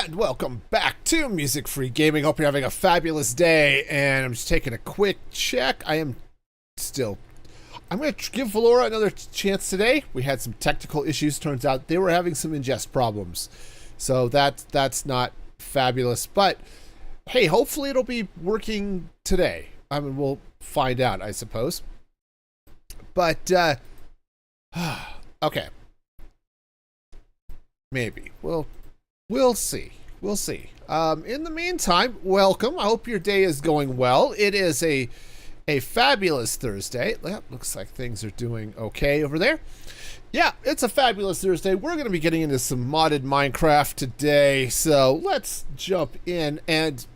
And welcome back to Music Free Gaming. Hope you're having a fabulous day. And I'm just taking a quick check. I'm going to give Valora another chance today. We had some technical issues. Turns out they were having some ingest problems. So that's not fabulous. But hey, hopefully it'll be working today. I mean, we'll find out, I suppose. But, okay. Maybe. We'll see. We'll see. In the meantime, welcome. I hope your day is going well. It is a fabulous Thursday. Looks like things are doing okay over there. Yeah, it's a fabulous Thursday. We're going to be getting into some modded Minecraft today. So let's jump in and...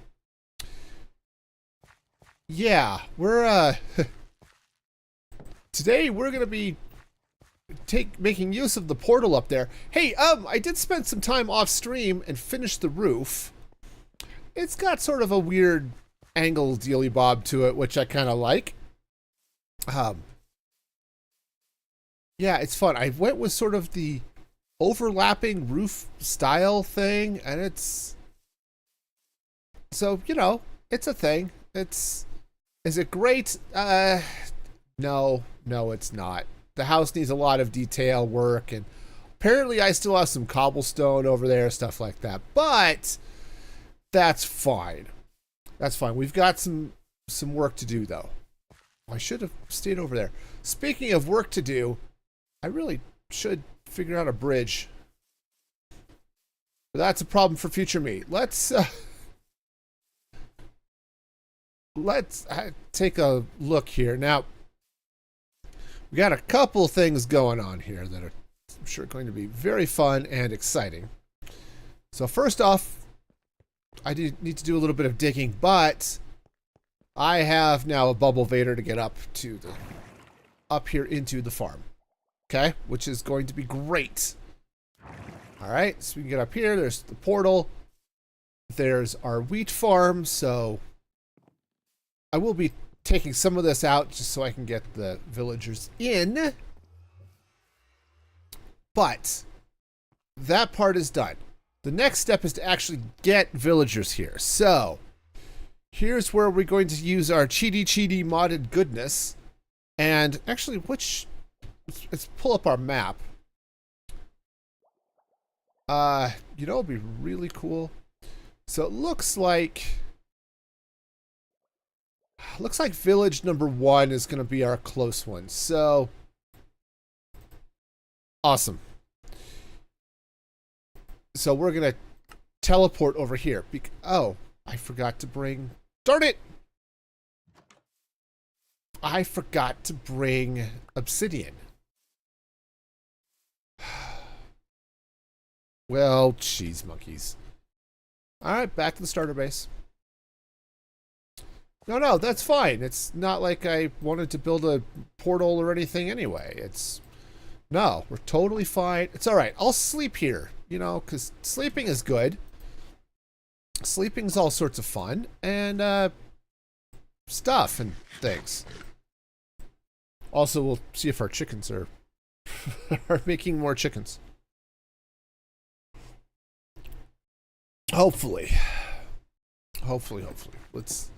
yeah, we're... today we're going to be making use of the portal up there. Hey, I did spend some time off stream and finish the roof. It's got sort of a weird angle dealy bob to it, which I kind of like. Yeah, it's fun. I went with sort of the overlapping roof style thing, and it's... so, you know, it's a thing. Is it great? No, it's not. The house needs a lot of detail work, and apparently I still have some cobblestone over there, stuff like that. But that's fine. That's fine. We've got some work to do, though. I should have stayed over there. Speaking of work to do, I really should figure out a bridge. But that's a problem for future me. Let's take a look here now. We got a couple things going on here that are, I'm sure, going to be very fun and exciting. So first off, I need to do a little bit of digging, but I have now a bubble vader to get up here into the farm. Okay, which is going to be great. All right, so we can get up here. There's the portal. There's our wheat farm. So I will be taking some of this out just so I can get the villagers in. But that part is done. The next step is to actually get villagers here. So here's where we're going to use our cheaty modded goodness. And actually, let's pull up our map. You know, it'd be really cool. So it looks like village number 1 is going to be our close one. So, awesome. So we're going to teleport over here. Oh, I forgot to bring... darn it! I forgot to bring obsidian. Well, cheese monkeys. Alright, back to the starter base. No, that's fine. It's not like I wanted to build a portal or anything anyway. No, we're totally fine. It's all right. I'll sleep here, you know, because sleeping is good. Sleeping's all sorts of fun. And, stuff and things. Also, we'll see if our chickens are, are making more chickens. Hopefully. Let's...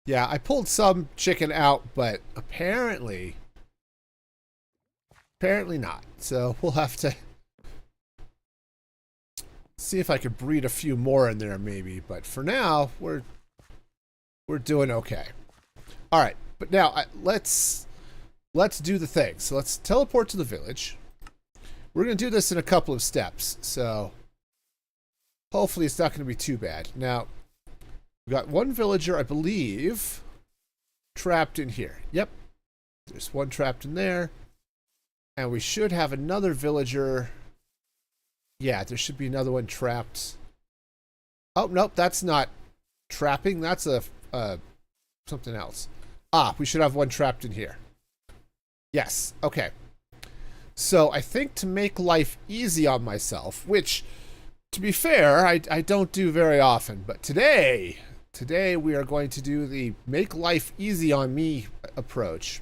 yeah, I pulled some chicken out, but apparently not. So we'll have to see if I could breed a few more in there maybe. But for now, we're doing okay. All right, but now let's do the thing. So let's teleport to the village. We're going to do this in a couple of steps. So hopefully it's not going to be too bad. Now, we've got one villager, I believe, trapped in here. Yep. There's one trapped in there. And we should have another villager. Yeah, there should be another one trapped. Oh, nope, that's not trapping. That's something else. Ah, we should have one trapped in here. Yes, okay. So I think to make life easy on myself, which... to be fair, I don't do very often, but today we are going to do the make life easy on me approach.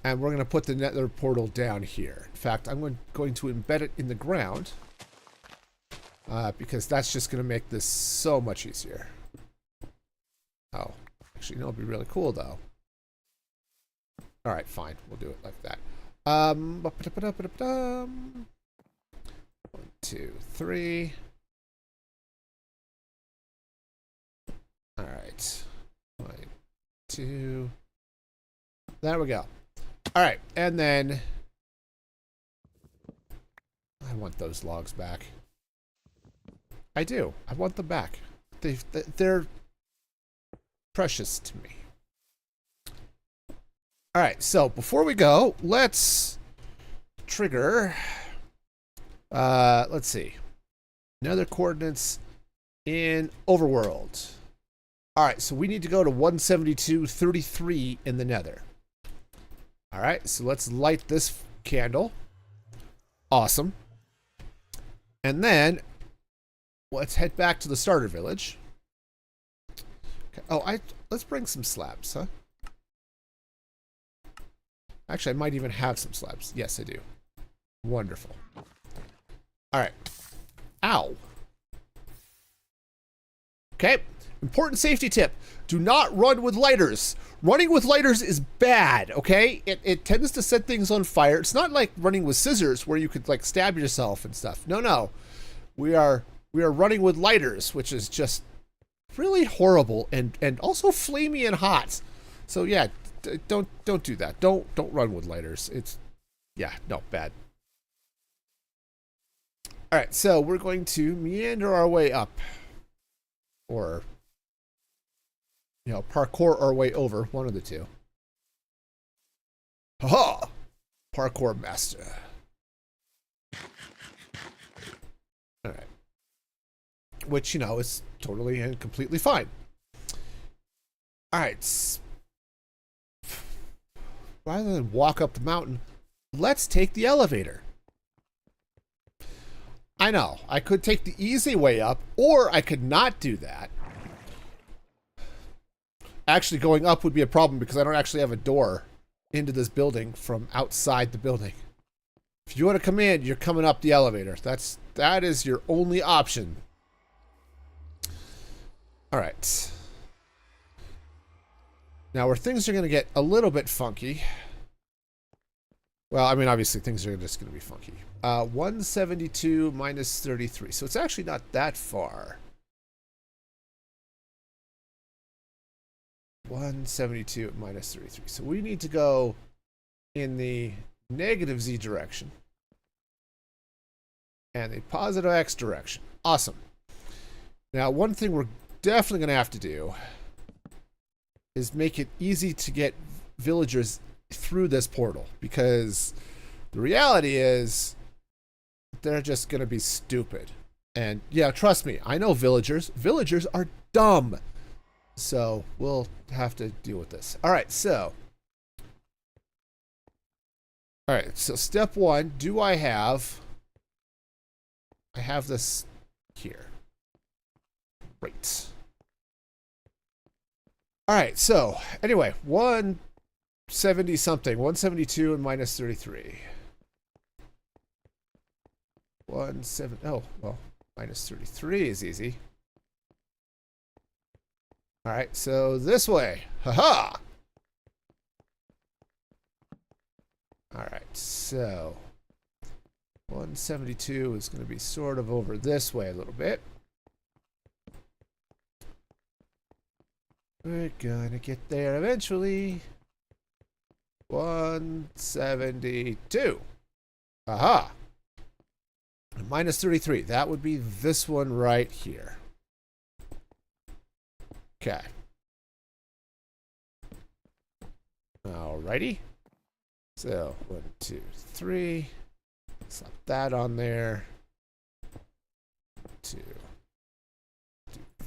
And we're going to put the nether portal down here. In fact, I'm going to embed it in the ground. because that's just going to make this so much easier. Oh, actually, no, it'd be really cool, though. All right, fine. We'll do it like that. 1, 2, 3. All right. 1, 2. There we go. All right, and then I want those logs back. I do. I want them back. They're precious to me. All right, so before we go, let's trigger. Let's see. Nether coordinates in Overworld. All right, so we need to go to 172.33 in the Nether. All right, so let's light this candle. Awesome. And then let's head back to the starter village. Okay. Oh, let's bring some slabs, huh? Actually, I might even have some slabs. Yes, I do. Wonderful. All right. Ow. Okay. Important safety tip. Do not run with lighters. Running with lighters is bad, okay? It tends to set things on fire. It's not like running with scissors where you could like stab yourself and stuff. No, no. We are running with lighters, which is just really horrible and also flamey and hot. So yeah, don't do that. Don't run with lighters. It's no, bad. All right, so we're going to meander our way up, or parkour our way over, one of the two. Ha-ha! Parkour master. All right. Which, is totally and completely fine. All right. Rather than walk up the mountain, let's take the elevator. I know, I could take the easy way up, or I could not do that. Actually, going up would be a problem because I don't actually have a door into this building from outside the building. If you want to come in, you're coming up the elevator. That is your only option. All right. Now, where things are going to get a little bit funky. Well, I mean, obviously, things are just going to be funky. 172 minus 33. So it's actually not that far. 172 minus 33. So we need to go in the negative z direction and the positive x direction. Awesome. Now, one thing we're definitely going to have to do is make it easy to get villagers through this portal, because the reality is they're just going to be stupid. And yeah, trust me, I know villagers. Villagers are dumb. So we'll have to deal with this. All right, so step one, I have this here. Great. All right, so anyway, 170 something, 172 and minus 33. 170, oh, well, minus 33 is easy. All right, so this way. Haha! All right, so 172 is going to be sort of over this way a little bit. We're gonna get there eventually. 172. Aha! Minus 33. That would be this one right here. Okay. Alrighty. So 1, 2, 3. Slap that on there. 2. Do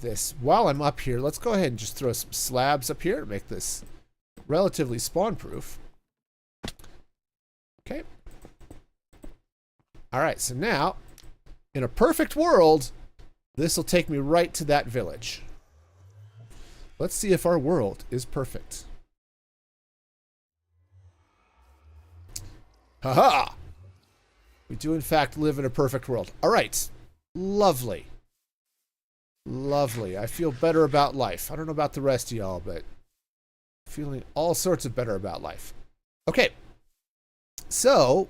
this. While I'm up here, let's go ahead and just throw some slabs up here to make this relatively spawn-proof. Okay. Alright, so now, in a perfect world, this will take me right to that village. Let's see if our world is perfect. Haha! We do, in fact, live in a perfect world. All right. Lovely. Lovely. I feel better about life. I don't know about the rest of y'all, but feeling all sorts of better about life. Okay. So,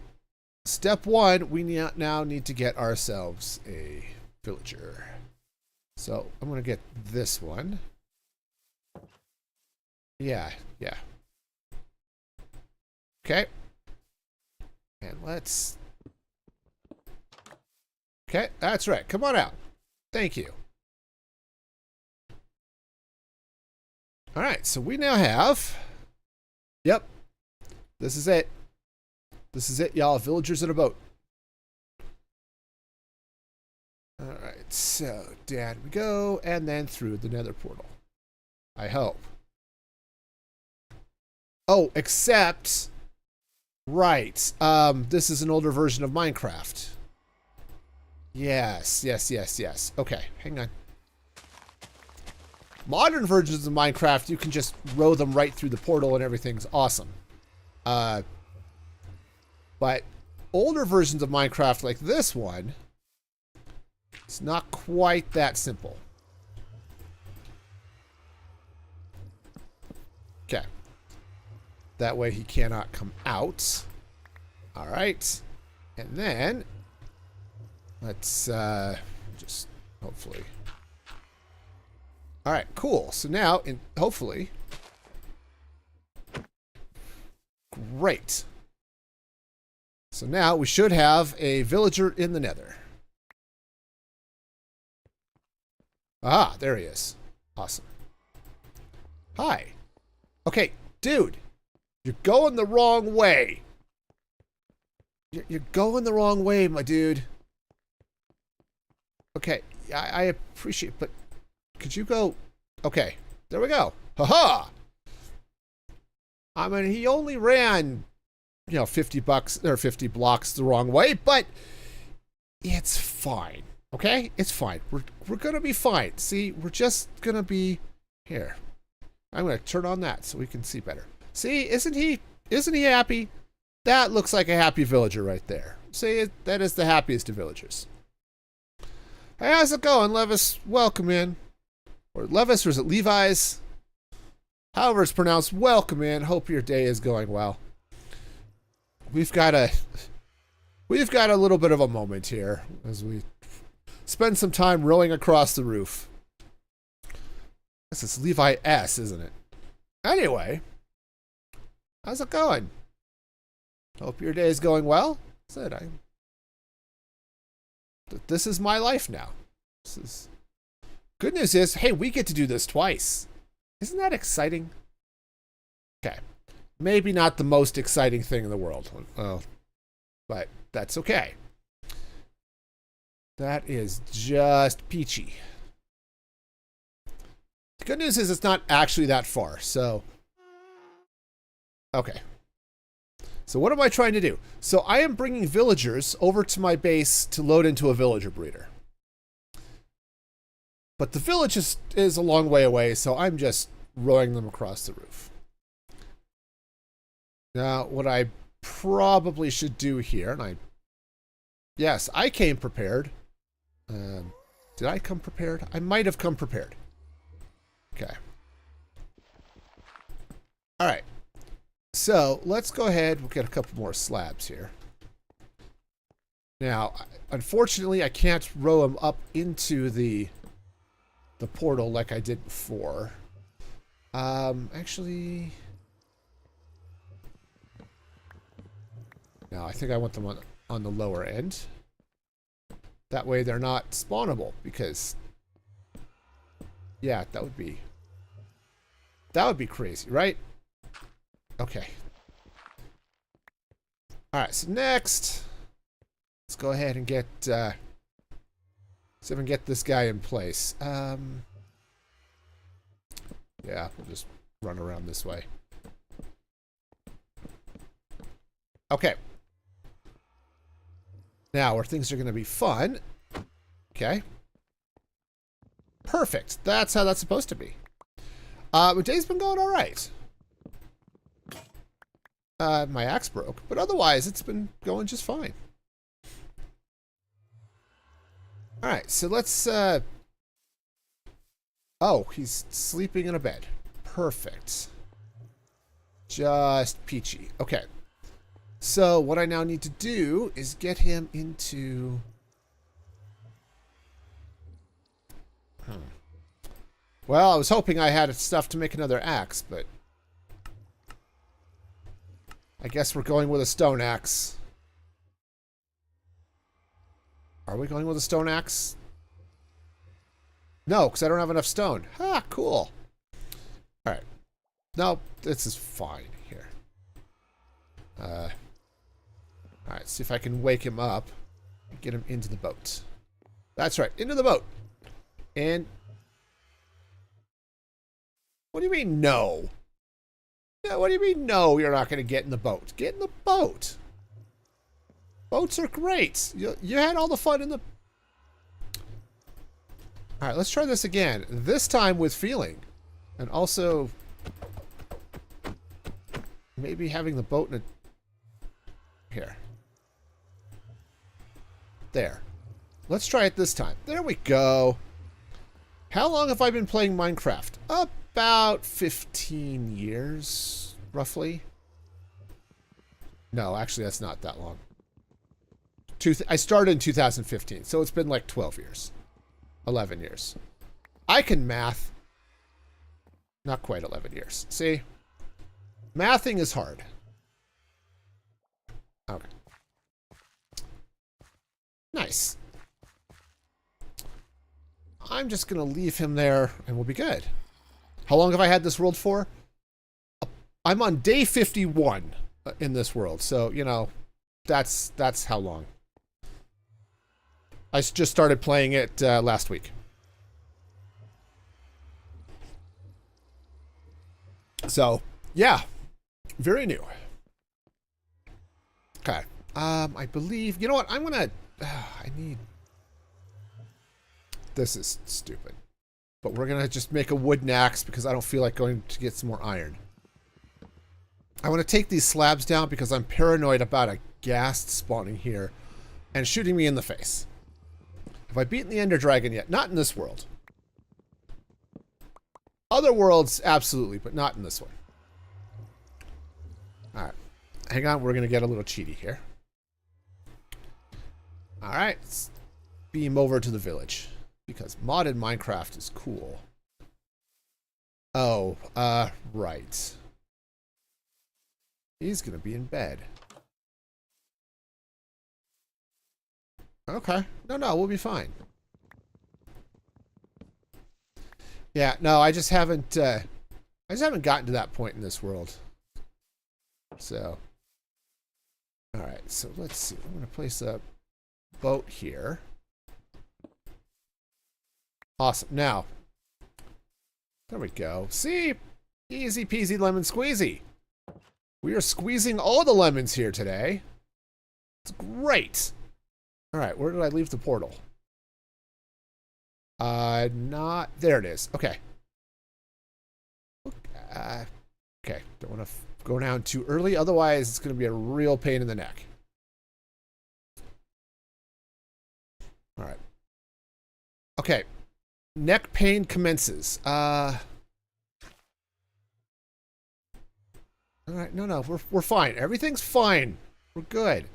step one, we now need to get ourselves a villager. So, I'm going to get this one. Yeah. Okay. And let's... Okay, that's right. Come on out. Thank you. All right, so we now have... Yep. This is it. This is it, y'all. Villagers in a boat. All right, so down we go, and then through the nether portal. I hope. Oh, except... Right. This is an older version of Minecraft. Yes. Okay, hang on. Modern versions of Minecraft, you can just row them right through the portal and everything's awesome. But older versions of Minecraft, like this one, it's not quite that simple. Okay. That way he cannot come out. All right. And then let's just hopefully. All right, cool. So now, hopefully, great. So now we should have a villager in the nether. Ah, there he is. Awesome. Hi. Okay, dude. You're going the wrong way. You're going the wrong way, my dude. Okay, I appreciate, but could you go? Okay, there we go. Haha. I mean, he only ran, 50 bucks or 50 blocks the wrong way, but it's fine. Okay, it's fine. We're gonna be fine. See, we're just gonna be here. I'm gonna turn on that so we can see better. See, isn't he happy? That looks like a happy villager right there. See, that is the happiest of villagers. Hey, how's it going, Levis? Welcome in. Or Levis, or is it Levi's? However it's pronounced, welcome in. Hope your day is going well. We've got a little bit of a moment here as we spend some time rowing across the roof. This is Levi S, isn't it? Anyway, how's it going? Hope your day is going well. This is my life now. Good news is, hey, we get to do this twice. Isn't that exciting? Okay. Maybe not the most exciting thing in the world. But that's okay. That is just peachy. The good news is it's not actually that far, so... Okay. So what am I trying to do? So I am bringing villagers over to my base to load into a villager breeder. But the village is a long way away, so I'm just rowing them across the roof. Now, what I probably should do here, and yes, I came prepared. Did I come prepared? I might have come prepared. Okay. All right. So let's go ahead. We'll get a couple more slabs here. Now, unfortunately, I can't row them up into the portal like I did before. Actually, no, I think I want them on the lower end. That way they're not spawnable, because yeah, that would be crazy, right? Okay. All right, so next, let's go ahead and get see if I can get this guy in place. Yeah, we'll just run around this way. Okay. Now, where things are going to be fun. Okay. Perfect. That's how that's supposed to be. My day's been going all right. My axe broke, but otherwise it's been going just fine. All right, so let's... Oh, he's sleeping in a bed. Perfect. Just peachy. Okay. So what I now need to do is get him into... Well, I was hoping I had stuff to make another axe, but... I guess we're going with a stone axe. Are we going with a stone axe? No, because I don't have enough stone. Ah, cool. Alright. No, this is fine here. Alright, see if I can wake him up and get him into the boat. That's right, into the boat. And... What do you mean, no? Yeah, what do you mean, no, you're not going to get in the boat? Get in the boat. Boats are great. You had all the fun in the... Alright, let's try this again. This time with feeling. And also... maybe having the boat in a... Here. There. Let's try it this time. There we go. How long have I been playing Minecraft? About 15 years, roughly. No, actually, that's not that long. I started in 2015, so it's been like 12 years. 11 years. I can math. Not quite 11 years. See? Mathing is hard. Okay. Nice. I'm just going to leave him there and we'll be good. How long have I had this world for? I'm on day 51 in this world. So, you know, that's how long. I just started playing it last week. So, yeah. Very new. Okay. I believe... You know what? I'm going to... I need... This is stupid. But we're going to just make a wooden axe because I don't feel like going to get some more iron. I want to take these slabs down because I'm paranoid about a ghast spawning here and shooting me in the face. Have I beaten the Ender Dragon yet? Not in this world. Other worlds, absolutely, but not in this one. Alright. Hang on, we're going to get a little cheaty here. Alright, let's beam over to the village. Because modded Minecraft is cool. Oh, right. He's going to be in bed. Okay. No, we'll be fine. Yeah, no, I just haven't gotten to that point in this world. So. Alright, so let's see. I'm going to place a boat here. Awesome. Now. There we go. See? Easy peasy lemon squeezy. We are squeezing all the lemons here today. It's great. Alright, where did I leave the portal? Not... There it is. Okay. Okay. Don't want to go down too early, otherwise it's going to be a real pain in the neck. Alright. Okay. Neck pain commences. Alright, no, we're fine. Everything's fine. We're good.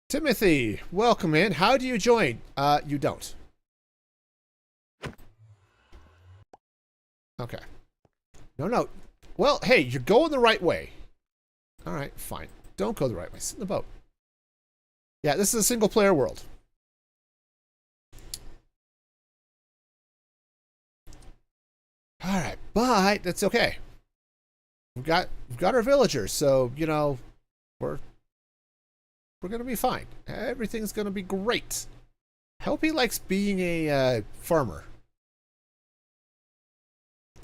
Timothy, welcome in. How do you join? You don't. Okay. No. Well, hey, you're going the right way. Alright, fine. Don't go the right way. Sit in the boat. Yeah, this is a single player world. Alright, but that's okay. We've got our villagers, so you know we're gonna be fine. Everything's gonna be great. I hope he likes being a farmer.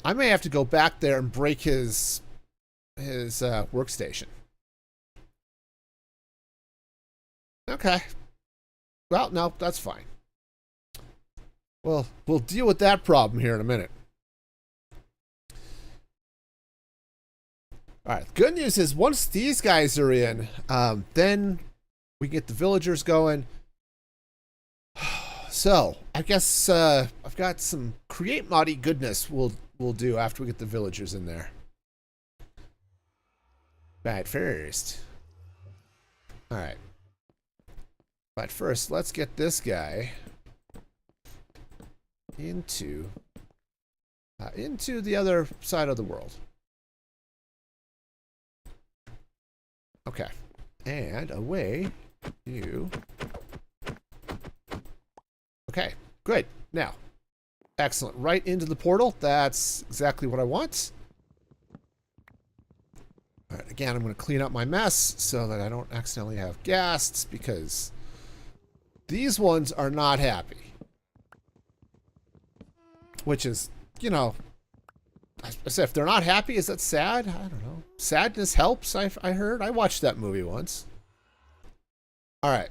I may have to go back there and break his workstation. Okay. Well, no, that's fine. Well, we'll deal with that problem here in a minute. Alright, good news is once these guys are in, then we get the villagers going. So I guess I've got some create moddy goodness we'll do after we get the villagers in there. But first, all right. But first, let's get this guy into the other side of the world. Okay, and away you. Okay, good. Now, excellent. Right into the portal. That's exactly what I want. All right, again, I'm going to clean up my mess so that I don't accidentally have ghasts, because these ones are not happy. Which is, you know, I said, if they're not happy, is that sad? I don't know. Sadness helps, I heard. I watched that movie once. All right.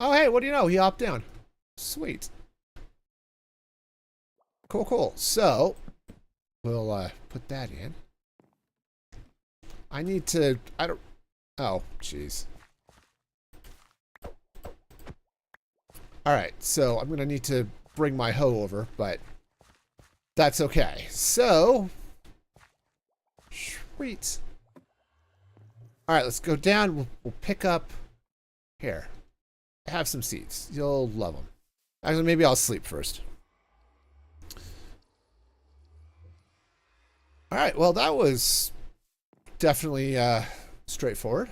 Oh, hey, what do you know? He hopped down. Sweet. Cool, cool. So, we'll put that in. I need to... I don't... Oh, jeez. All right, so I'm going to need to bring my hoe over, but that's okay. So, sweet. All right, let's go down. We'll pick up here. Have some seeds. You'll love them. Actually, maybe I'll sleep first. All right, well, that was definitely straightforward.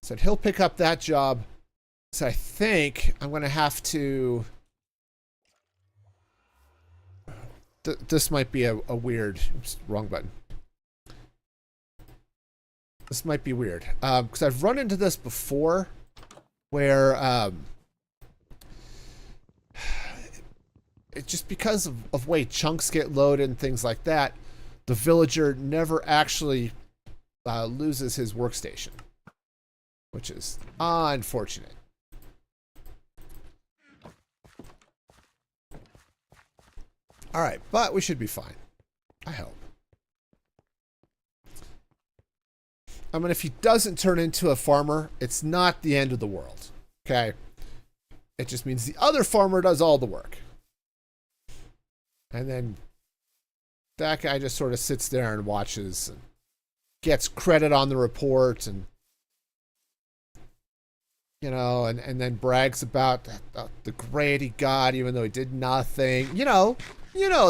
Said he'll pick up that job. So I think I'm going to have to... This might be a weird... Oops, wrong button. This might be weird. Because I've run into this before where... It's just because of way chunks get loaded and things like that, the villager never actually loses his workstation. Which is unfortunate. All right, but we should be fine. I hope. I mean, if he doesn't turn into a farmer, it's not the end of the world. Okay? It just means the other farmer does all the work. And then that guy just sort of sits there and watches and gets credit on the report and, you know, and then brags about the grade he got even though he did nothing. You know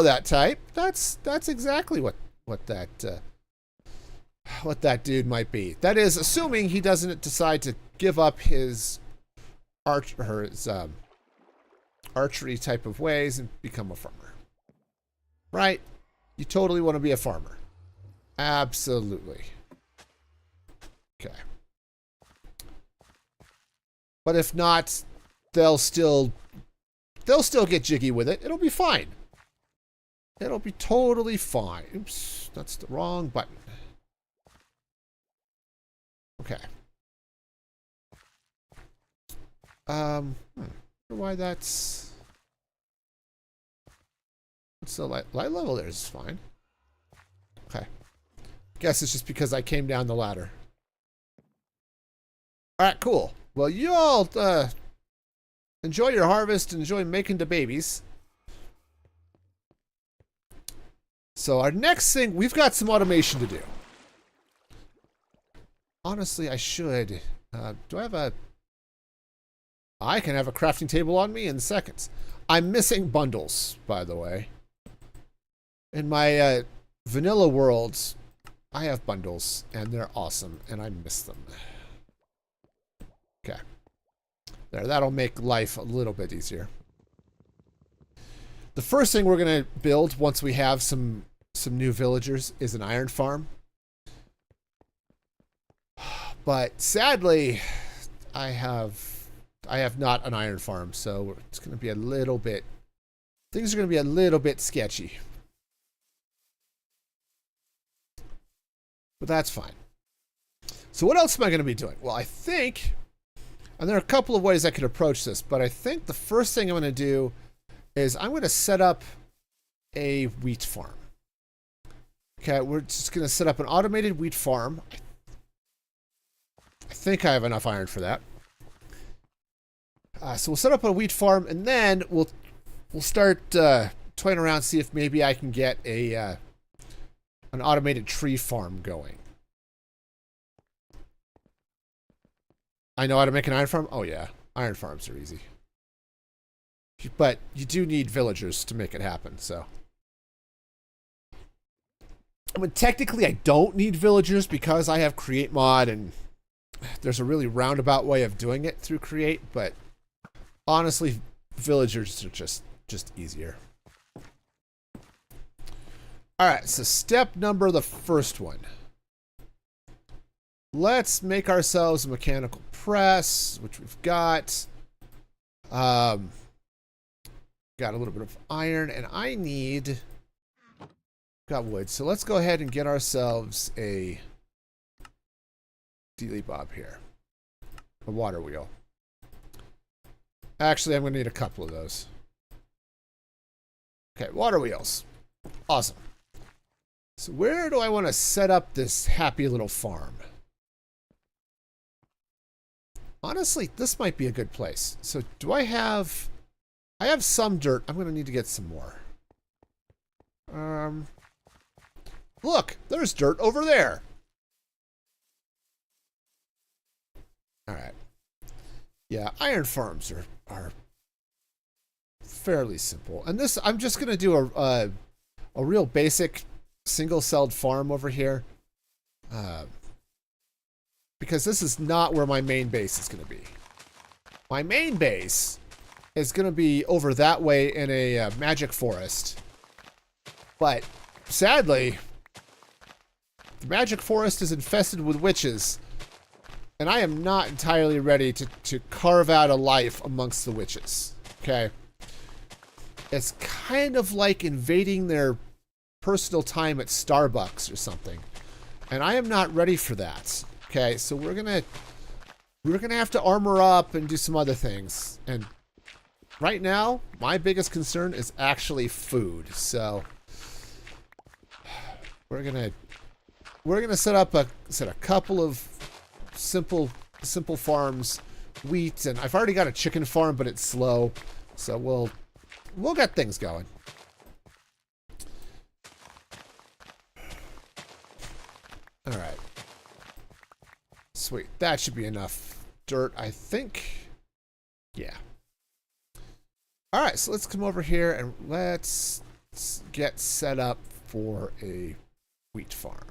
that type. That's exactly what that dude might be. That is, assuming he doesn't decide to give up his archery type of ways and become a farmer. Right? You totally want to be a farmer. Absolutely. Okay. But if not, they'll still get jiggy with it. It'll be fine. It'll be totally fine. Oops, that's the wrong button. Okay. Why that's... What's the light level there is fine. Okay. Guess it's just because I came down the ladder. Alright, cool. Well, you all enjoy your harvest and enjoy making the babies. So our next thing, we've got some automation to do. Honestly, I should. Do I have a... I can have a crafting table on me in seconds. I'm missing bundles, by the way. In my vanilla worlds, I have bundles, and they're awesome, and I miss them. Okay. There, that'll make life a little bit easier. The first thing we're going to build once we have some new villagers is an iron farm. But sadly, I have not an iron farm, so it's going to be a little bit... Things are going to be a little bit sketchy. But that's fine. So what else am I going to be doing? Well, I think... And there are a couple of ways I could approach this, but I think the first thing I'm going to do is I'm going to set up a wheat farm. Okay, we're just going to set up an automated wheat farm. I think I have enough iron for that. So we'll set up a wheat farm, and then we'll start toying around, see if maybe I can get a an automated tree farm going. I know how to make an iron farm? Oh yeah, iron farms are easy. But you do need villagers to make it happen, so. I mean, technically I don't need villagers because I have create mod, and there's a really roundabout way of doing it through create, but honestly, villagers are just easier. Alright, so step number, the first one. Let's make ourselves a mechanical press, which we've got. Got a little bit of iron, and I need... Got wood, so let's go ahead and get ourselves a dealy bob here. A water wheel. Actually, I'm going to need a couple of those. Okay, water wheels. Awesome. So where do I want to set up this happy little farm? Honestly, this might be a good place. So do I have... I have some dirt. I'm going to need to get some more. Look, there's dirt over there. All right. Yeah, iron farms are fairly simple. And this, I'm just going to do a real basic single-celled farm over here. Because this is not where my main base is going to be. My main base is going to be over that way in a magic forest. But sadly, the magic forest is infested with witches, and I am not entirely ready to carve out a life amongst the witches. Okay? It's kind of like invading their personal time at Starbucks or something. And I am not ready for that. Okay, so we're gonna have to armor up and do some other things. And right now, my biggest concern is actually food. So we're gonna set a couple of simple farms, wheat, and I've already got a chicken farm, but it's slow. So we'll get things going. All right. Sweet. That should be enough dirt, I think. Yeah. All right, so let's come over here and let's get set up for a wheat farm.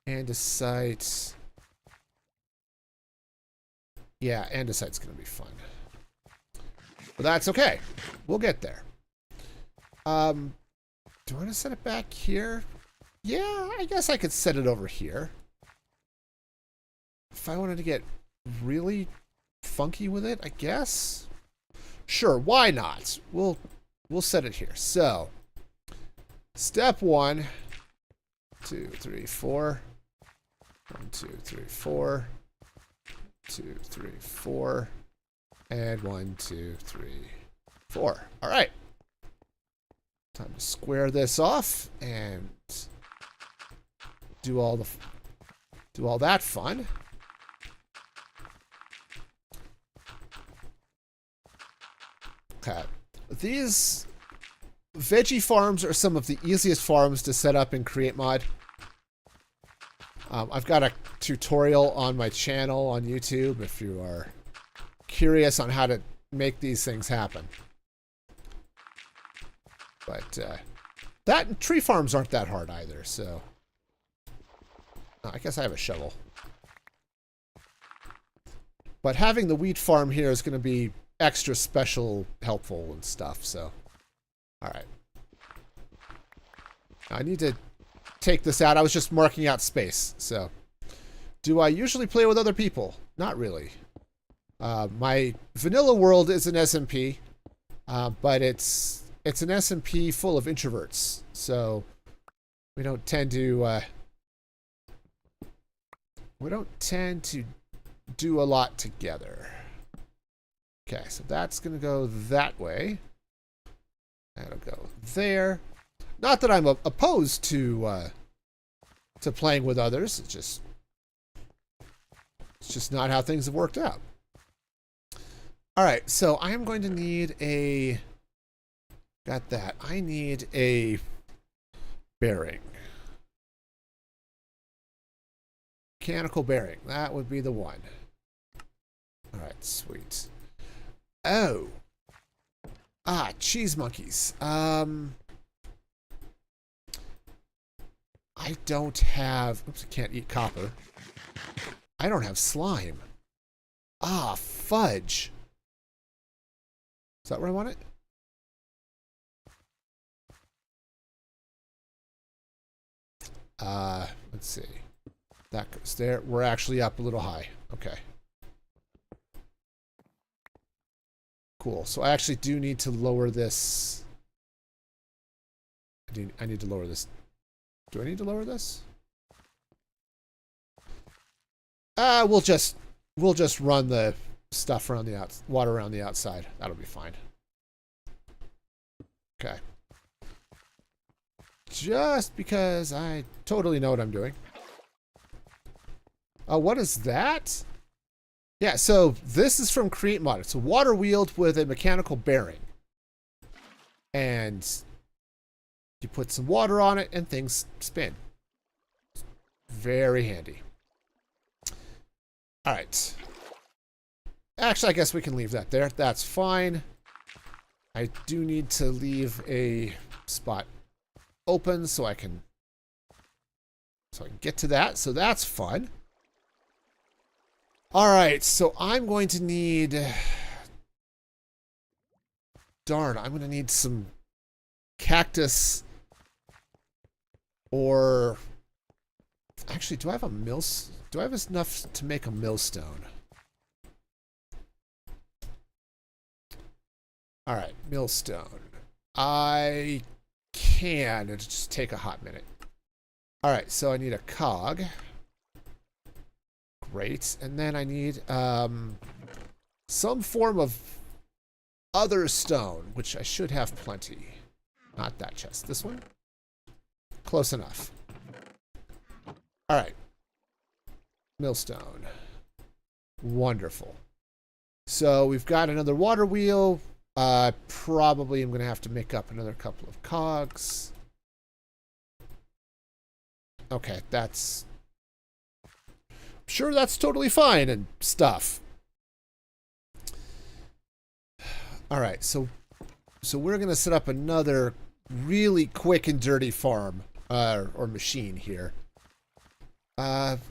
Andesite. Yeah, andesite's going to be fun. But that's okay. We'll get there. Do I want to set it back here? Yeah, I guess I could set it over here. If I wanted to get really funky with it, I guess. Sure, why not? We'll set it here. So, step 1, 2, 3, 4. 1, 2, 3, 4. 2, 3, 4. And 1, 2, 3, 4. All right. Time to square this off and do all that fun. Okay. These veggie farms are some of the easiest farms to set up in Create Mod. I've got a tutorial on my channel on YouTube if you are curious on how to make these things happen. But that tree farms aren't that hard either, so I guess I have a shovel. But having the wheat farm here is going to be extra special helpful and stuff, so all right. I need to take this out. I was just marking out space. So do I usually play with other people? Not really. My vanilla world is an SMP, but it's an SMP full of introverts, so we don't tend to do a lot together. Okay, so that's gonna go that way. That'll go there. Not that I'm opposed to to playing with others. It's just not how things have worked out. All right, so I am going to need a... Got that. I need a bearing. Mechanical bearing. That would be the one. All right, sweet. Oh. Ah, cheese monkeys. I don't have... Oops, I can't eat copper. I don't have slime. Ah, fudge. Is that where I want it? Let's see. That goes there. We're actually up a little high. Okay. Cool. So I actually do need to lower this. I need to lower this. Do I need to lower this? We'll just run the stuff around the water around the outside. That'll be fine. Okay. Just because I totally know what I'm doing. Oh, what is that? Yeah, so this is from Create Mod. It's a water wheel with a mechanical bearing. And you put some water on it and things spin. Very handy. All right. Actually, I guess we can leave that there. That's fine. I do need to leave a spot open so I can get to that. So that's fun. All right, so I'm going to need... Darn, I'm going to need some cactus or... Actually, do I have a do I have enough to make a millstone? All right, millstone. I can. It'll just take a hot minute. All right, so I need a cog. Great. And then I need some form of other stone, which I should have plenty. Not that chest. This one? Close enough. All right. Millstone. Wonderful. So we've got another water wheel. Probably I'm going to have to make up another couple of cogs. Okay, that's... Sure, that's totally fine and stuff. All right, so we're going to set up another really quick and dirty farm or machine here.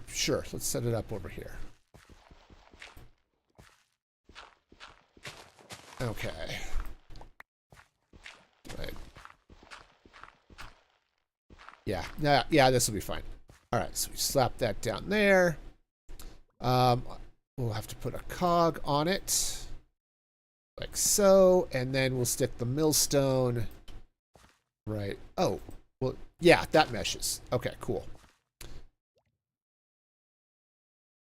Sure, let's set it up over here. Okay. Right. Yeah, this will be fine. All right, so we slap that down there. We'll have to put a cog on it, like so, and then we'll stick the millstone right. Oh, well, yeah, that meshes. Okay, cool.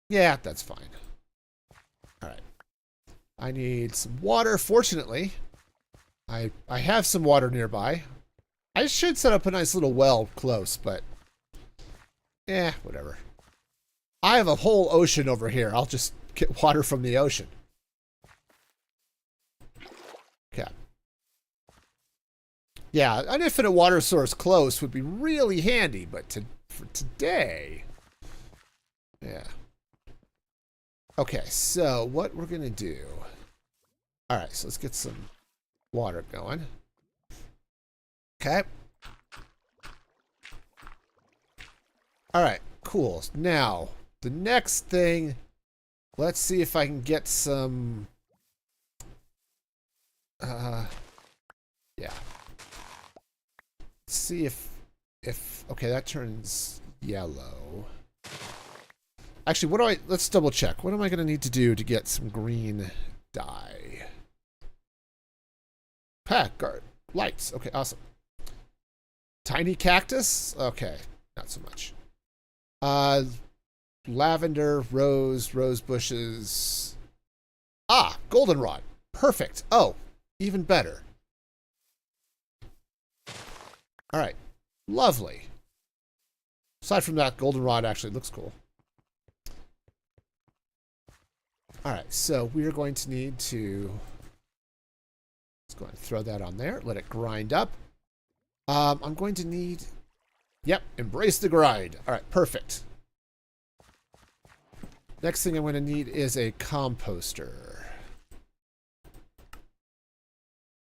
Yeah, that's fine. All right. I need some water. Fortunately, I have some water nearby. I should set up a nice little well close, but whatever. I have a whole ocean over here. I'll just get water from the ocean. Okay. Yeah, an infinite water source close would be really handy, but for today, yeah. Okay, so what we're gonna do. All right, so let's get some water going. Okay. All right, cool. Now, the next thing, let's see if I can get some, yeah. Let's see if, okay, that turns yellow. Actually, let's double check. What am I going to need to do to get some green dye? Pack guard. Lights. Okay, awesome. Tiny cactus? Okay, not so much. Lavender, rose bushes. Ah, goldenrod. Perfect. Oh, even better. All right. Lovely. Aside from that, goldenrod actually looks cool. Alright, so we are going to need to... Let's go ahead and throw that on there. Let it grind up. I'm going to need... Yep, embrace the grind. Alright, perfect. Next thing I'm going to need is a composter.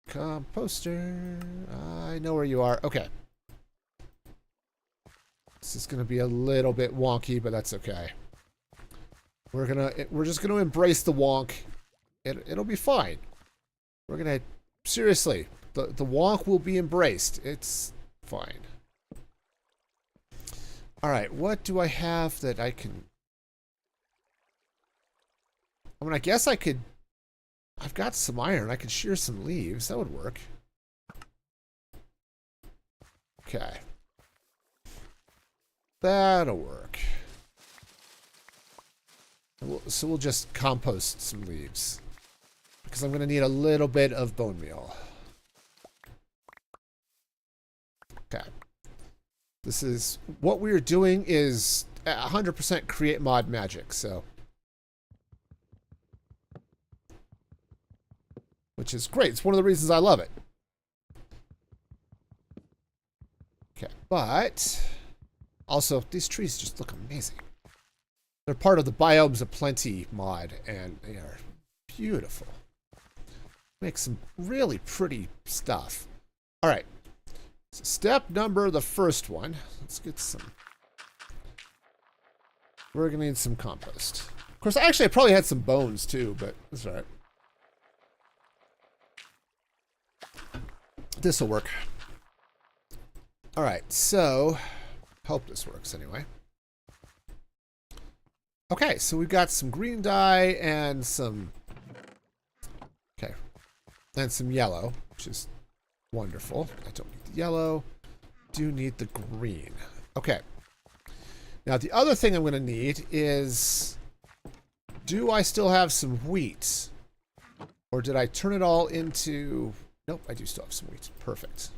Composter. I know where you are. Okay. This is going to be a little bit wonky, but that's okay. We're just gonna embrace the wonk. It'll be fine. We're gonna seriously. The wonk will be embraced. It's fine. All right. What do I have that I can? I mean, I guess I could. I've got some iron. I could shear some leaves. That would work. Okay. That'll work. So we'll just compost some leaves. Because I'm going to need a little bit of bone meal. Okay. This is... What we're doing is 100% create mod magic, so... Which is great. It's one of the reasons I love it. Okay, but... Also, these trees just look amazing. They're part of the Biomes of Plenty mod, and they are beautiful. Make some really pretty stuff. All right. So step number, the first one. Let's get some. We're going to need some compost. Of course, actually, I probably had some bones, too, but that's all right. This will work. All right, so... Hope this works, anyway. Okay, so we've got some green dye and some... Okay. And some yellow, which is wonderful. I don't need the yellow. Do need the green. Okay. Now, the other thing I'm going to need is... Do I still have some wheat? Or did I turn it all into... Nope, I do still have some wheat. Perfect.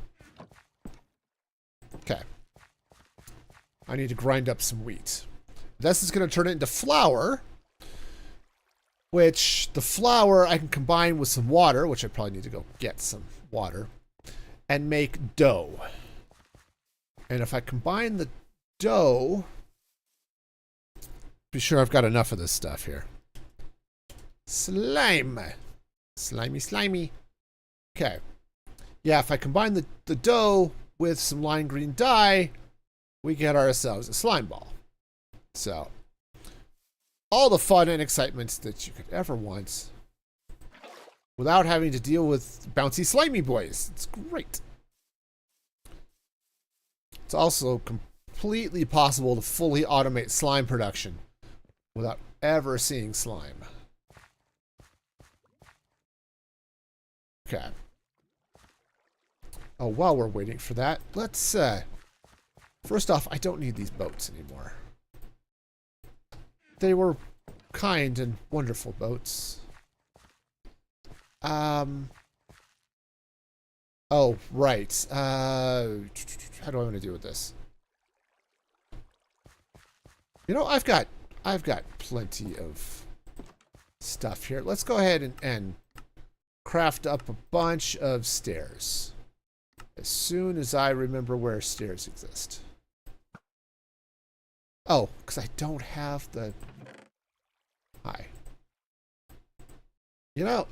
Okay. I need to grind up some wheat. This is going to turn it into flour, which the flour I can combine with some water, which I probably need to go get some water, and make dough. And if I combine the dough, be sure I've got enough of this stuff here. Slime. Slimy, slimy. Okay. Yeah, if I combine the dough with some lime green dye, we get ourselves a slime ball. So, all the fun and excitement that you could ever want without having to deal with bouncy slimy boys. It's great. It's also completely possible to fully automate slime production without ever seeing slime. Okay. Oh, while we're waiting for that, let's, first off, I don't need these boats anymore. They were kind and wonderful boats. Oh, right. How do I want to deal with this? You know, I've got plenty of stuff here. Let's go ahead and craft up a bunch of stairs. As soon as I remember where stairs exist. Oh, because I don't have the... Hi. You know,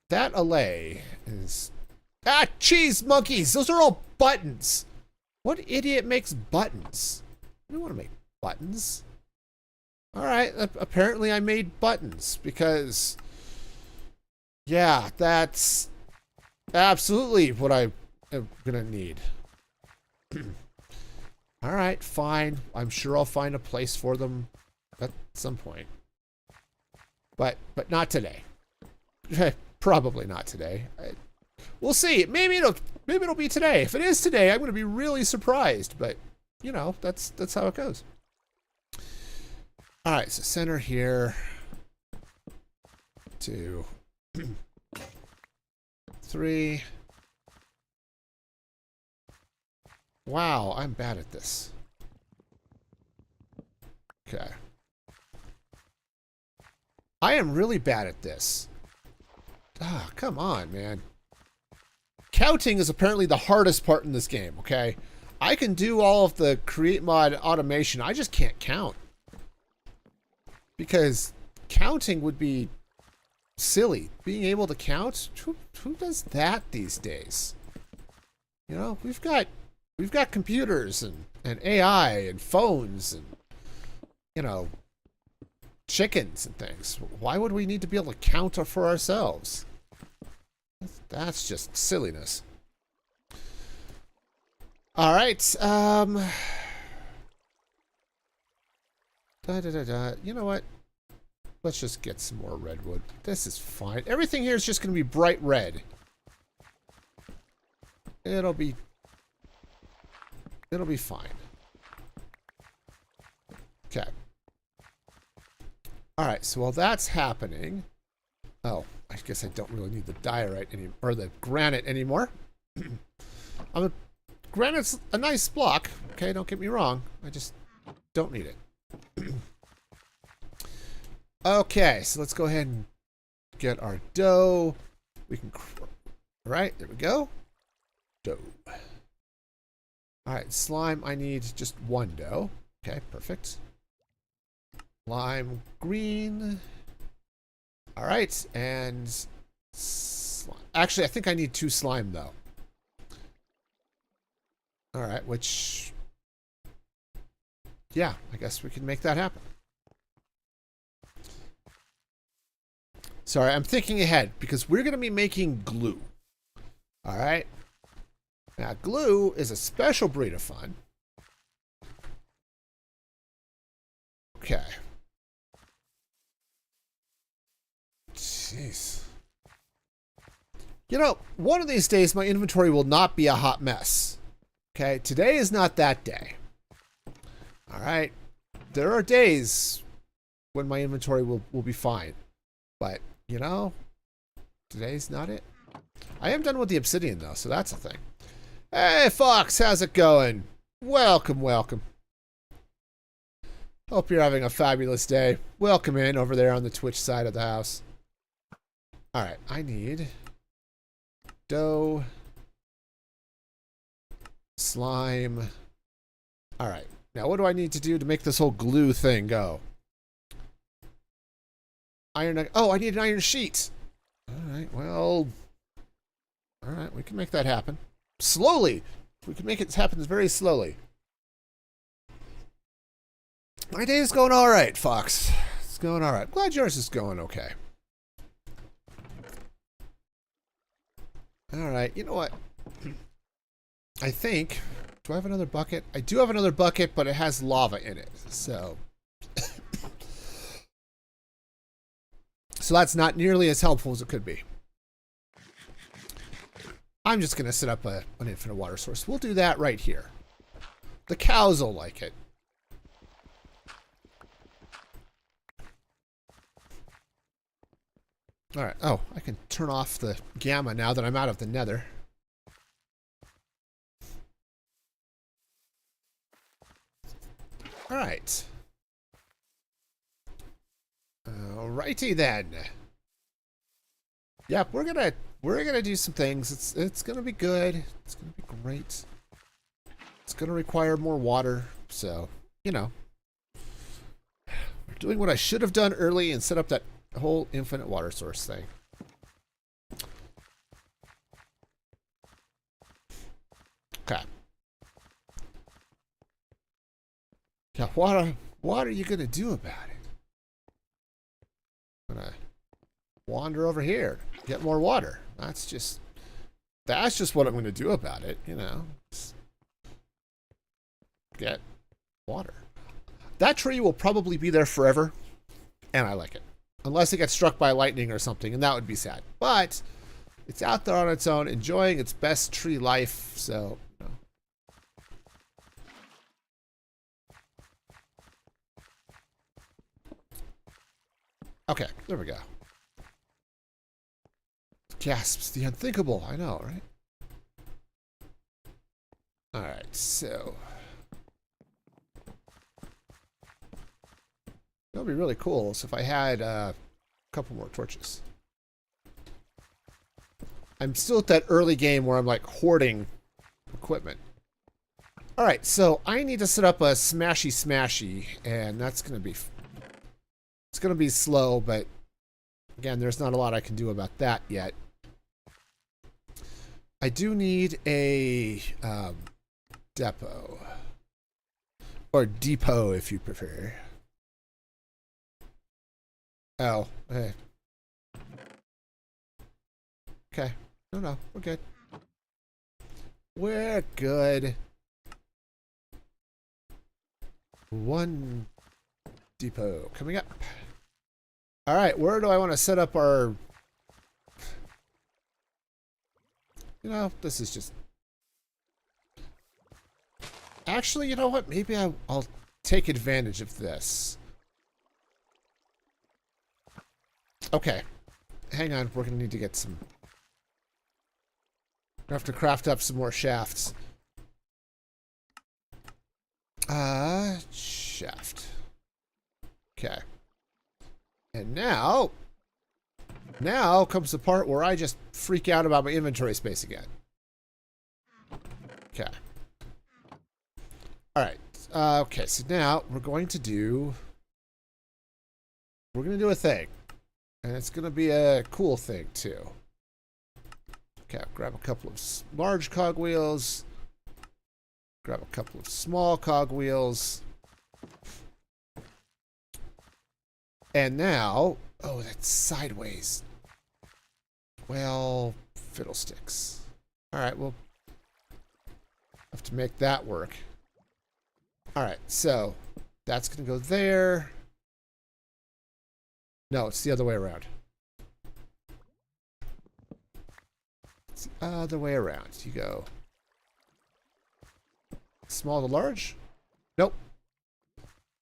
that allay is... Ah, cheese monkeys! Those are all buttons! What idiot makes buttons? I don't want to make buttons. Alright, apparently I made buttons, because... Yeah, that's absolutely what I'm gonna need. Alright, fine. I'm sure I'll find a place for them at some point. But not today. Probably not today. We'll see. Maybe it'll be today. If it is today, I'm gonna be really surprised. But you know, that's how it goes. Alright, so center here. 2, 3. Wow, I'm bad at this. Okay. I am really bad at this. Ah, come on, man. Counting is apparently the hardest part in this game, okay? I can do all of the create mod automation. I just can't count. Because counting would be silly. Being able to count? Who does that these days? You know, we've got computers and AI and phones and, you know, chickens and things. Why would we need to be able to count for ourselves? That's just silliness. All right. You know what? Let's just get some more redwood. This is fine. Everything here is just going to be bright red. It'll be fine. Okay. All right. So while that's happening, I guess I don't really need the diorite anymore, or the granite anymore. Granite's a nice block. Okay, don't get me wrong. I just don't need it. Okay, so let's go ahead and get our dough. We can, right, there we go. Dough. All right, slime, I need just one dough. Okay, perfect. Lime green. All right, and slime. Actually, I think I need 2 slime, though. All right, which, yeah, I guess we can make that happen. Sorry, I'm thinking ahead because we're going to be making glue. All right. Now, glue is a special breed of fun. Okay. Jeez. You know, one of these days, my inventory will not be a hot mess. Okay, today is not that day. All right. There are days when my inventory will be fine. But, you know, today's not it. I am done with the obsidian, though, so that's a thing. Hey, Fox, how's it going? Welcome, welcome. Hope you're having a fabulous day. Welcome in over there on the Twitch side of the house. All right, I need dough, slime. All right, now what do I need to do to make this whole glue thing go? Iron. Oh, I need an iron sheet. All right, well, all right, we can make that happen. Slowly. We can make it happen very slowly. My day is going all right, Fox. It's going all right. Glad yours is going okay. All right, you know what? I think, do I have another bucket? I do have another bucket, but it has lava in it, so. So that's not nearly as helpful as it could be. I'm just going to set up an infinite water source. We'll do that right here. The cows will like it. All right. Oh, I can turn off the gamma now that I'm out of the nether. All right. Alrighty then. Yep, we're gonna do some things. It's gonna be good. It's gonna be great. It's gonna require more water, so you know. We're doing what I should have done early and set up that whole infinite water source thing. Okay. Yeah, what are you gonna do about it? I'm gonna wander over here, get more water. That's just what I'm gonna do about it, you know. Just get water. That tree will probably be there forever, and I like it. Unless it gets struck by lightning or something, and that would be sad. But it's out there on its own, enjoying its best tree life, so you know. Okay, there we go. Gasps the unthinkable. I know, right? All right, so That would be really cool. So if I had a couple more torches. I'm still at that early game where I'm like hoarding equipment. All right, so I need to set up a smashy, and that's going to be... It's going to be slow, but again, there's not a lot I can do about that yet. I do need a depot. Or depot, if you prefer. Oh, hey. Okay. No, we're good. We're good. One depot coming up. All right, where do I want to set up our... You know, this is just... Actually, you know what? Maybe I'll take advantage of this. Okay. Hang on, we're going to need to get some... I have to craft up some more shafts. Shaft. Okay. And now comes the part where I just freak out about my inventory space again. Okay. All right. Okay, so now we're going to do a thing. And it's going to be a cool thing, too. Okay, I'll grab a couple of large cogwheels. Grab a couple of small cogwheels. And now... Oh, that's sideways. Well, fiddlesticks. Alright, we'll have to make that work. Alright, so that's going to go there. No, it's the other way around. It's the other way around. You go small to large? Nope.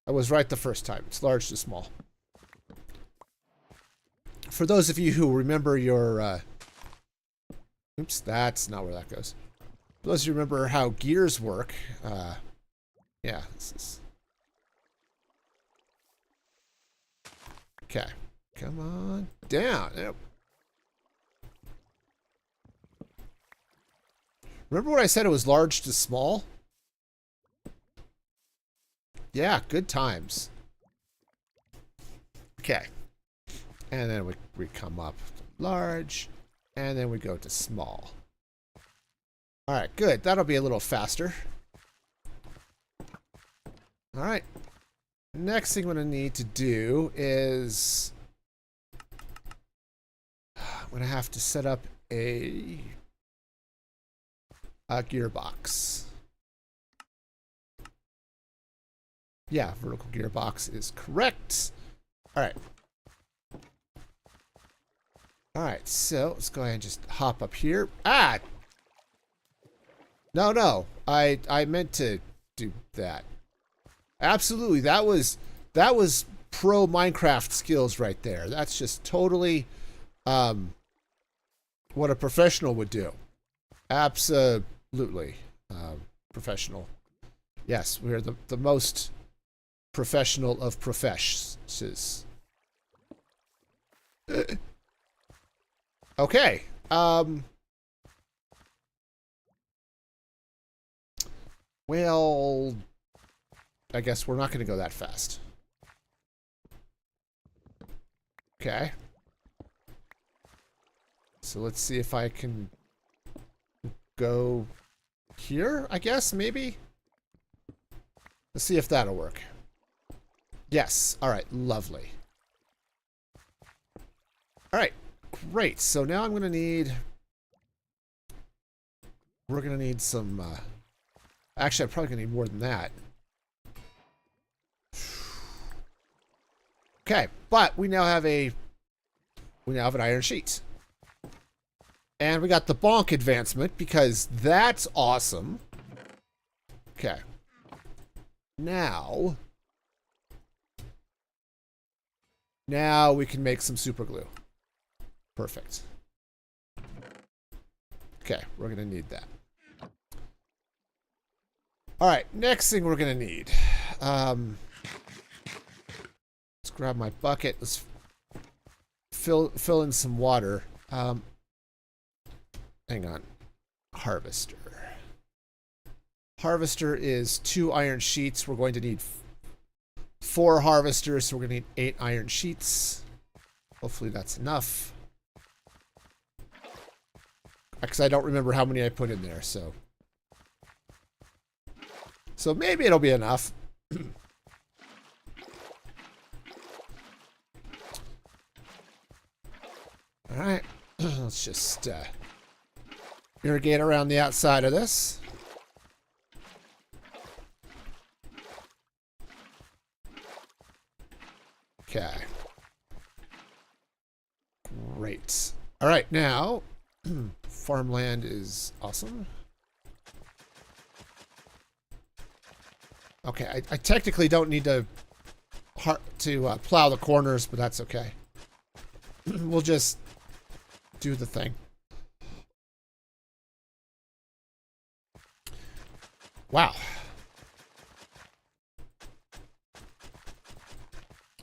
I was right the first time. It's large to small. For those of you who remember your... oops, that's not where that goes. For those of you who remember how gears work, yeah, this is... Okay. Come on down. Yep. Remember what I said it was large to small? Yeah, good times. Okay. And then we come up to large, and then we go to small. All right, good. That'll be a little faster. All right. Next thing I'm going to need to do is... I'm going to have to set up a gearbox. Yeah, vertical gearbox is correct. All right. All right, so let's go ahead and just hop up here. Ah! No. I meant to do that. Absolutely, that was pro Minecraft skills right there. That's just totally what a professional would do. Absolutely. Professional. Yes, we're the most professional of professions. Okay. Well, I guess we're not going to go that fast. Okay. So let's see if I can go here, I guess, maybe? Let's see if that'll work. Yes. All right. Lovely. All right. Great. So now I'm going to need... We're going to need some... Actually, I'm probably going to need more than that. Okay. But we now have an iron sheet. And we got the bonk advancement because that's awesome. Okay. Now we can make some super glue. Perfect. Okay, we're going to need that. All right, next thing we're going to need. Let's grab my bucket. Let's fill in some water. Hang on. Harvester. Harvester is 2 iron sheets. We're going to need 4 harvesters, so we're going to need 8 iron sheets. Hopefully that's enough. Because I don't remember how many I put in there, so. So maybe it'll be enough. Alright. Let's just irrigate around the outside of this. Okay. Great. All right, now farmland is awesome. Okay, I technically don't need to plow the corners, but that's okay. We'll just do the thing. Wow.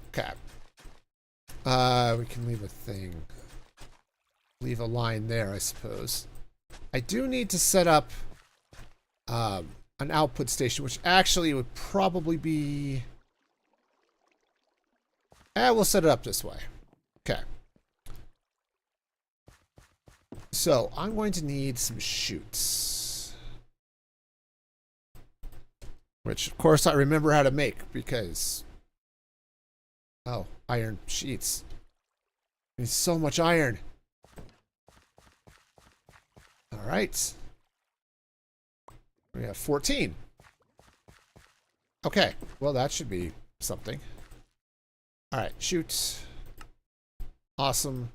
Okay. We can leave a thing. Leave a line there, I suppose. I do need to set up an output station, which actually would probably be... we'll set it up this way. Okay. So, I'm going to need some chutes. Which, of course, I remember how to make, because... Oh, iron sheets. There's so much iron. All right. We have 14. Okay, well, that should be something. All right, shoot. Awesome.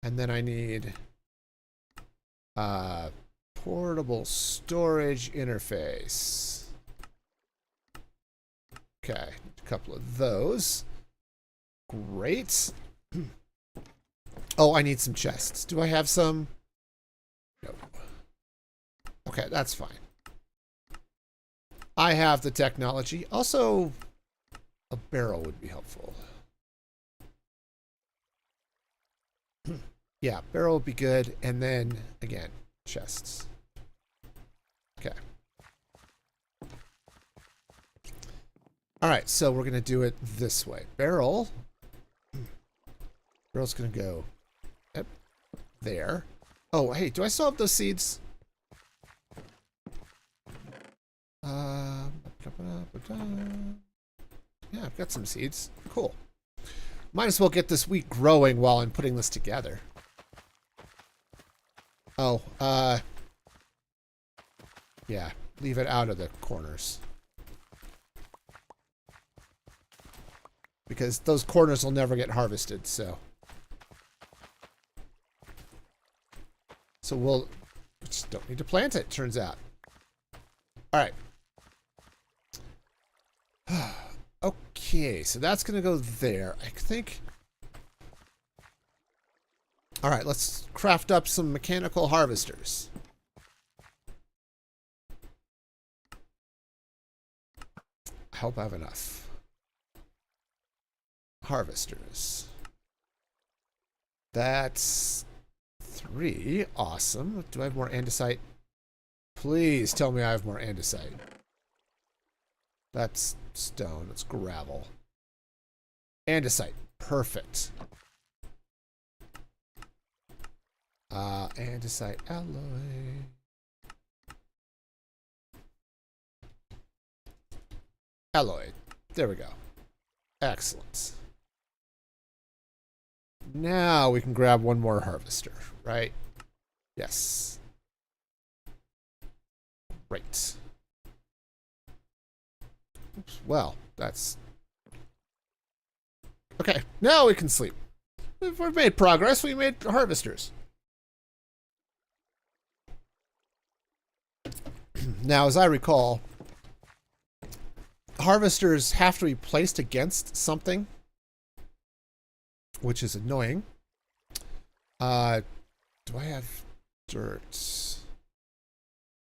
And then I need portable storage interface. Okay, a couple of those. Great. Oh, I need some chests. Do I have some? No. Okay, that's fine. I have the technology. Also, a barrel would be helpful. Yeah, barrel would be good. And then, again, chests. Okay. All right, so we're going to do it this way. Barrel. Barrel's going to go up there. Oh, hey, do I still have those seeds? Yeah, I've got some seeds. Cool. Might as well get this wheat growing while I'm putting this together. Oh, yeah, leave it out of the corners. Because those corners will never get harvested, so. So we'll just don't need to plant it, turns out. All right. Okay, so that's going to go there. I think. All right, let's craft up some mechanical harvesters. I hope I have enough. Harvesters. That's 3. Awesome. Do I have more andesite? Please tell me I have more andesite. That's stone. That's gravel. Andesite. Perfect. Andesite alloy. Alloy. There we go. Excellent. Now we can grab one more harvester, right? Yes. Great. Oops. Well, that's... Okay, now we can sleep. We've made progress. We made harvesters. Now, as I recall, harvesters have to be placed against something, which is annoying. Do I have dirt?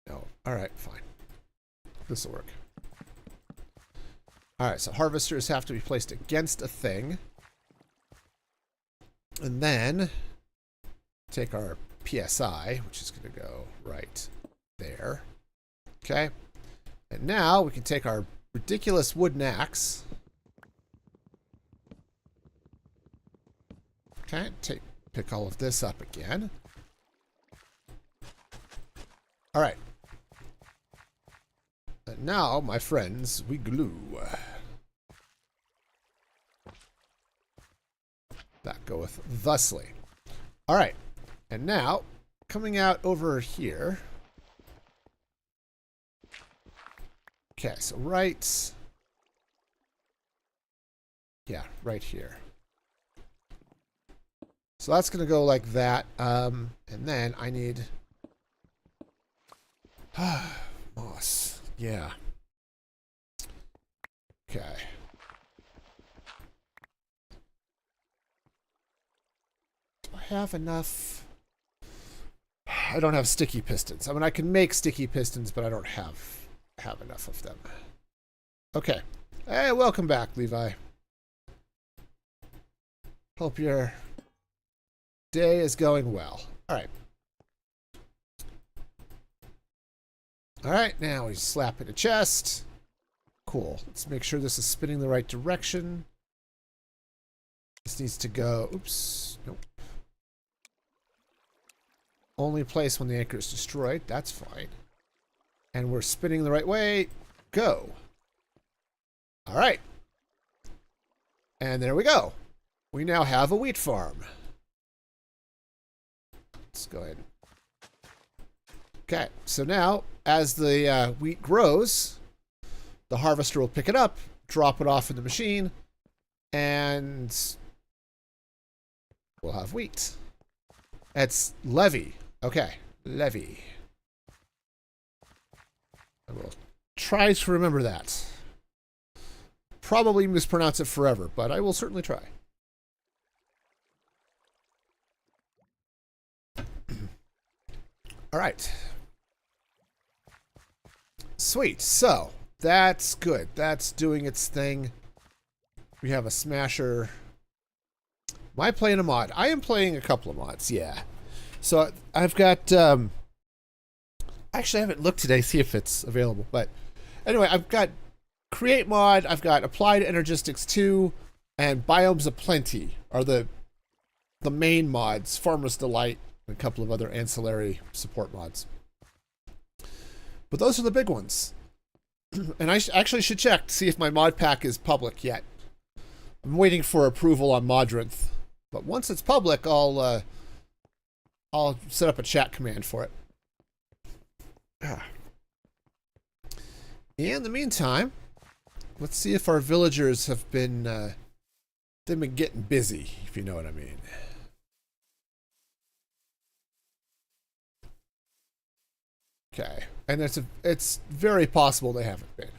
No. All right, fine. This will work. All right, so harvesters have to be placed against a thing. And then take our PSI, which is going to go right there. Okay. And now we can take our ridiculous wooden axe. Okay, pick all of this up again. All right. And now, my friends, we glue. That goeth thusly. All right. And now, coming out over here. Okay, so right. Yeah, right here. So that's going to go like that. And then I need moss. Yeah. Okay. Do I have enough? I don't have sticky pistons. I mean, I can make sticky pistons, but I don't have enough of them. Okay. Hey, welcome back, Levi. Hope your day is going well. All right. All right, now we slap in a chest. Cool. Let's make sure this is spinning the right direction. This needs to go. Oops. Nope. Only place when the anchor is destroyed. That's fine. And we're spinning the right way. Go. All right. And there we go. We now have a wheat farm. Let's go ahead. Okay, so now as the wheat grows, the harvester will pick it up, drop it off in the machine, and we'll have wheat. That's levy. Okay, levy. I will try to remember that. Probably mispronounce it forever, but I will certainly try. All right. Sweet. So, that's good. That's doing its thing. We have a smasher. Am I playing a mod? I am playing a couple of mods, yeah. So, I've got... actually, I haven't looked today, see if it's available. But anyway, I've got Create Mod, I've got Applied Energistics 2, and Biomes of Plenty are the main mods. Farmer's Delight, and a couple of other ancillary support mods. But those are the big ones. And I actually should check to see if my mod pack is public yet. I'm waiting for approval on Modrinth. But once it's public, I'll set up a chat command for it. In the meantime, let's see if our villagers have been they've been getting busy, if you know what I mean. Okay, and it's very possible they haven't been,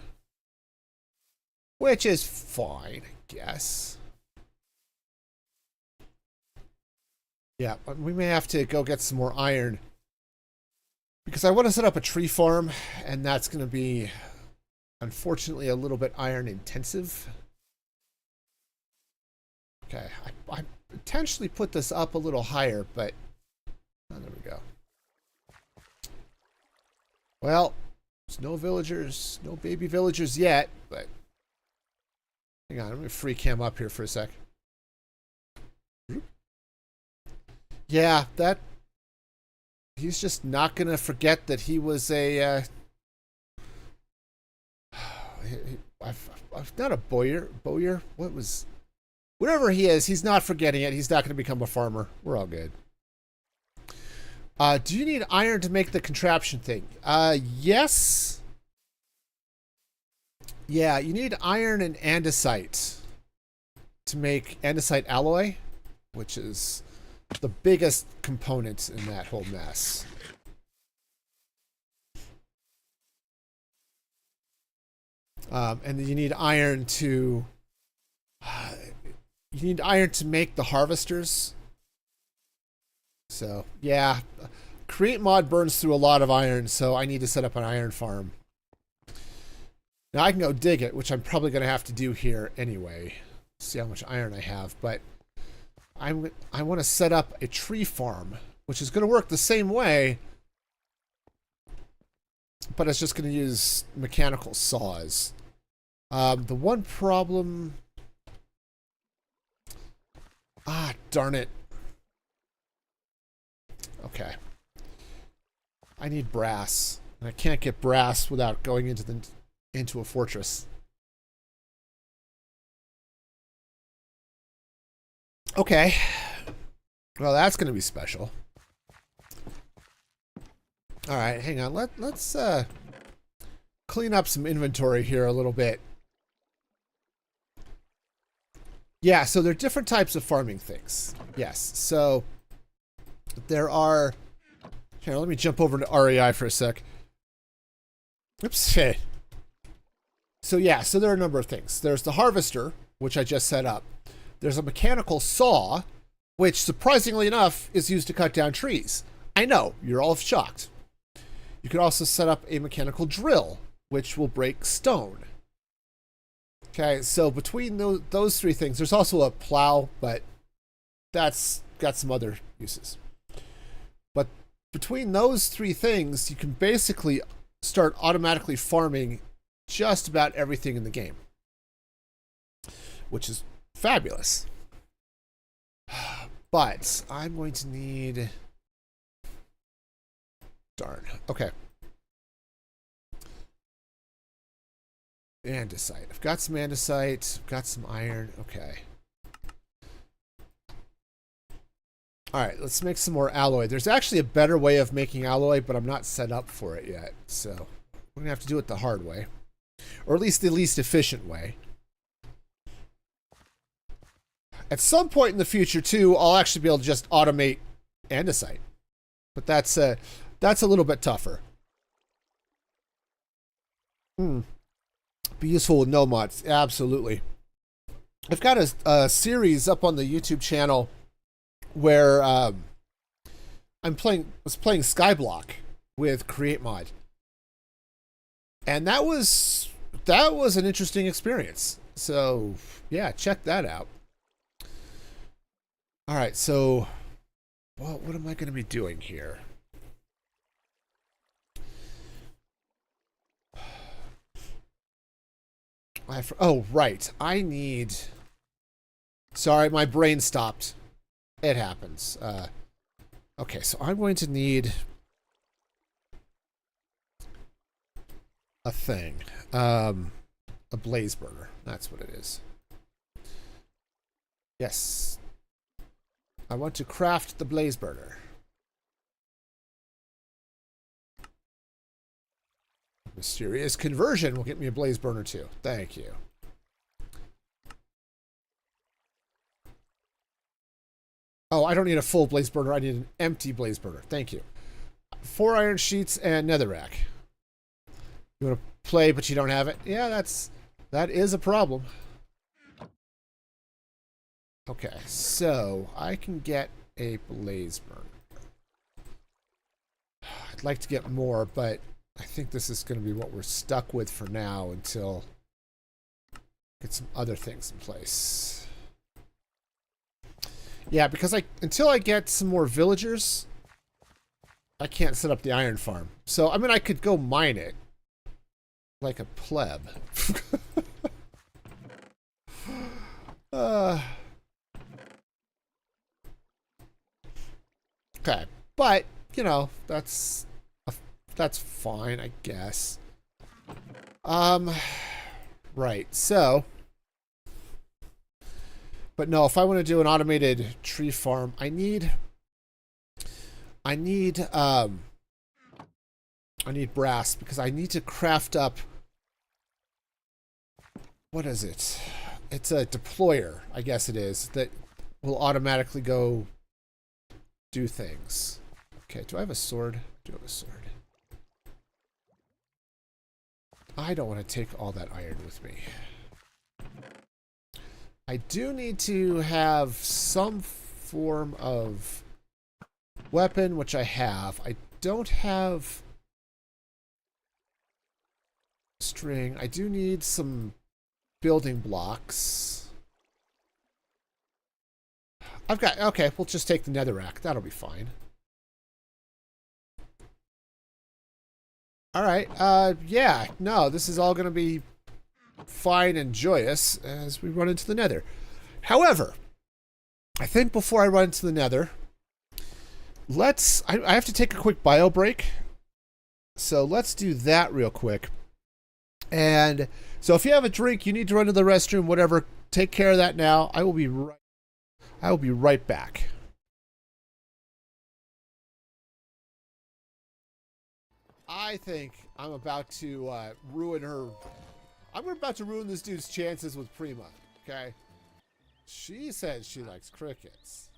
which is fine, I guess. Yeah, we may have to go get some more iron because I want to set up a tree farm, and that's going to be, unfortunately, a little bit iron intensive. Okay, I potentially put this up a little higher, but oh, there we go. Well, there's no villagers, no baby villagers yet, but hang on, let me free cam up here for a sec. Yeah, that he's just not gonna forget that he was a not a bowyer, whatever he is, he's not forgetting it. He's not gonna become a farmer. We're all good. Do you need iron to make the contraption thing? Yes. Yeah, you need iron and andesite to make andesite alloy, which is the biggest component in that whole mess. And then you need iron to make the harvesters. So, yeah, Create Mod burns through a lot of iron, so I need to set up an iron farm. Now, I can go dig it, which I'm probably going to have to do here anyway. See how much iron I have, but I want to set up a tree farm, which is going to work the same way, but it's just going to use mechanical saws. The one problem... Ah, darn it. Okay. I need brass. And I can't get brass without going into a fortress. Okay. Well, that's going to be special. All right, hang on. Let's clean up some inventory here a little bit. Yeah, so there are different types of farming things. Yes, so there are... Here, let me jump over to REI for a sec. Oops. So yeah, so there are a number of things. There's the harvester, which I just set up. There's a mechanical saw, which surprisingly enough is used to cut down trees. I know, you're all shocked. You could also set up a mechanical drill, which will break stone. Okay, so between those three things, there's also a plow, but that's got some other uses. But between those three things, you can basically start automatically farming just about everything in the game, which is fabulous. But I'm going to need... Darn. Okay. Andesite. I've got some andesite. I've got some iron. Okay. Alright, let's make some more alloy. There's actually a better way of making alloy, but I'm not set up for it yet. So we're going to have to do it the hard way. Or at least the least efficient way. At some point in the future, too, I'll actually be able to just automate andesite. But that's a little bit tougher. Be useful with no mods. Absolutely. I've got a series up on the YouTube channel where was playing Skyblock with Create Mod. And that was an interesting experience. So, yeah, check that out. All right, so what am I going to be doing here? Oh, right. I need... Sorry, my brain stopped. It happens. Okay, so I'm going to need a thing. A blaze burner. That's what it is. Yes. I want to craft the blaze burner. Mysterious conversion will get me a blaze burner too. Thank you. Oh, I don't need a full blaze burner. I need an empty blaze burner. Thank you. 4 iron sheets and netherrack. You want to play, but you don't have it? Yeah, that is a problem. Okay, so I can get a blaze burner. I'd like to get more, but I think this is going to be what we're stuck with for now until get some other things in place. Yeah, because until I get some more villagers, I can't set up the iron farm. So, I mean, I could go mine it like a pleb. Okay, but, you know, that's fine, I guess. Right, so... But no, if I want to do an automated tree farm, I need brass, because I need to craft up... What is it? It's a deployer, I guess it is, that will automatically go do things. Okay, do I have a sword? I do have a sword. I don't want to take all that iron with me. I do need to have some form of weapon, which I have. I don't have string. I do need some building blocks. I've got... Okay, we'll just take the netherrack. That'll be fine. Alright, yeah. No, this is all going to be fine and joyous as we run into the nether. However, I think before I run into the nether, I have to take a quick bio break. So let's do that real quick. And so if you have a drink, you need to run to the restroom, whatever, take care of that now. I will be right back. I think I'm about to I'm about to ruin this dude's chances with Prima, okay? She says she likes crickets.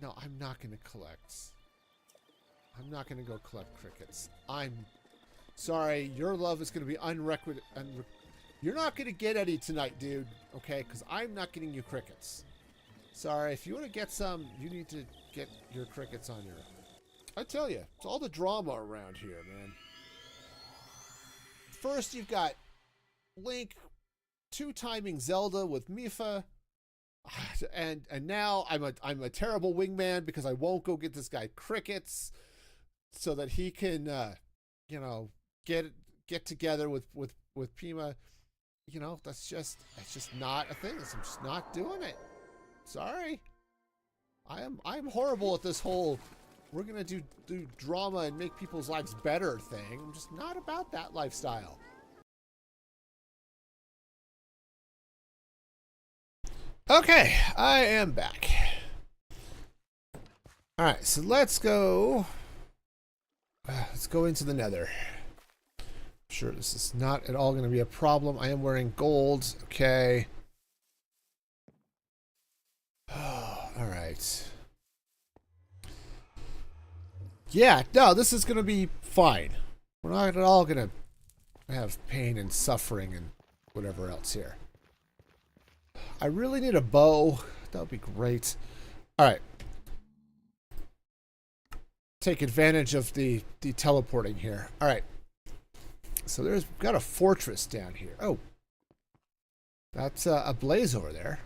No, I'm not going to collect. I'm not going to go collect crickets. I'm sorry. Your love is going to be unrequited. You're not going to get any tonight, dude, okay? Because I'm not getting you crickets. Sorry. If you want to get some, you need to get your crickets on your... I tell you, it's all the drama around here, man. First, you've got Link two-timing Zelda with Mifa, and now I'm a terrible wingman because I won't go get this guy crickets so that he can you know, get together with Pima. You know, it's just not a thing. I'm just not doing it. Sorry. I'm horrible at this whole we're gonna do drama and make people's lives better thing. I'm just not about that lifestyle. Okay, I am back. All right, so let's go into the nether. I'm sure this is not at all going to be a problem. I am wearing gold. Okay. Oh, all right. Yeah, no, this is going to be fine. We're not at all going to have pain and suffering and whatever else here. I really need a bow. That would be great. All right. Take advantage of the teleporting here. All right. So we've got a fortress down here. Oh. That's a blaze over there.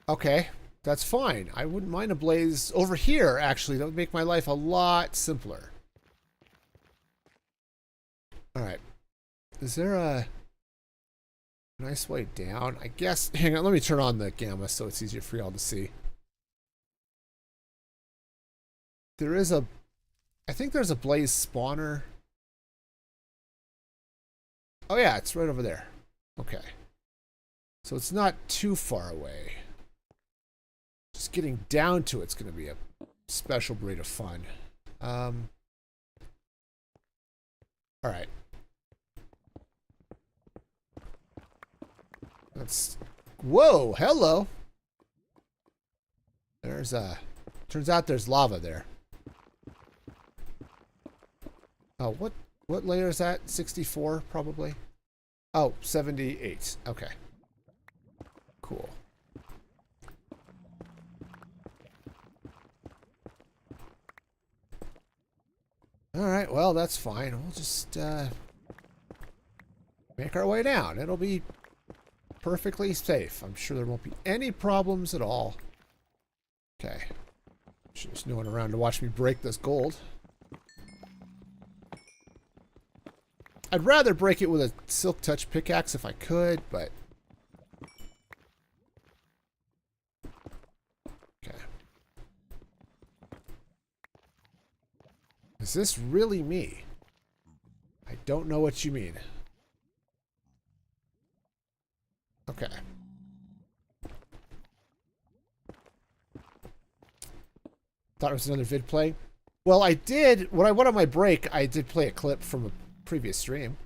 Okay. That's fine. I wouldn't mind a blaze over here, actually. That would make my life a lot simpler. All right. Is there a nice way down? I guess. Hang on. Let me turn on the gamma so it's easier for y'all to see. There is I think there's a blaze spawner. Oh yeah, it's right over there. Okay. So it's not too far away. Just getting down to it's going to be a special breed of fun. All right. Whoa, hello. There's turns out there's lava there. Oh, what layer is that? 64, probably? Oh, 78. Okay. Cool. Alright, well, that's fine. We'll just make our way down. It'll be perfectly safe. I'm sure there won't be any problems at all. Okay. There's no one around to watch me break this gold. I'd rather break it with a silk touch pickaxe if I could, but... Okay. Is this really me? I don't know what you mean. Okay. Thought it was another vid play. Well, I did, when I went on my break, I did play a clip from a previous stream.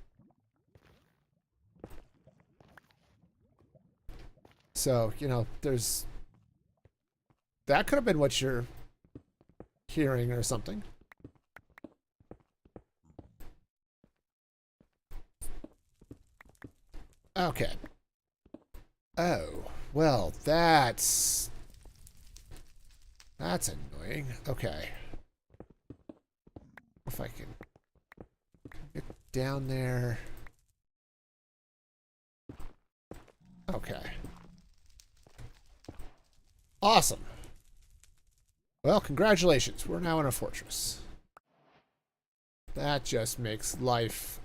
So, you know, there's... That could have been what you're hearing or something. Okay. Oh, well, that's annoying. Okay. If I can get down there. Okay. Awesome. Well, congratulations. We're now in a fortress. That just makes life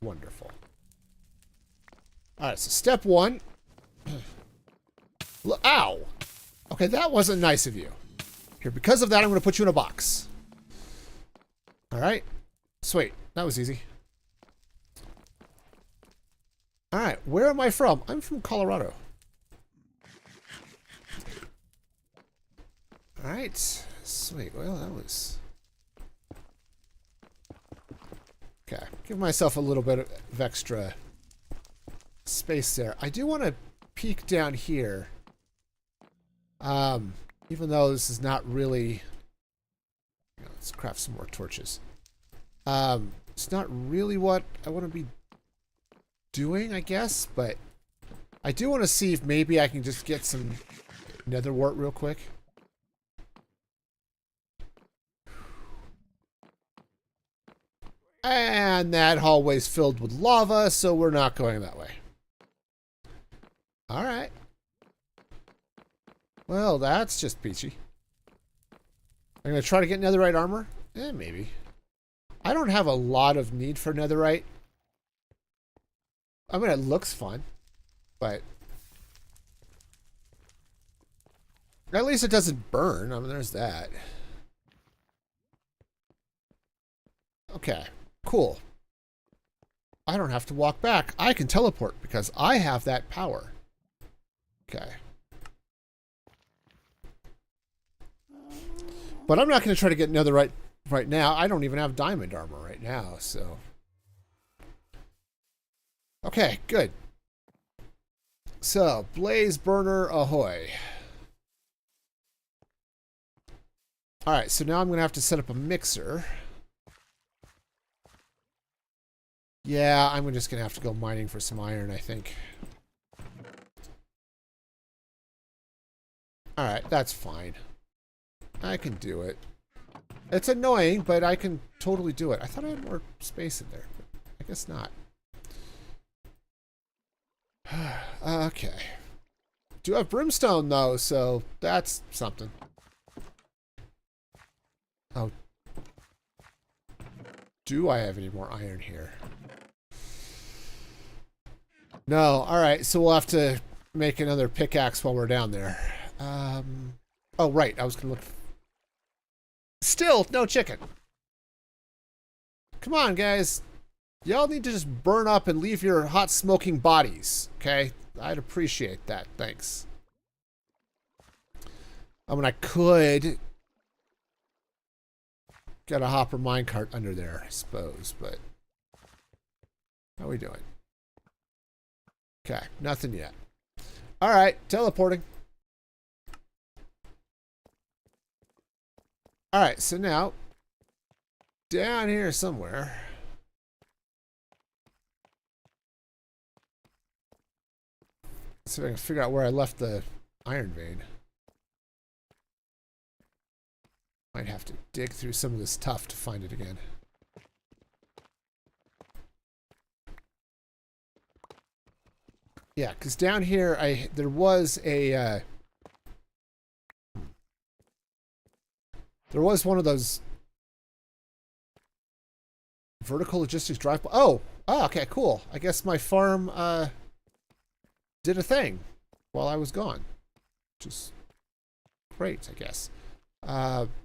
wonderful. Alright, so step one. Ow! Okay, that wasn't nice of you. Here, because of that, I'm going to put you in a box. Alright. Sweet. That was easy. Alright, where am I from? I'm from Colorado. Alright. Sweet. Well, that was... Okay. Give myself a little bit of extra space there. I do want to peek down here. Even though this is not really... Let's craft some more torches. It's not really what I want to be doing, I guess, but I do want to see if maybe I can just get some nether wart real quick. And that hallway's filled with lava, so we're not going that way. Alright. Well, that's just peachy. I'm going to try to get netherite armor? Maybe. I don't have a lot of need for netherite. I mean, it looks fun, but at least it doesn't burn. I mean, there's that. Okay, cool. I don't have to walk back. I can teleport because I have that power. Okay. But I'm not going to try to get netherite right now. I don't even have diamond armor right now, so... Okay, good. So, blaze burner ahoy. Alright, so now I'm going to have to set up a mixer. Yeah, I'm just going to have to go mining for some iron, I think. Alright, that's fine. I can do it. It's annoying, but I can totally do it. I thought I had more space in there, but I guess not. Okay. Do have brimstone, though, so that's something. Oh. Do I have any more iron here? No. Alright, so we'll have to make another pickaxe while we're down there. Oh, right. I was going to look... Still, no chicken. Come on, guys. Y'all need to just burn up and leave your hot smoking bodies, okay? I'd appreciate that. Thanks. I mean, I could get a hopper minecart under there, I suppose, but how are we doing? Okay, nothing yet. All right, teleporting. All right, so now down here somewhere. Let's see if I can figure out where I left the iron vein. Might have to dig through some of this tuff to find it again. Yeah, because down here there was a there was one of those vertical logistics drive. Oh, okay, cool. I guess my farm did a thing while I was gone, which is great, I guess.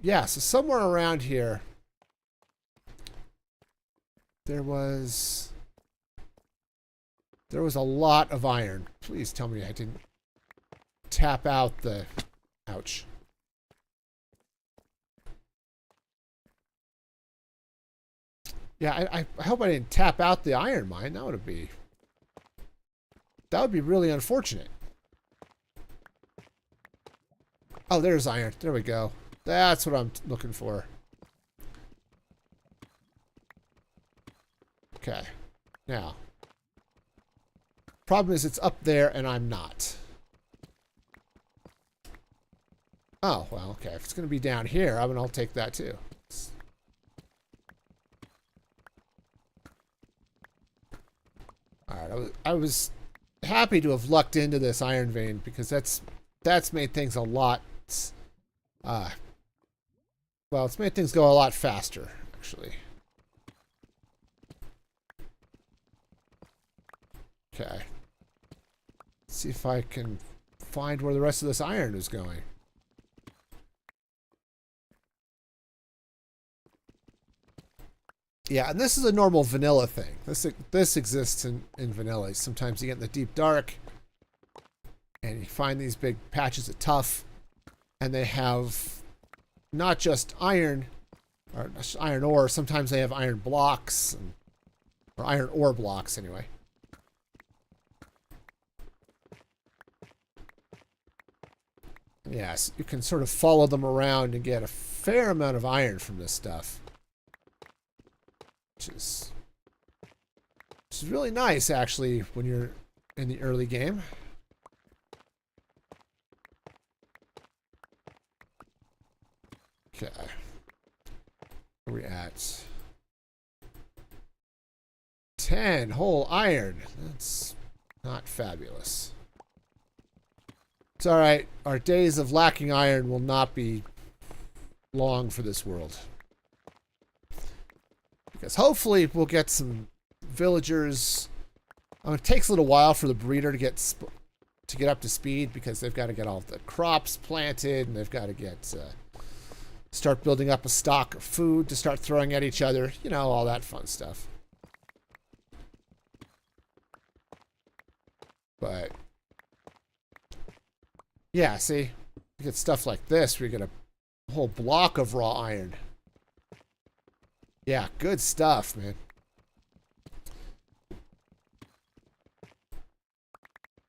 Yeah, so somewhere around here there was a lot of iron. Please tell me I didn't tap out the... Ouch. Yeah, I hope I didn't tap out the iron mine. That would be really unfortunate. Oh, there's iron. There we go. That's what I'm looking for. Okay. Now. Problem is it's up there and I'm not. Oh, well, okay. If it's going to be down here, I mean, I'll take that too. Alright, I was happy to have lucked into this iron vein because that's that's made things a lot, well, it's made things go a lot faster, actually. Okay. Let's see if I can find where the rest of this iron is going. Yeah, and this is a normal vanilla thing. This exists in vanilla. Sometimes you get in the deep dark, and you find these big patches of tuff, and they have not just iron, or iron ore. Sometimes they have iron blocks, or iron ore blocks, anyway. Yes, you can sort of follow them around and get a fair amount of iron from this stuff. Which is really nice, actually, when you're in the early game. Okay. Where are we at? 10 whole iron. That's not fabulous. It's alright. Our days of lacking iron will not be long for this world. Because hopefully we'll get some villagers. It takes a little while for the breeder to get up to speed because they've got to get all the crops planted and they've got to get start building up a stock of food to start throwing at each other. You know, all that fun stuff. But yeah, see, you get stuff like this where you get a whole block of raw iron. Yeah, good stuff, man.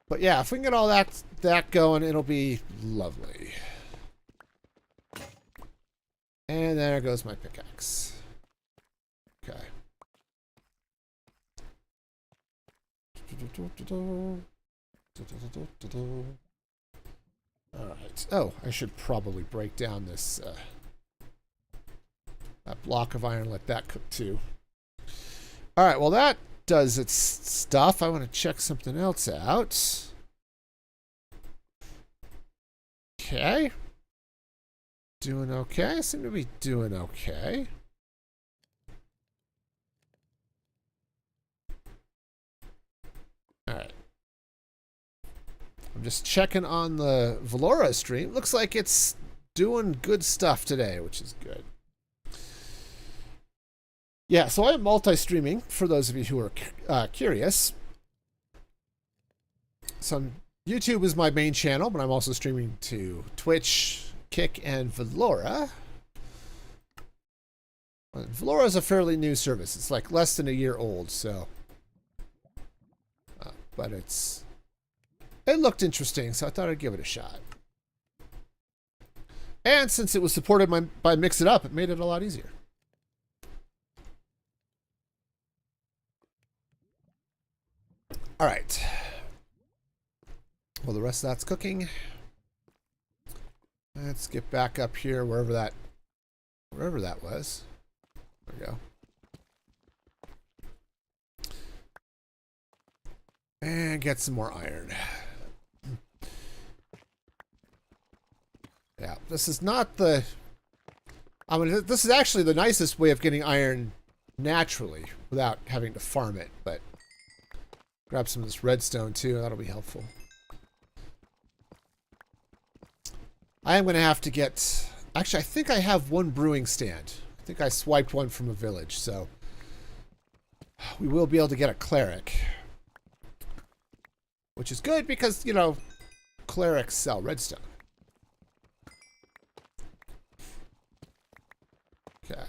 But yeah, if we can get all that going, it'll be lovely. And there goes my pickaxe. Okay. Alright. Oh, I should probably break down this that block of iron, let that cook too. Alright, well that does its stuff. I want to check something else out. Okay. Doing okay. I seem to be doing okay. Alright. I'm just checking on the Valora stream. Looks like it's doing good stuff today, which is good. Yeah, so I am multi-streaming, for those of you who are curious. So YouTube is my main channel, but I'm also streaming to Twitch, Kick, and Valora. Valora is a fairly new service. It's like less than a year old, so... but it looked interesting, so I thought I'd give it a shot. And since it was supported by Mix It Up, it made it a lot easier. All right. Well, the rest of that's cooking. Let's get back up here wherever that was. There we go. And get some more iron. Yeah, this is not the... I mean, this is actually the nicest way of getting iron naturally without having to farm it, but... Grab some of this redstone too, that'll be helpful. I am going to have to get... Actually, I think I have one brewing stand. I think I swiped one from a village, so... We will be able to get a cleric. Which is good because, you know, clerics sell redstone. Okay.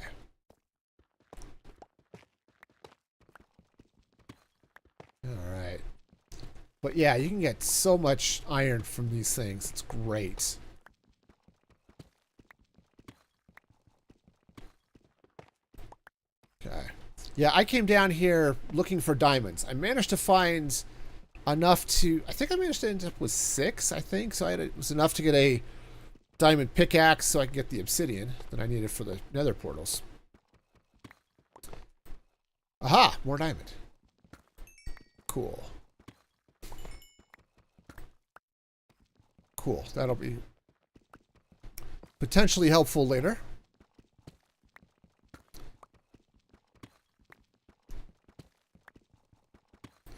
Alright. But yeah, you can get so much iron from these things. It's great. Okay. Yeah, I came down here looking for diamonds. I managed to find enough to... I think I managed to end up with 6, I think. So it was enough to get a diamond pickaxe so I could get the obsidian that I needed for the nether portals. Aha! More diamond. Cool. cool. That'll be potentially helpful later.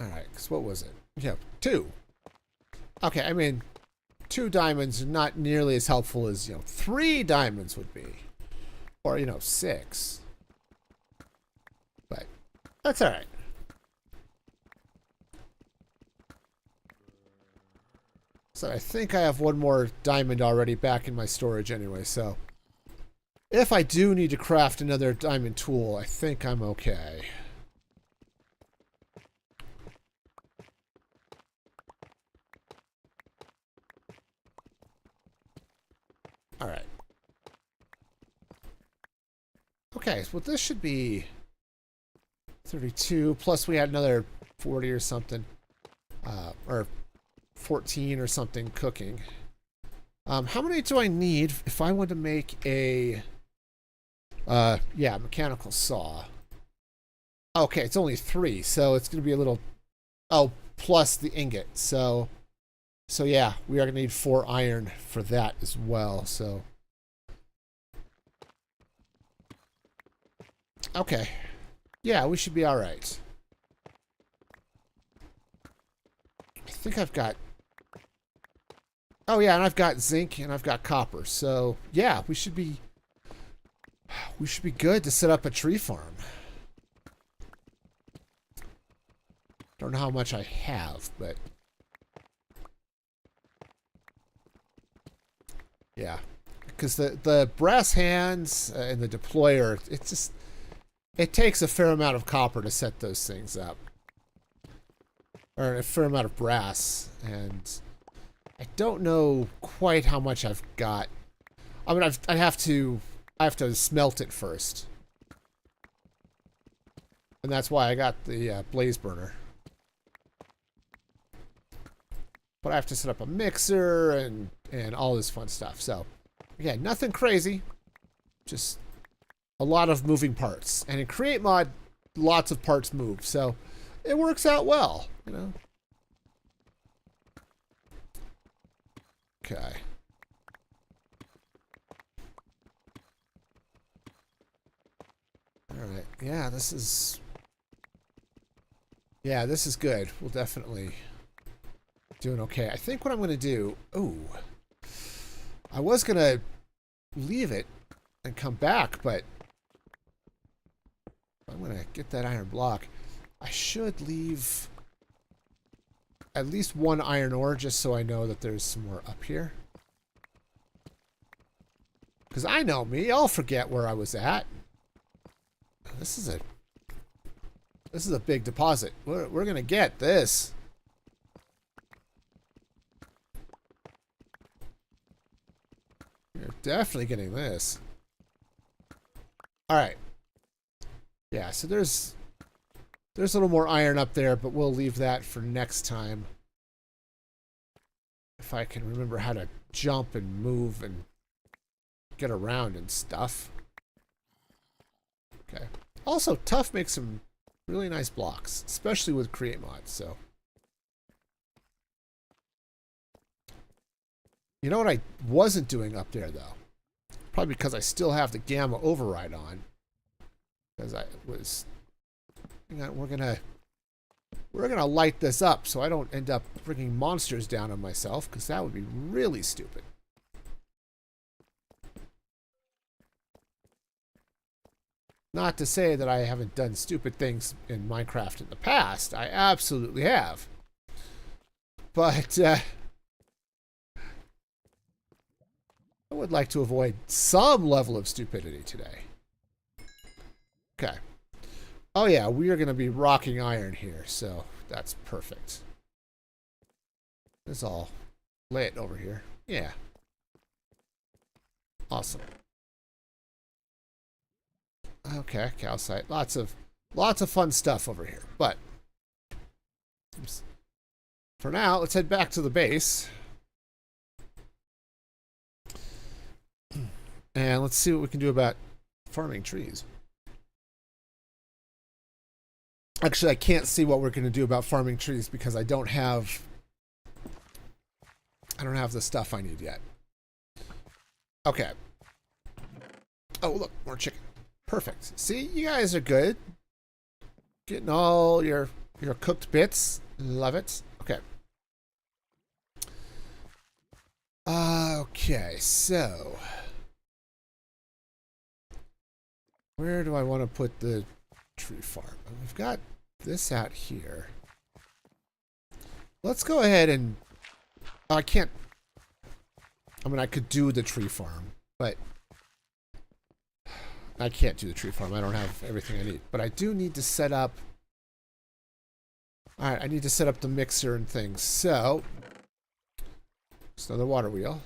Alright, because what was it? Yeah, 2. Okay, I mean, 2 diamonds are not nearly as helpful as, 3 diamonds would be. Or, 6. But that's alright. So I think I have 1 more diamond already back in my storage anyway, so if I do need to craft another diamond tool, I think I'm okay. Alright. Okay, so this should be 32, plus we had another 40 or something. Or 14 or something cooking. How many do I need if I want to make a mechanical saw? Okay, it's only 3, so it's gonna be a little plus the ingot. So yeah, we are gonna need 4 iron for that as well, so okay. Yeah, we should be alright. I think I've got... Oh yeah, and I've got zinc and I've got copper. So yeah, we should be good to set up a tree farm. Don't know how much I have, but yeah, because the brass hands and the deployer, it takes a fair amount of copper to set those things up, or a fair amount of brass, and I don't know quite how much I've got. I mean, I have to smelt it first, and that's why I got the blaze burner. But I have to set up a mixer and all this fun stuff. So again, nothing crazy, just a lot of moving parts. And in Create Mod, lots of parts move, so it works out well, Okay. Alright, yeah, this is good. We'll definitely doing okay. I think what I'm going to do... Ooh. I was going to leave it and come back, but I'm going to get that iron block. I should leave at least 1 iron ore just so I know that there's some more up here. Because I know me, I'll forget where I was at. This is a big deposit. We're going to get this. You're definitely getting this. Alright. Yeah, so there's a little more iron up there, but we'll leave that for next time. If I can remember how to jump and move and get around and stuff. Okay. Also, Tough makes some really nice blocks, especially with Create Mod, so. You know what I wasn't doing up there, though? Probably because I still have the Gamma override on. Because I was... Hang on, we're gonna light this up so I don't end up bringing monsters down on myself, because that would be really stupid. Not to say that I haven't done stupid things in Minecraft in the past. I absolutely have. But, I would like to avoid some level of stupidity today. Okay. Oh yeah, we are going to be rocking iron here, so that's perfect. This all lit over here. Yeah. Awesome. Okay, calcite. Lots of fun stuff over here. But for now, let's head back to the base. And let's see what we can do about farming trees. Actually, I can't see what we're going to do about farming trees because I don't have I don't have the stuff I need yet. Okay. Oh, look, more chicken. Perfect. See, you guys are good. Getting all your cooked bits. Love it. Okay. Okay, so where do I want to put the tree farm? We've got this out here. Let's go ahead and... Oh, I can't... I mean, I could do the tree farm, but I can't do the tree farm. I don't have everything I need. But I do need to set up... Alright, I need to set up the mixer and things. So, just another water wheel.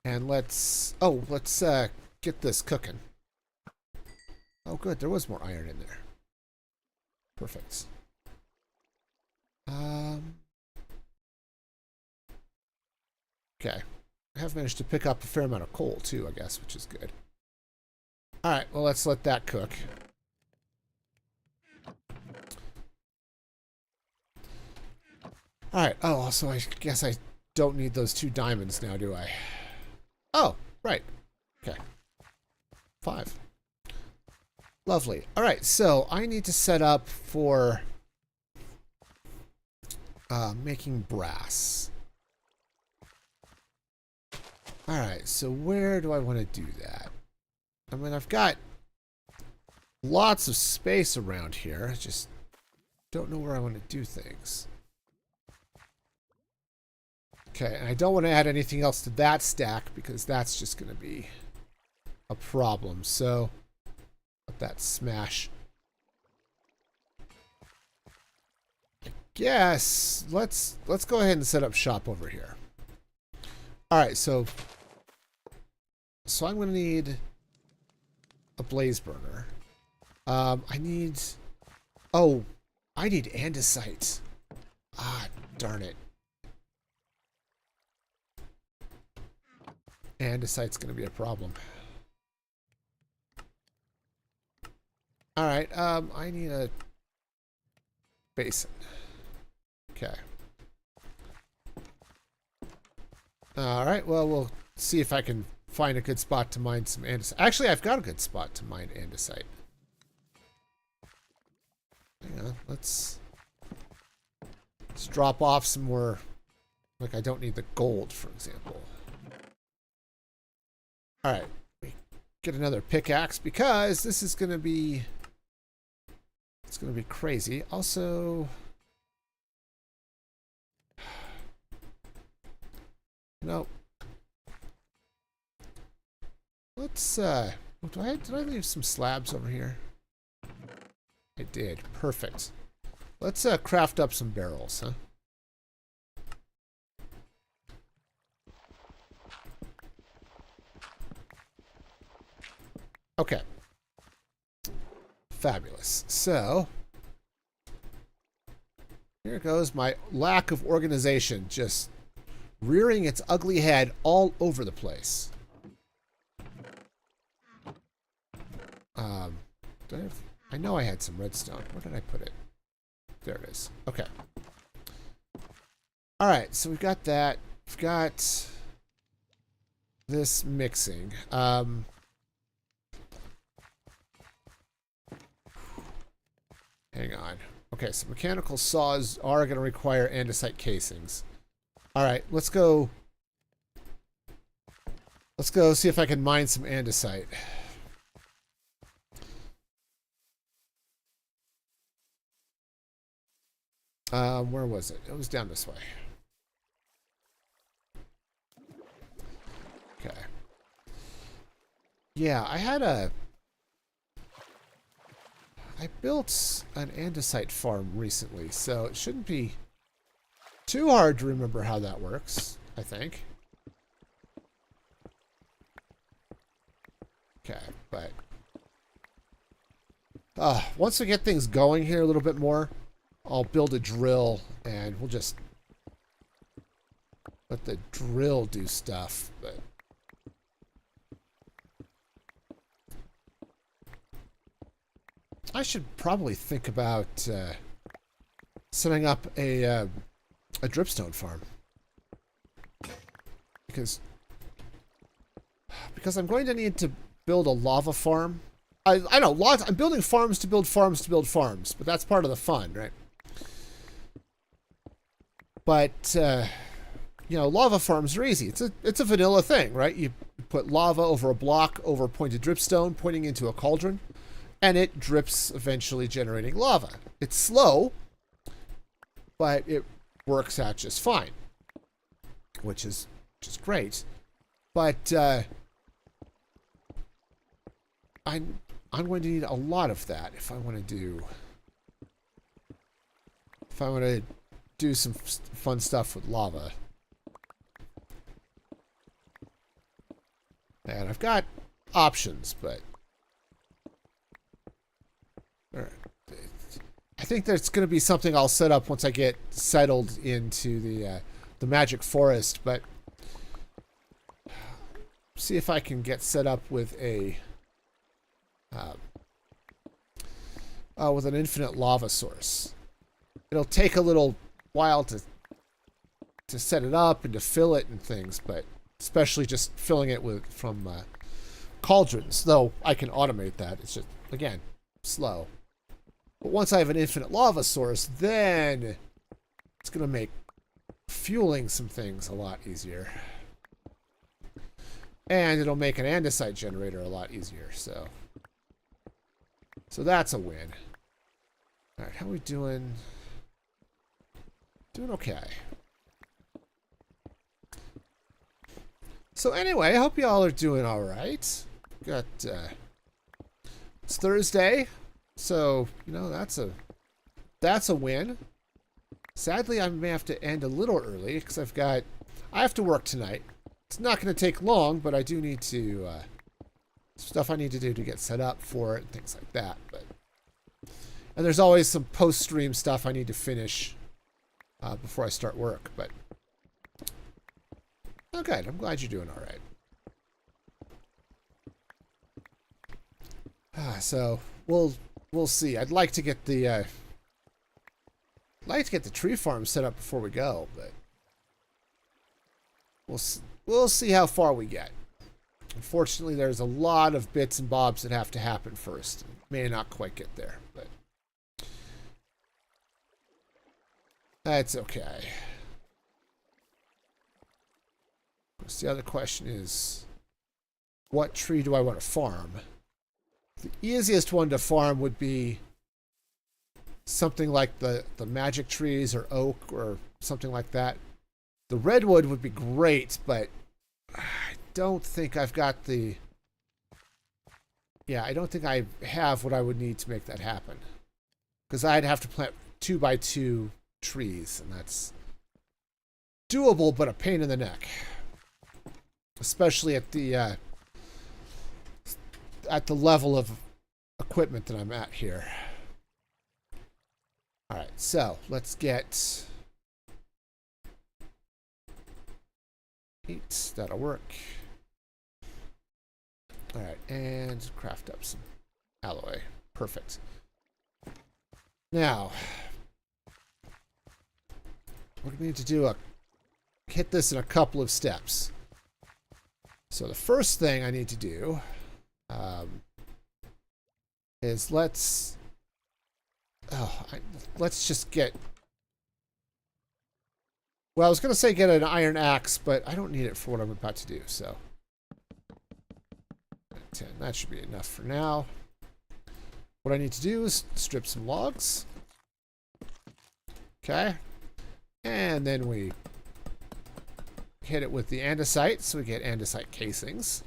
And let's... Oh, let's get this cooking. Oh, good. There was more iron in there. Perfect. Okay. I have managed to pick up a fair amount of coal, too, I guess, which is good. Alright, well, let's let that cook. Alright, oh, also, I guess I don't need those 2 diamonds now, do I? Oh, right. Okay. 5. Lovely. Alright, so I need to set up for making brass. Alright, so where do I want to do that? I mean, I've got lots of space around here. I just don't know where I want to do things. Okay, and I don't want to add anything else to that stack because that's just going to be a problem. So, let that smash. I guess let's go ahead and set up shop over here. All right, so I'm going to need a blaze burner. I need andesite. Ah, darn it. Andesite's going to be a problem. All right, I need a basin. Okay. All right, well, we'll see if I can find a good spot to mine some andesite. Actually, I've got a good spot to mine andesite. Hang on, let's drop off some more. Like, I don't need the gold, for example. All right, we get another pickaxe because this is going to be... It's going to be crazy. Also... No. Let's, did I leave some slabs over here? I did. Perfect. Let's, craft up some barrels, huh? Okay. Fabulous. So, here goes my lack of organization, just rearing its ugly head all over the place. I know I had some redstone. Where did I put it? There it is. Okay. All right, so we've got that. We've got this mixing. Hang on. Okay, so mechanical saws are going to require andesite casings. All right, let's go. Let's go see if I can mine some andesite. Where was it? It was down this way. Okay. Yeah, I built an andesite farm recently, so it shouldn't be too hard to remember how that works, I think. Okay, but once we get things going here a little bit more, I'll build a drill and we'll just let the drill do stuff. But I should probably think about setting up a dripstone farm. because I'm going to need to build a lava farm. I know, I'm building farms to build farms to build farms, but that's part of the fun, right? But, you know, lava farms are easy. It's a vanilla thing, right? You put lava over a block over a pointed dripstone pointing into a cauldron, and it drips, eventually generating lava. It's slow, but it works out just fine, which is just great. But I'm going to need a lot of that if I want to do some fun stuff with lava. And I've got options, but I think there's going to be something I'll set up once I get settled into the magic forest. But see if I can get set up with with an infinite lava source. It'll take a little while to set it up and to fill it and things, but especially just filling it from cauldrons, though I can automate that. It's just, again, slow. But once I have an infinite lava source, then it's going to make fueling some things a lot easier. And it'll make an andesite generator a lot easier, so that's a win. All right, how are we doing? Doing okay. So anyway, I hope y'all are doing all right. Got it's Thursday, so you know that's a win. Sadly, I may have to end a little early because I have to work tonight. It's not going to take long, but I do need to stuff I need to do to get set up for it and things like that. And there's always some post-stream stuff I need to finish before I start work. But okay, I'm glad you're doing all right. So we'll see. I'd like to get the tree farm set up before we go, but we'll see how far we get. Unfortunately, there's a lot of bits and bobs that have to happen first. May not quite get there, but that's okay. So the other question is, what tree do I want to farm? The easiest one to farm would be something like the magic trees or oak or something like that. The redwood would be great, but I don't think I've got the... Yeah, I don't think I have what I would need to make that happen. Because I'd have to plant 2x2 trees, and that's doable, but a pain in the neck. Especially at the level of equipment that I'm at here. Alright, so let's get 8. That'll work. Alright, and craft up some alloy. Perfect. Now, we're going to need to hit this in a couple of steps. So the first thing I need to do is let's just get... Well, I was going to say get an iron axe, but I don't need it for what I'm about to do, so... 10. That should be enough for now. What I need to do is strip some logs. Okay. And then we hit it with the andesite, so we get andesite casings.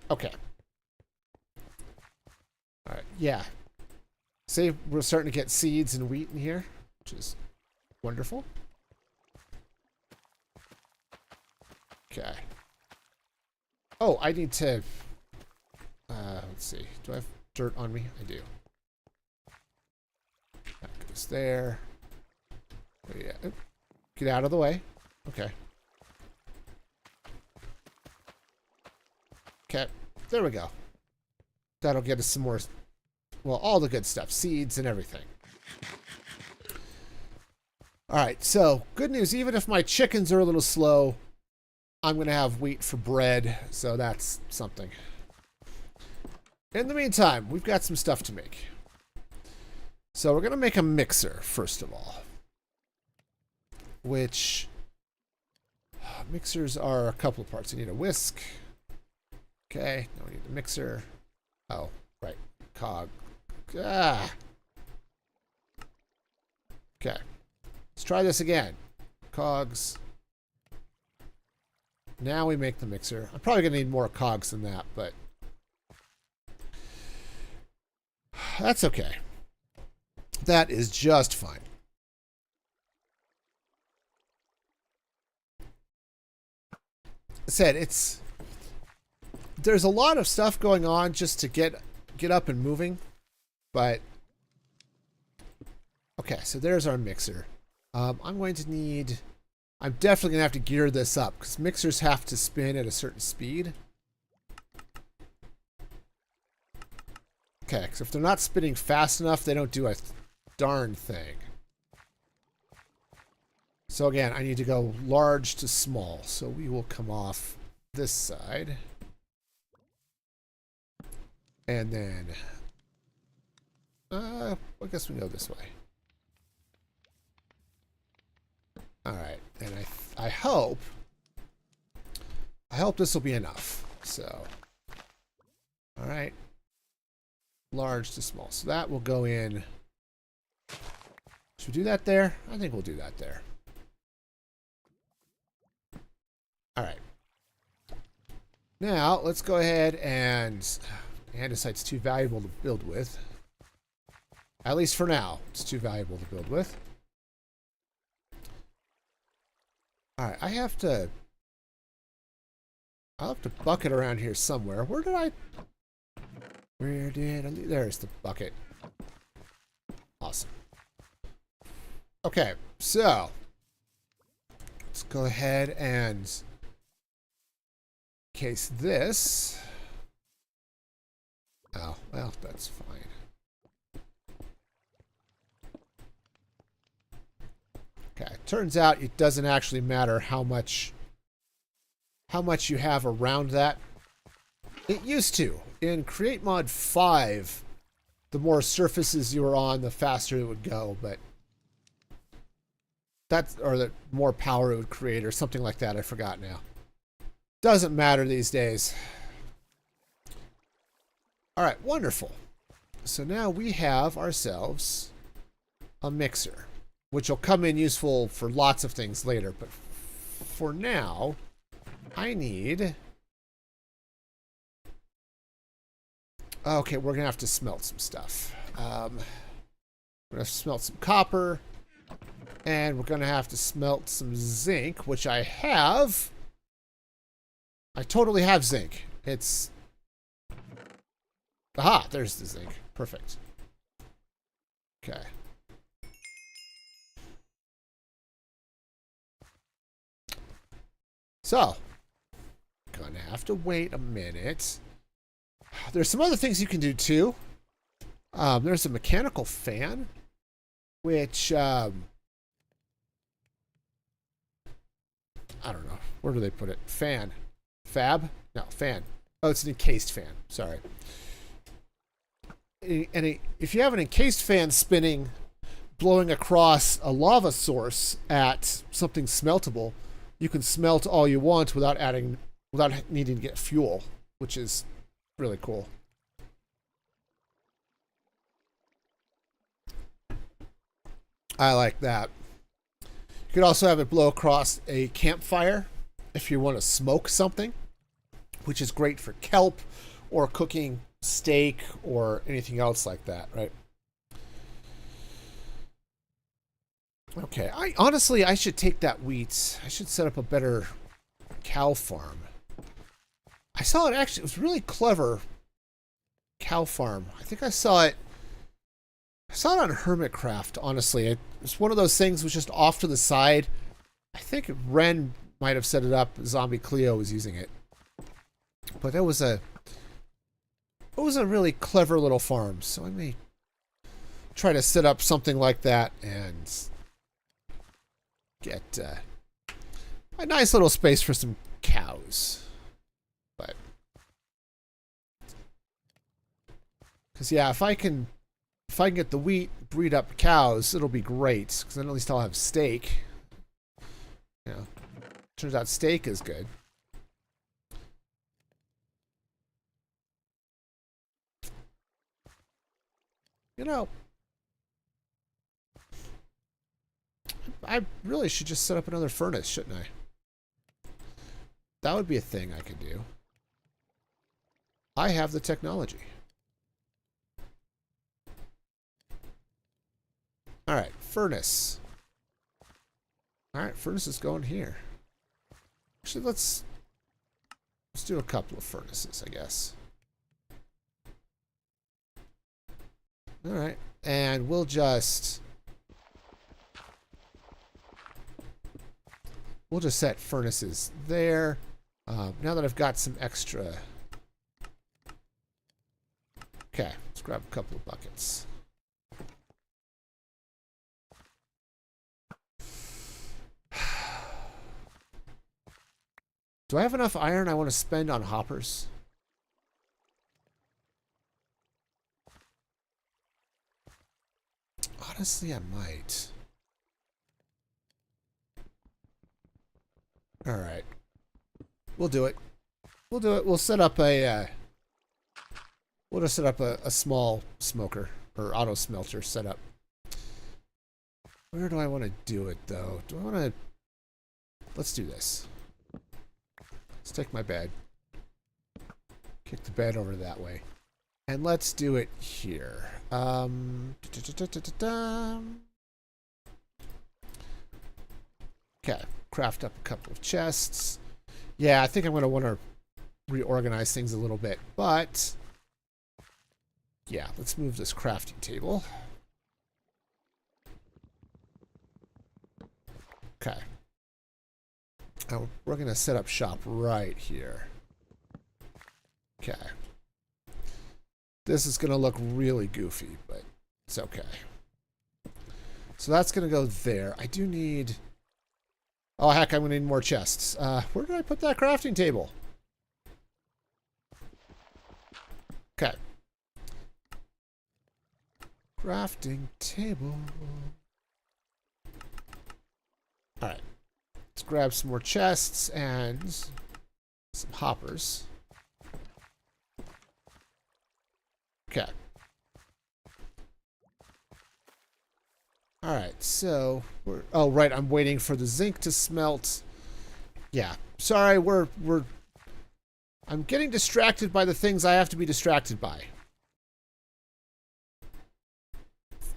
Okay. Alright, yeah. See, we're starting to get seeds and wheat in here, which is wonderful. Okay. Oh, I need to... let's see. Do I have dirt on me? I do. That goes there. Oh, yeah. Get out of the way. Okay. Okay. There we go. That'll get us some more... Well, all the good stuff. Seeds and everything. Alright, so good news. Even if my chickens are a little slow, I'm going to have wheat for bread. So that's something. In the meantime, we've got some stuff to make. So we're going to make a mixer, first of all. Which... mixers are a couple of parts. I need a whisk. Okay, now we need the mixer. Oh, right. Cog. Ah. Okay. Let's try this again. Cogs. Now we make the mixer. I'm probably going to need more cogs than that, but that's okay. That is just fine. I said there's a lot of stuff going on just to get up and moving, but okay, so there's our mixer. I'm going to need, I'm definitely going to have to gear this up because mixers have to spin at a certain speed. Okay, because if they're not spinning fast enough, they don't do a darn thing. So again, I need to go large to small. So we will come off this side. And then, I guess we go this way. All right, and I hope this will be enough. So, all right, large to small. So that will go in. Should we do that there? I think we'll do that there. All right. Now let's go ahead and andesite's too valuable to build with. At least for now, it's too valuable to build with. All right, I'll have to bucket around here somewhere. Where did I there's the bucket. Awesome. Okay, so let's go ahead and case this. Oh, well, that's fine. Okay, turns out it doesn't actually matter how much you have around that. It used to. In Create Mod 5, the more surfaces you were on, the faster it would go, but that's, or the more power it would create or something like that. I forgot now. Doesn't matter these days. All right, wonderful. So now we have ourselves a mixer, which will come in useful for lots of things later. But for now, I need... Okay, we're going to have to smelt some stuff. We're going to have to smelt some copper. And we're going to have to smelt some zinc, which I have. I totally have zinc. It's... Aha, there's the zinc. Perfect. Okay. So, gonna have to wait a minute. There's some other things you can do too. There's a mechanical fan, which I don't know. Where do they put it? Fan. Fab? No, fan. Oh, it's an encased fan. Sorry. And if you have an encased fan spinning, blowing across a lava source at something smeltable, you can smelt all you want without needing to get fuel, which is really cool. I like that. You could also have it blow across a campfire if you want to smoke something, which is great for kelp or cooking steak or anything else like that, right? Okay, honestly, I should take that wheat. I should set up a better cow farm. I saw it actually, it was really clever cow farm. I think I saw it on Hermitcraft, honestly. It's one of those things was just off to the side. I think Ren might have set it up. Zombie Cleo was using it. But it was a really clever little farm. So I may try to set up something like that and get a nice little space for some cows. But because yeah, if I can get the wheat, breed up cows, it'll be great. Because then at least I'll have steak. You know, turns out steak is good. You know, I really should just set up another furnace, shouldn't I? That would be a thing I could do. I have the technology. Alright, furnace. Alright, furnace is going here. Actually, let's do a couple of furnaces, I guess. Alright, and we'll just set furnaces there. Now that I've got some extra... Okay, let's grab a couple of buckets. Do I have enough iron I want to spend on hoppers? Honestly, I might. Alright. We'll do it. We'll do it. We'll set up a... we'll just set up a small smoker, or auto smelter setup. Where do I want to do it, though? Do I want to... Let's do this. Let's take my bed. Kick the bed over that way. And let's do it here. Okay. Craft up a couple of chests. Yeah, I think I'm going to want to reorganize things a little bit. But, yeah, let's move this crafting table. Okay. Oh, we're going to set up shop right here. Okay. This is going to look really goofy, but it's okay. So that's going to go there. I do need... Oh, heck, I'm going to need more chests. Where did I put that crafting table? Okay. Crafting table. Alright. Let's grab some more chests and some hoppers. Okay. Alright, so we're... Oh, right, I'm waiting for the zinc to smelt. Yeah. Sorry, I'm getting distracted by the things I have to be distracted by.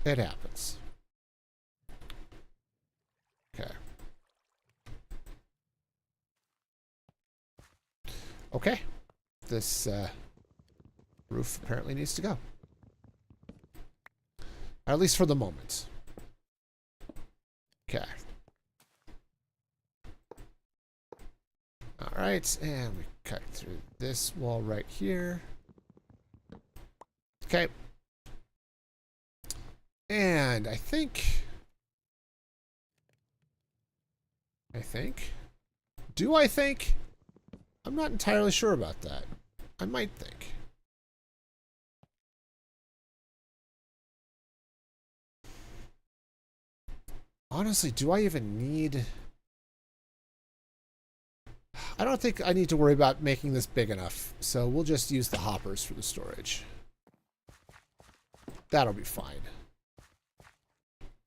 It happens. Okay. Okay. This roof apparently needs to go. At least for the moment. Okay. Alright, and we cut through this wall right here. Okay. And I think... Do I think? I'm not entirely sure about that. I might think. Honestly, do I even need... I don't think I need to worry about making this big enough, so we'll just use the hoppers for the storage. That'll be fine.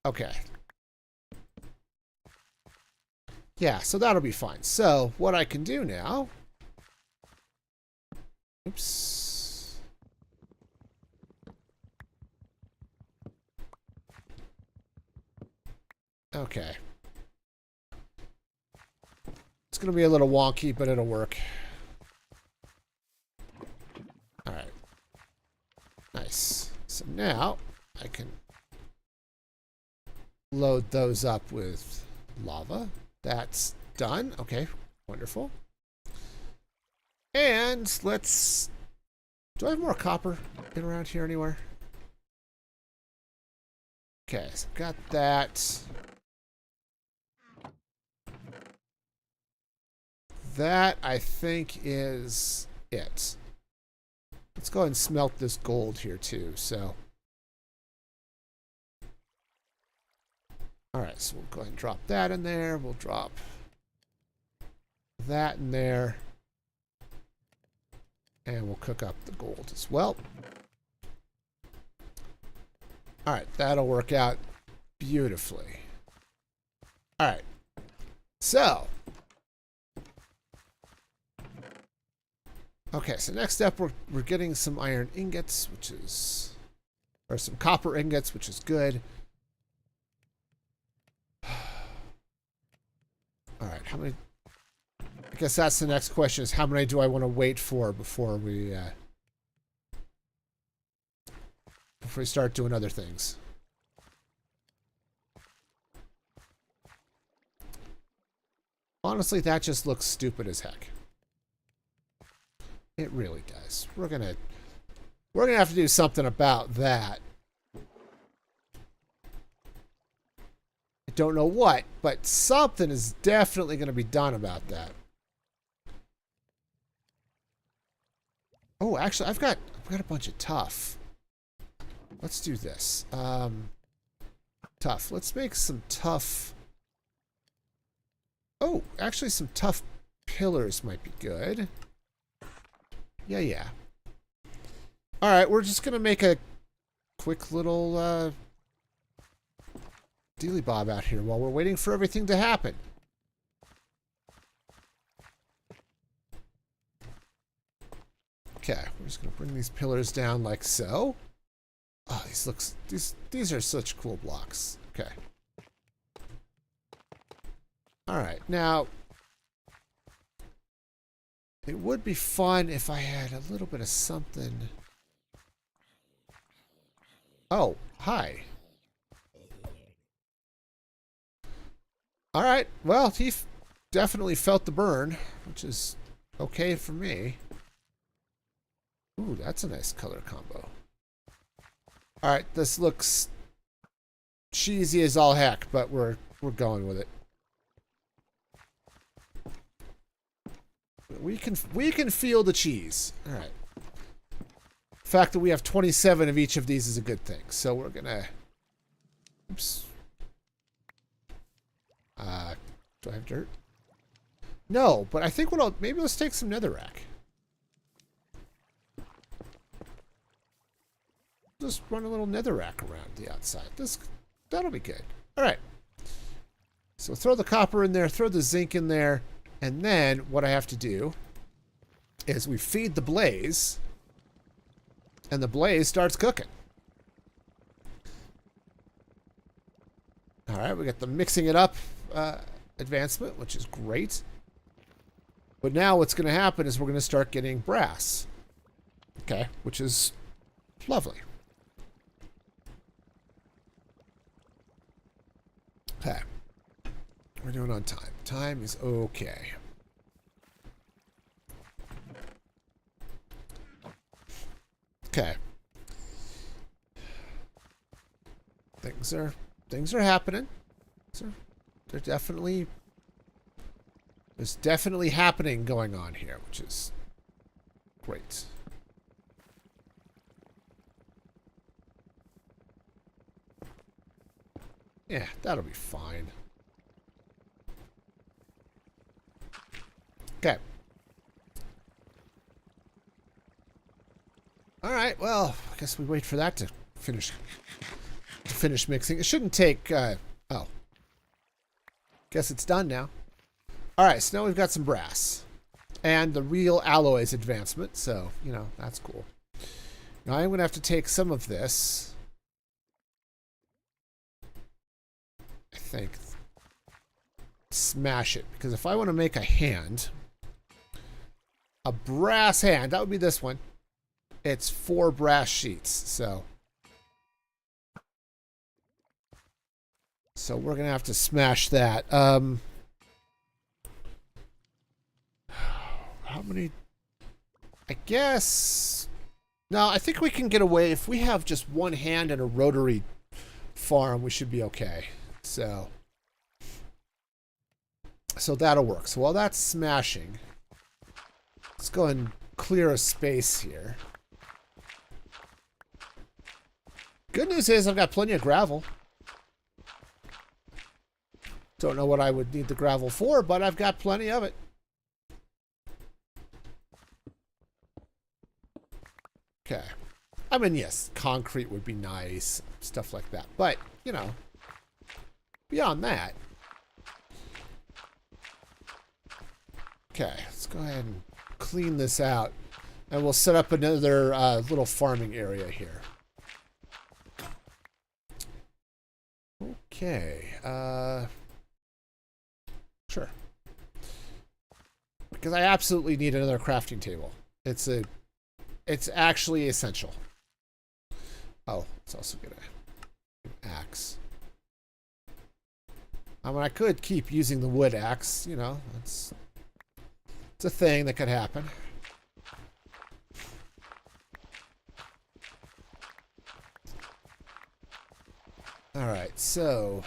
Okay. Yeah, so that'll be fine. So, what I can do now... Oops. Okay. It's going to be a little wonky, but it'll work. Alright. Nice. So now, I can load those up with lava. That's done. Okay, wonderful. And let's... Do I have more copper in around here anywhere? Okay, so I've got that. that, I think, is it. Let's go ahead and smelt this gold here, too. So, all right, so we'll go ahead and drop that in there. We'll drop that in there. And we'll cook up the gold as well. All right, that'll work out beautifully. All right, so. Okay, so next up, we're getting some iron ingots, which is, or some copper ingots, which is good. All right, how many? I guess that's the next question: is how many do I want to wait for before we start doing other things? Honestly, that just looks stupid as heck. It really does. We're gonna have to do something about that. I don't know what, but something is definitely going to be done about that. Oh, actually, I've got a bunch of tough. Let's do this. Tough. Let's make some tough. Oh, actually, some tough pillars might be good. Yeah. All right, we're just going to make a quick little dealy bob out here while we're waiting for everything to happen. Okay, we're just going to bring these pillars down like so. Oh, these are such cool blocks. Okay. All right, now it would be fun if I had a little bit of something. Oh, hi. All right. Well, he definitely felt the burn, which is okay for me. Ooh, that's a nice color combo. All right, this looks cheesy as all heck, but we're going with it. We can feel the cheese. All right. The fact that we have 27 of each of these is a good thing. So we're gonna. Oops. Do I have dirt? No, but I think maybe let's take some netherrack. Just run a little netherrack around the outside. That'll be good. All right. So throw the copper in there, throw the zinc in there, and then what I have to do is we feed the blaze, and the blaze starts cooking. All right, we got the mixing it up advancement, which is great. But now what's going to happen is we're going to start getting brass. Okay, which is lovely. Okay. We're doing on time. Time is okay. Okay. Things are happening. There's definitely happening going on here, which is great. Yeah, that'll be fine. Okay. All right, well, I guess we wait for that to finish mixing. It shouldn't take oh. Guess it's done now. All right, so now we've got some brass and the real alloys advancement, so, you know, that's cool. Now I'm going to have to take some of this, I think, smash it, because if I want to make a hand, a brass hand, that would be this one. It's 4 brass sheets, so we're going to have to smash that. How many? I guess. No, I think we can get away. If we have just one hand and a rotary farm, we should be okay. So. So that'll work. So while that's smashing, let's go and clear a space here. Good news is I've got plenty of gravel. Don't know what I would need the gravel for, but I've got plenty of it. Okay. I mean, yes, concrete would be nice, stuff like that. But, you know, beyond that. Okay, let's go ahead and clean this out. And we'll set up another little farming area here. Okay. Sure. Because I absolutely need another crafting table. It's actually essential. Oh, it's also gonna axe. I mean, I could keep using the wood axe, you know, it's a thing that could happen. All right, so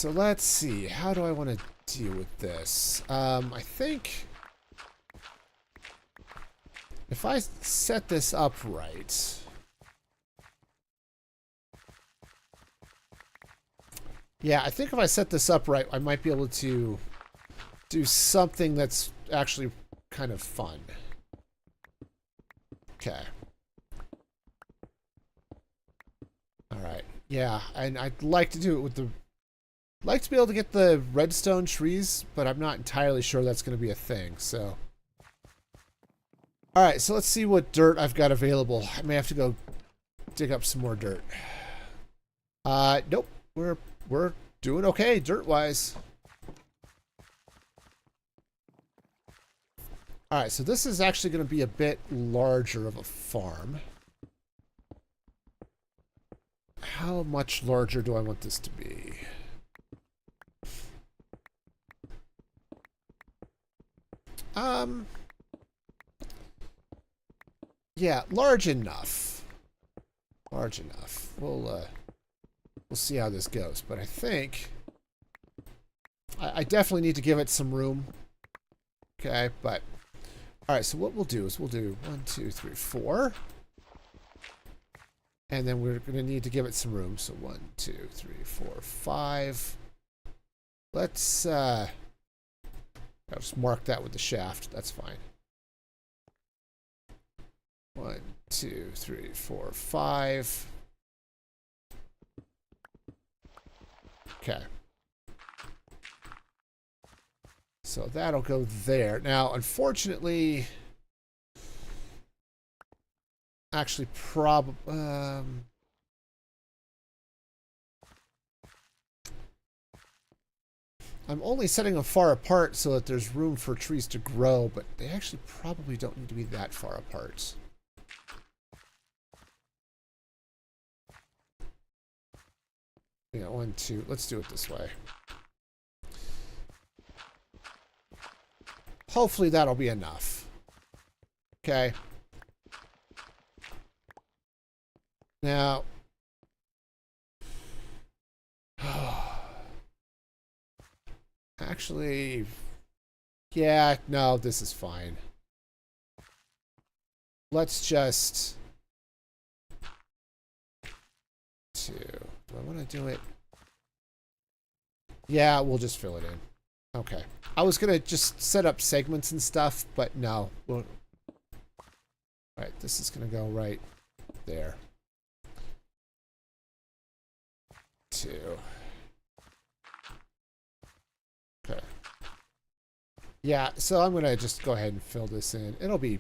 let's see. How do I want to deal with this? I think if I set this up right. Yeah, I think if I set this up right, I might be able to do something that's actually kind of fun. Okay. All right. Yeah, and I'd like to do it with the... like to be able to get the redstone trees, but I'm not entirely sure that's going to be a thing, so... Alright, so let's see what dirt I've got available. I may have to go dig up some more dirt. Nope. We're doing okay, dirt-wise. Alright, so this is actually going to be a bit larger of a farm. How much larger do I want this to be? Yeah, large enough. Large enough. We'll see how this goes, but I think I definitely need to give it some room. Okay, but all right. So what we'll do is we'll do 1, 2, 3, 4, and then we're going to need to give it some room. So 1, 2, 3, 4, 5. Let's I'll just mark that with the shaft. That's fine. 1, 2, 3, 4, 5. Okay. So that'll go there. Now, unfortunately, actually, I'm only setting them far apart so that there's room for trees to grow, but they actually probably don't need to be that far apart. Yeah, 1, 2. Let's do it this way. Hopefully that'll be enough. Okay. Now, actually, yeah, no, this is fine. Let's just... 2. Do I want to do it? Yeah, we'll just fill it in. Okay. I was going to just set up segments and stuff, but no. All right, this is going to go right there. 2. Okay. Yeah, so I'm going to just go ahead and fill this in. It'll be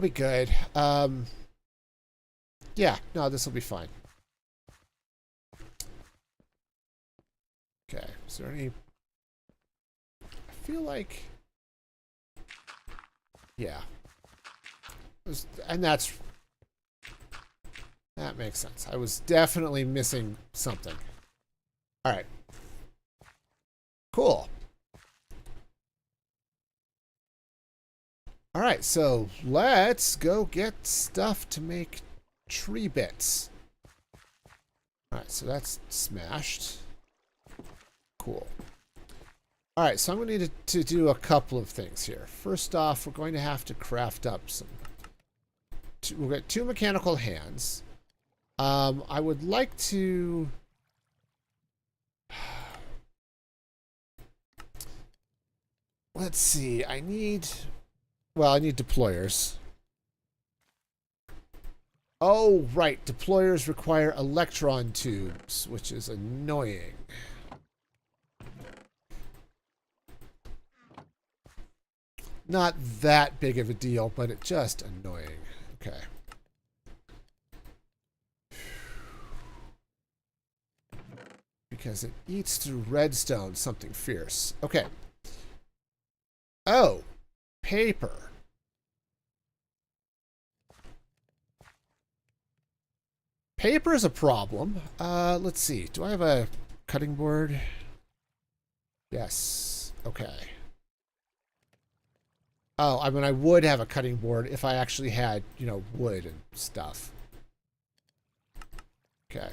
good. Yeah, no, this will be fine. Okay, is there any... I feel like... Yeah. And that makes sense. I was definitely missing something. Alright. Cool. All right, so let's go get stuff to make tree bits. All right, so that's smashed. Cool. All right, so I'm going to need to do a couple of things here. First off, we're going to have to craft up some... We'll get 2 mechanical hands. I would like to... Let's see, I need deployers. Oh, right, deployers require electron tubes, which is annoying. Not that big of a deal, but it's just annoying. Okay. Because it eats through redstone, something fierce. Okay. Oh, paper. Paper is a problem. Let's see. Do I have a cutting board? Yes. Okay. Oh, I mean, I would have a cutting board if I actually had, you know, wood and stuff. Okay.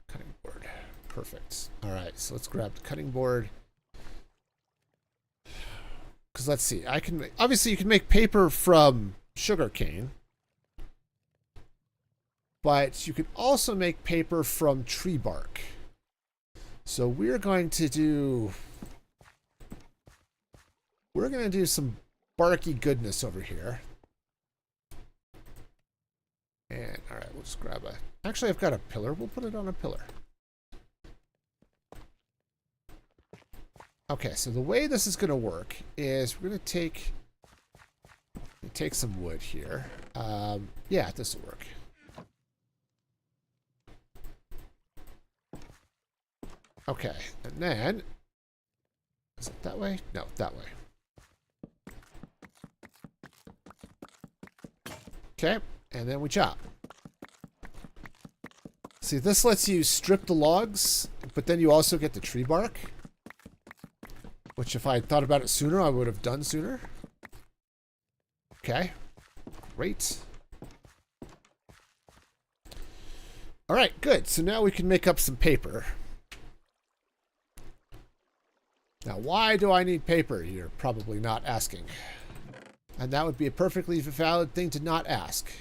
Cutting board. Perfect. All right, so let's grab the cutting board. Because let's see, I can obviously you can make paper from sugar cane, but you can also make paper from tree bark. So we're going to do some barky goodness over here. And all right, we'll just grab a... Actually, I've got a pillar. We'll put it on a pillar. Okay, so the way this is going to work is we're going to take some wood here. Yeah, this will work. Okay, and then... Is it that way? No, that way. Okay, and then we chop. See, this lets you strip the logs, but then you also get the tree bark. Which if I had thought about it sooner, I would have done sooner. Okay, great. All right, good. So now we can make up some paper. Now, why do I need paper? You're probably not asking. And that would be a perfectly valid thing to not ask.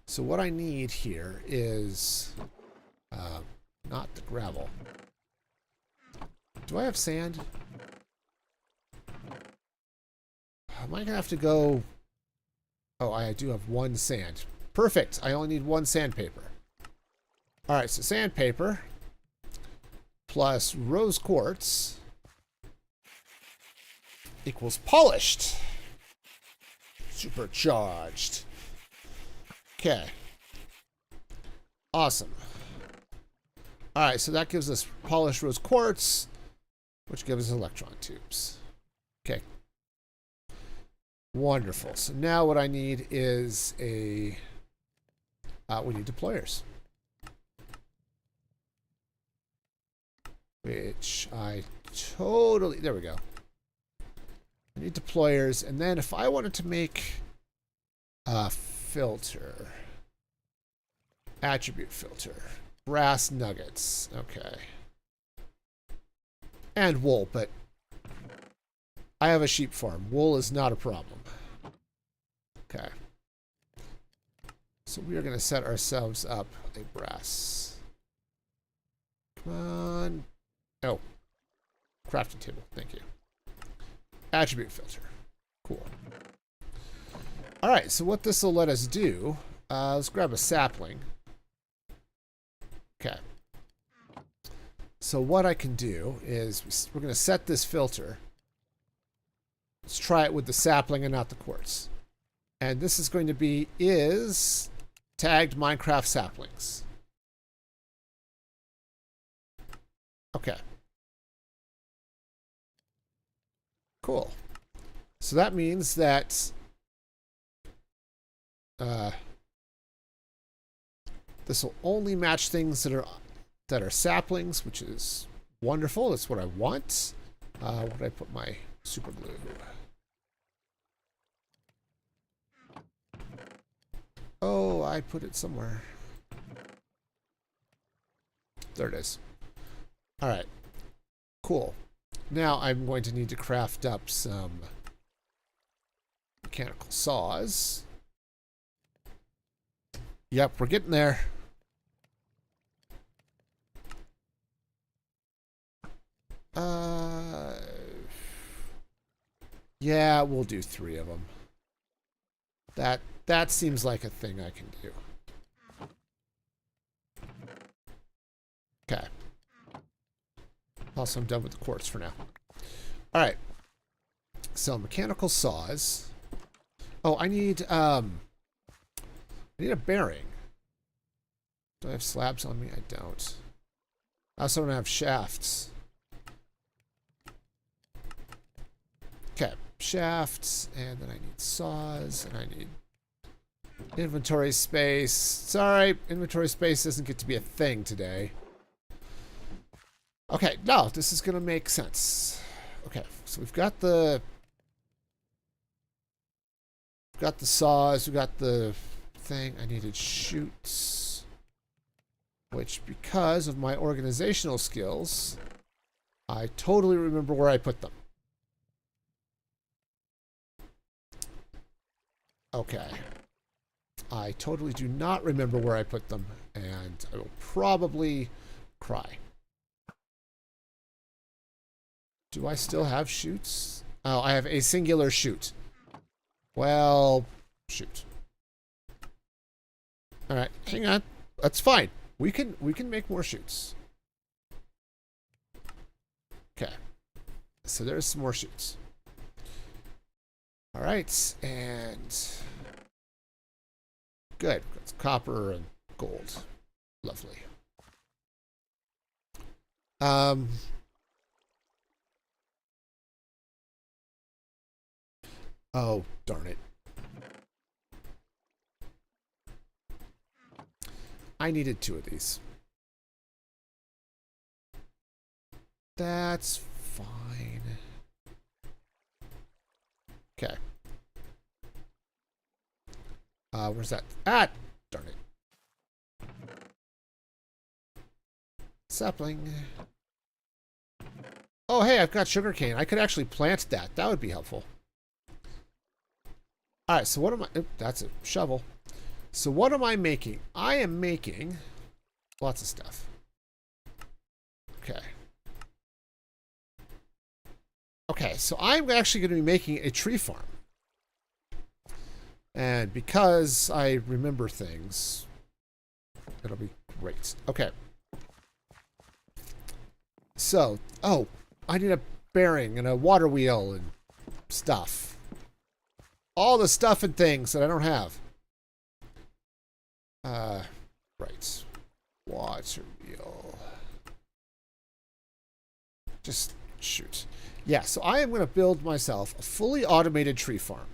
So what I need here is not the gravel. Do I have sand? Am I going to have to go... Oh, I do have 1 sand. Perfect. I only need 1 sandpaper. All right, so sandpaper plus rose quartz equals polished. Supercharged. Okay. Awesome. All right, so that gives us polished rose quartz, which gives us electron tubes. Okay. Wonderful. So now what I need is a... we need deployers. Which I totally... There we go. I need deployers, and then if I wanted to make a filter, attribute filter, brass nuggets, okay, and wool, but I have a sheep farm. Wool is not a problem. Okay, so we are going to set ourselves up a brass. Come on. Oh, crafting table. Thank you. Attribute filter. Cool. All right, so what this will let us do, let's grab a sapling. Okay. So what I can do is we're going to set this filter. Let's try it with the sapling and not the quartz. And this is going to be is tagged Minecraft saplings. Okay. Cool. So that means that this will only match things that are saplings, which is wonderful. That's what I want. Where did I put my super glue? Oh, I put it somewhere. There it is. All right. Cool. Now I'm going to need to craft up some mechanical saws. Yep, we're getting there. Yeah, we'll do 3 of them. That seems like a thing I can do. Okay. Also, I'm done with the quartz for now. All right. So mechanical saws. Oh, I need a bearing. Do I have slabs on me? I don't. I also don't have shafts. Okay, shafts, and then I need saws, and I need inventory space. Sorry, inventory space doesn't get to be a thing today. Okay, no, this is gonna make sense. Okay, so we've got the saws, we've got the thing. I needed chutes, which, because of my organizational skills, I totally remember where I put them. Okay. I totally do not remember where I put them, and I will probably cry. Do I still have chutes? Oh, I have a singular chute. Well, shoot. All right, hang on. That's fine. We can make more chutes. Okay. So there's some more chutes. All right, and good. It's copper and gold. Lovely. Oh, darn it. I needed 2 of these. That's fine. Okay. Where's that? Ah, darn it. Sapling. Oh, hey, I've got sugarcane. I could actually plant that. That would be helpful. All right, so what am I... Oh, that's a shovel. So what am I making? I am making lots of stuff. Okay. Okay, so I'm actually going to be making a tree farm. And because I remember things, it'll be great. Okay. So, oh, I need a bearing and a water wheel and stuff. All the stuff and things that I don't have. Right. Water wheel. Just shoot. Yeah, so I am going to build myself a fully automated tree farm.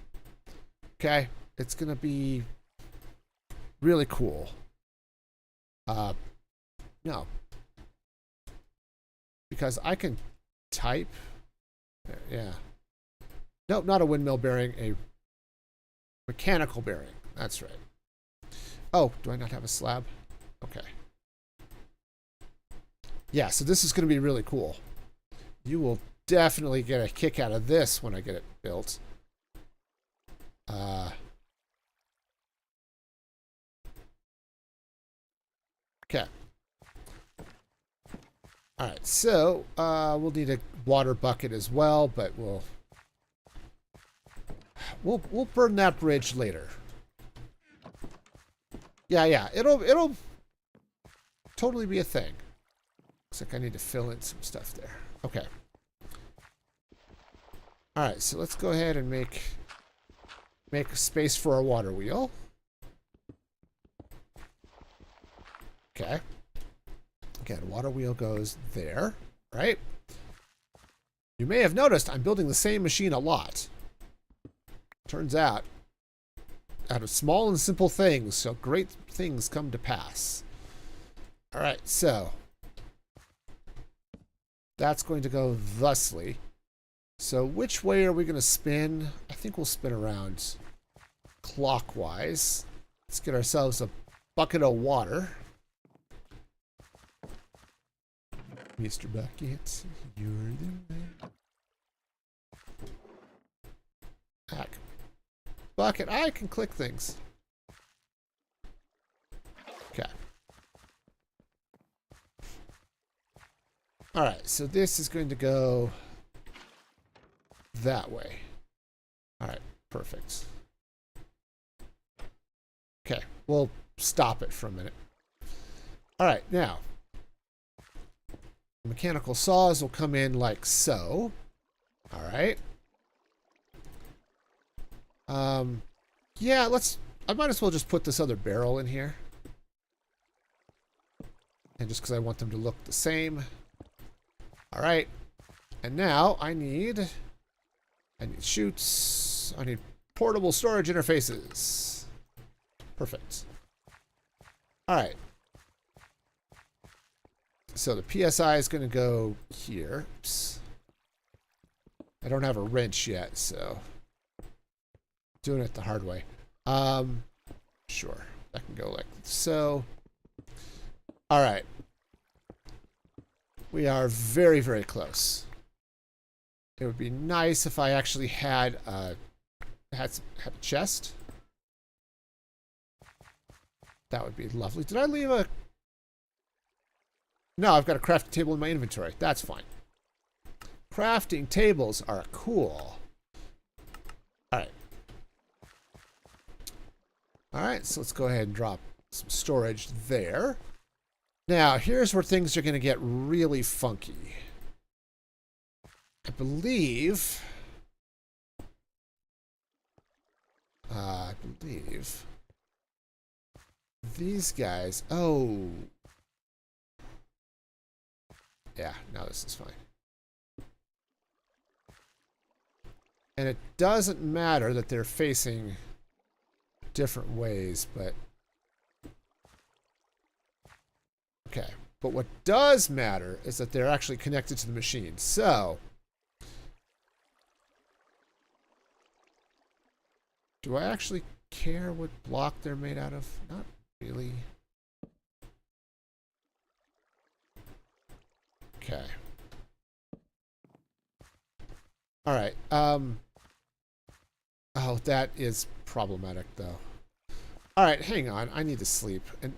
Okay? It's going to be really cool. No. Because I can type. Yeah. Nope, not a windmill bearing, a mechanical bearing. That's right. Oh, do I not have a slab? Okay. Yeah, so this is going to be really cool. You will definitely get a kick out of this when I get it built. Okay. All right, so we'll need a water bucket as well, but we'll burn that bridge later. Yeah, it'll totally be a thing. Looks like I need to fill in some stuff there. Okay. All right, so let's go ahead and make a space for our water wheel. Okay. Again, water wheel goes there, right? You may have noticed I'm building the same machine a lot. Turns out of small and simple things, so great things come to pass. All right, so that's going to go thusly. So which way are we going to spin? I think we'll spin around clockwise. Let's get ourselves a bucket of water. Mr. Bucket, you're the man. Bucket, I can click things. Okay. Alright, so this is going to go that way. Alright, perfect. Okay, we'll stop it for a minute. Alright, now. Mechanical saws will come in like so. Alright. Yeah, I might as well just put this other barrel in here. And just because I want them to look the same. Alright. And now I need chutes. I need portable storage interfaces. Perfect. Alright. So the PSI is going to go here. Oops. I don't have a wrench yet, so doing it the hard way. Sure. That can go like so. All right. We are very, very close. It would be nice if I actually had a chest. That would be lovely. Did I leave a... No, I've got a crafting table in my inventory. That's fine. Crafting tables are cool. Alright. Alright, so let's go ahead and drop some storage there. Now, here's where things are going to get really funky. I believe these guys... Oh. Yeah, now this is fine. And it doesn't matter that they're facing different ways, but... Okay. But what does matter is that they're actually connected to the machine. So... do I actually care what block they're made out of? Not really. Okay. All right. Oh, that is problematic, though. All right, hang on. I need to sleep. And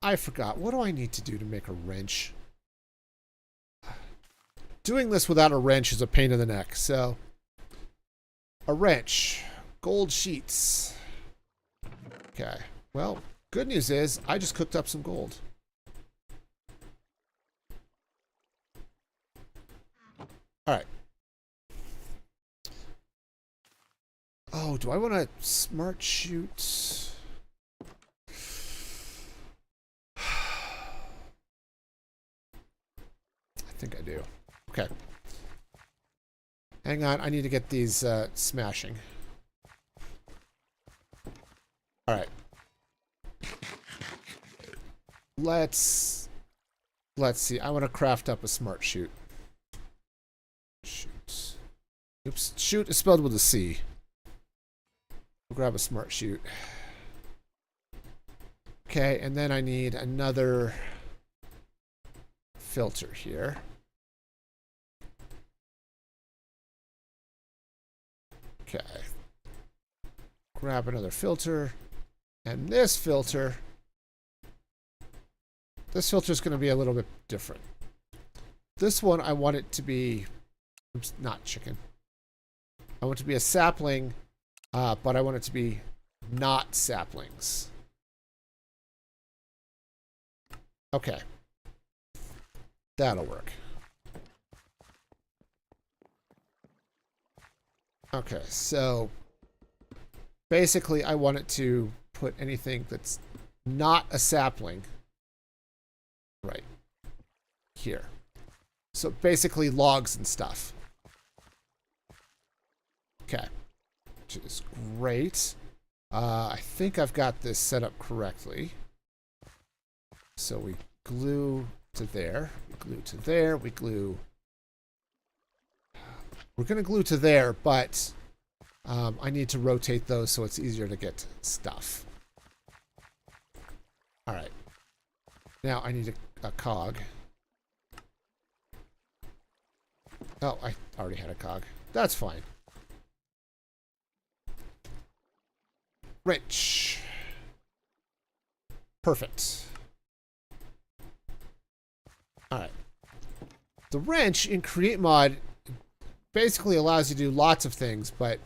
I forgot. What do I need to do to make a wrench? Doing this without a wrench is a pain in the neck, so... A wrench. Gold sheets. Okay. Well, good news is I just cooked up some gold. Alright. Oh, do I want to smart shoot? I think I do. Okay. Hang on, I need to get these smashing. Alright. Let's see. I want to craft up a smart shoot. Shoot. Oops. Shoot is spelled with a C. We'll grab a smart shoot. Okay, and then I need another filter here. Okay. Grab another filter. And this filter is going to be a little bit different. This one, I want it to be... Oops, not chicken. I want it to be a sapling, but I want it to be not saplings. Okay. That'll work. Okay, so basically I want it to put anything that's not a sapling right here. So basically logs and stuff. Okay, which is great. I think I've got this set up correctly. So we glue to there, we glue to there, we glue... We're going to glue to there, but I need to rotate those so it's easier to get stuff. All right. Now I need a cog. Oh, I already had a cog. That's fine. Wrench. Perfect. All right. The wrench in Create Mod basically allows you to do lots of things, but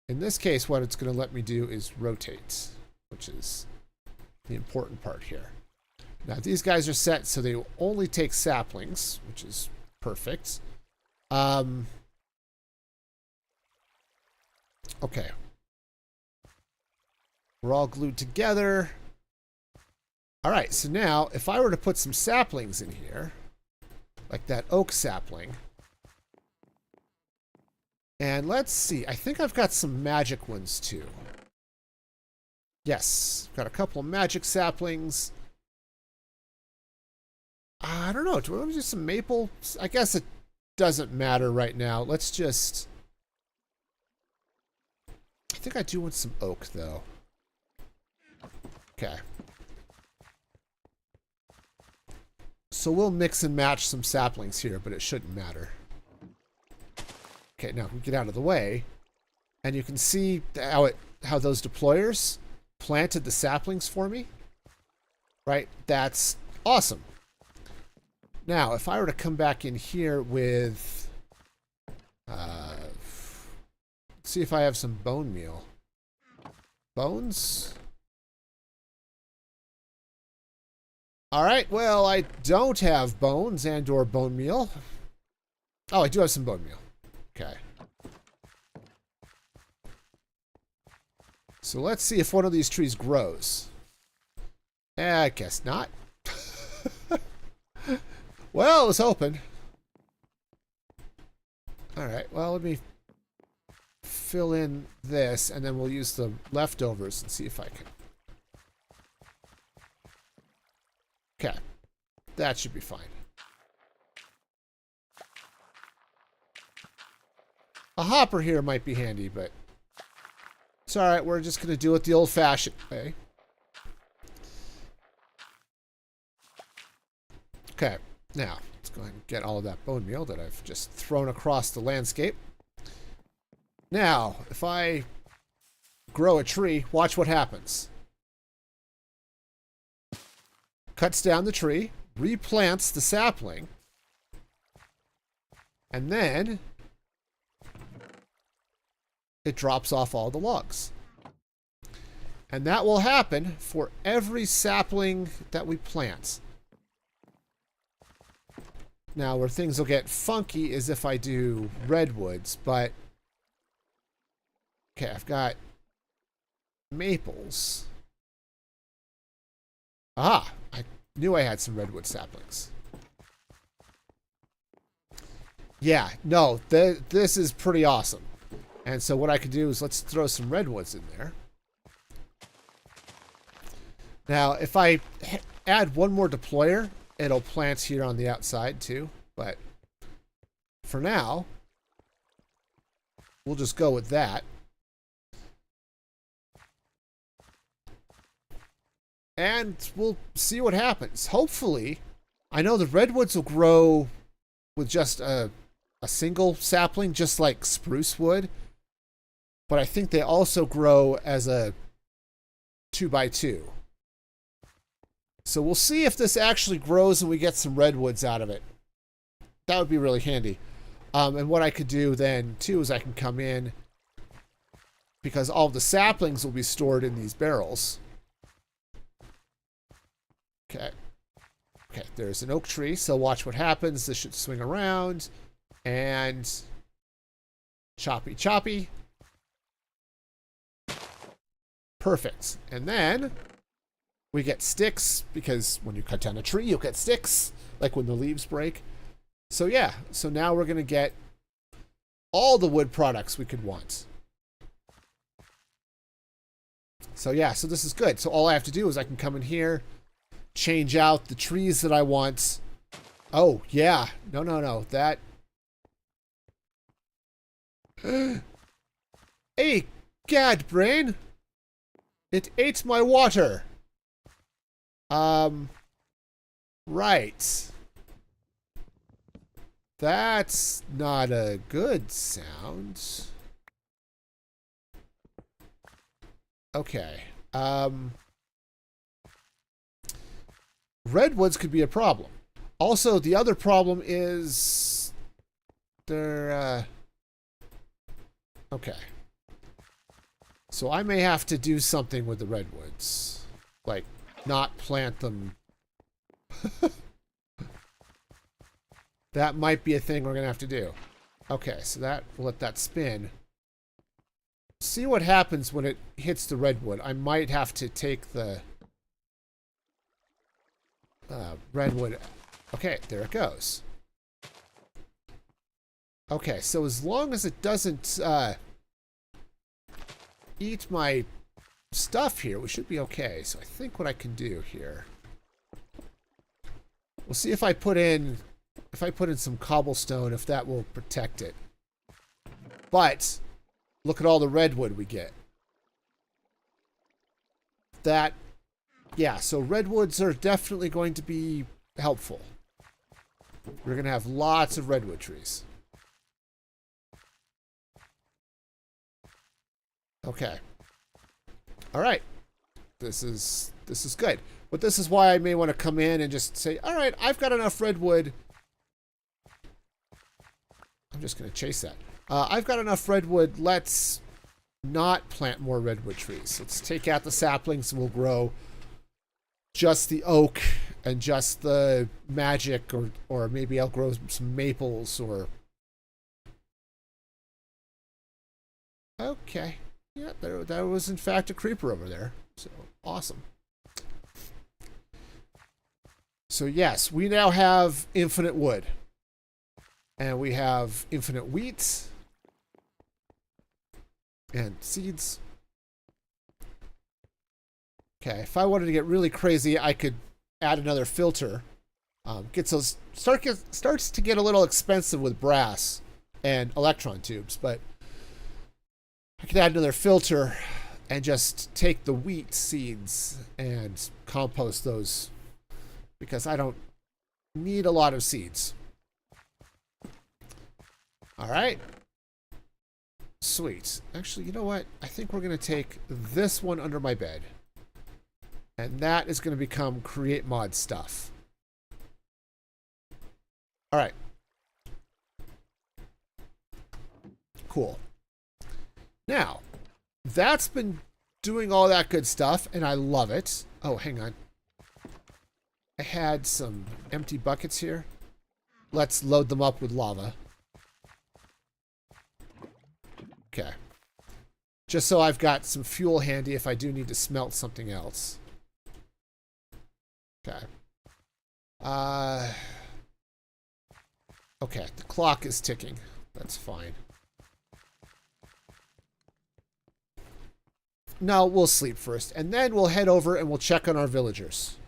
in this case, what it's going to let me do is rotate, which is the important part here. Now, these guys are set so they will only take saplings, which is perfect. Okay. We're all glued together. All right, so now if I were to put some saplings in here, like that oak sapling, and let's see, I think I've got some magic ones too. Yes, got a couple of magic saplings. I don't know, do we want to do some maple? I guess it doesn't matter right now. Let's just... I think I do want some oak though. Okay. So we'll mix and match some saplings here, but it shouldn't matter. Okay, now we get out of the way, and you can see how those deployers planted the saplings for me. Right? That's awesome. Now, if I were to come back in here with... see if I have some bone meal. Bones? Alright, well, I don't have bones and or bone meal. Oh, I do have some bone meal. Okay. So let's see if one of these trees grows. I guess not. Well, I was hoping. Alright, well, let me fill in this, and then we'll use the leftovers and see if I can. Okay. That should be fine. A hopper here might be handy, but it's alright. We're just going to do it the old-fashioned way. Okay. Now, let's go ahead and get all of that bone meal that I've just thrown across the landscape. Now, if I grow a tree, watch what happens. Cuts down the tree, replants the sapling, and then it drops off all the logs. And that will happen for every sapling that we plant. Now, where things will get funky is if I do redwoods, but... Okay, I've got maples. Aha! I knew I had some redwood saplings. Yeah, no, this is pretty awesome. And so what I could do is let's throw some redwoods in there. Now, if I add one more deployer, it'll plant here on the outside too. But for now, we'll just go with that. And we'll see what happens. Hopefully, I know the redwoods will grow with just a single sapling, just like spruce would. But I think they also grow as a 2x2. So we'll see if this actually grows and we get some redwoods out of it. That would be really handy. And what I could do then, too, is I can come in, because all the saplings will be stored in these barrels. Okay. Okay, there's an oak tree, so watch what happens. This should swing around. And choppy, choppy. Perfect. And then we get sticks, because when you cut down a tree, you'll get sticks, like when the leaves break. So yeah, so now we're going to get all the wood products we could want. So yeah, so this is good. So all I have to do is I can come in here, change out the trees that I want. Oh, yeah. No. That... Hey, gad brain! It ate my water! Right. That's not a good sound. Okay. Redwoods could be a problem. Also, the other problem is they're okay. So I may have to do something with the redwoods. Like, not plant them. That might be a thing we're going to have to do. Okay, so that we'll let that spin. See what happens when it hits the redwood. I might have to take the redwood. Okay, there it goes. Okay, so as long as it doesn't eat my stuff here, we should be okay. So I think what I can do here, we'll see if I put in some cobblestone, if that will protect it. But look at all the redwood we get. That, yeah, so redwoods are definitely going to be helpful. We're going to have lots of redwood trees. Okay. All right. This is good. But this is why I may want to come in and just say, all right, I've got enough redwood. I'm just going to chase that. I've got enough redwood. Let's not plant more redwood trees. Let's take out the saplings and we'll grow just the oak and just the magic, or maybe I'll grow some maples or... Okay. Yeah, there was in fact a creeper over there. So, awesome. So yes, we now have infinite wood. And we have infinite wheat. And seeds. Okay, if I wanted to get really crazy, I could add another filter. Starts to get a little expensive with brass and electron tubes, but I could add another filter and just take the wheat seeds and compost those because I don't need a lot of seeds. All right. Sweet. Actually, you know what? I think we're going to take this one under my bed. And that is going to become create mod stuff. All right. Cool. Now, that's been doing all that good stuff, and I love it. Oh, hang on. I had some empty buckets here. Let's load them up with lava. Okay. Just so I've got some fuel handy if I do need to smelt something else. Okay. Okay, the clock is ticking. That's fine. No, we'll sleep first, and then we'll head over and we'll check on our villagers.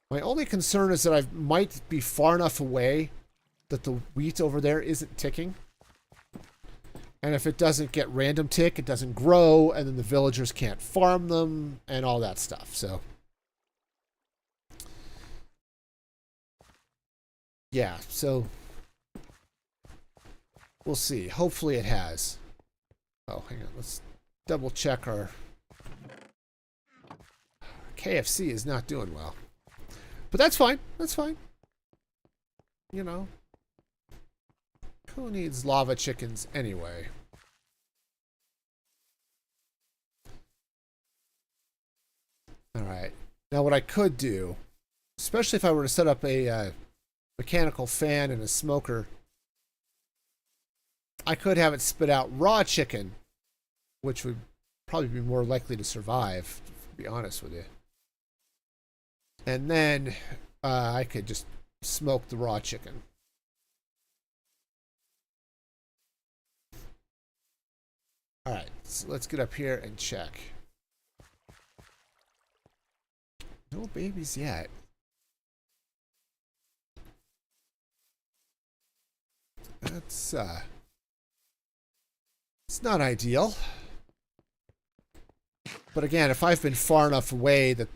My only concern is that I might be far enough away that the wheat over there isn't ticking. And if it doesn't get random tick, it doesn't grow, and then the villagers can't farm them, and all that stuff, so. Yeah, so we'll see. Hopefully it has. Oh, hang on. Let's double check our KFC is not doing well. But that's fine. That's fine. You know. Who needs lava chickens anyway? Alright. Now what I could do, especially if I were to set up a mechanical fan and a smoker, I could have it spit out raw chicken, which would probably be more likely to survive, to be honest with you. And then I could just smoke the raw chicken. Alright, so let's get up here and check. No babies yet. That's It's not ideal. But again, if I've been far enough away that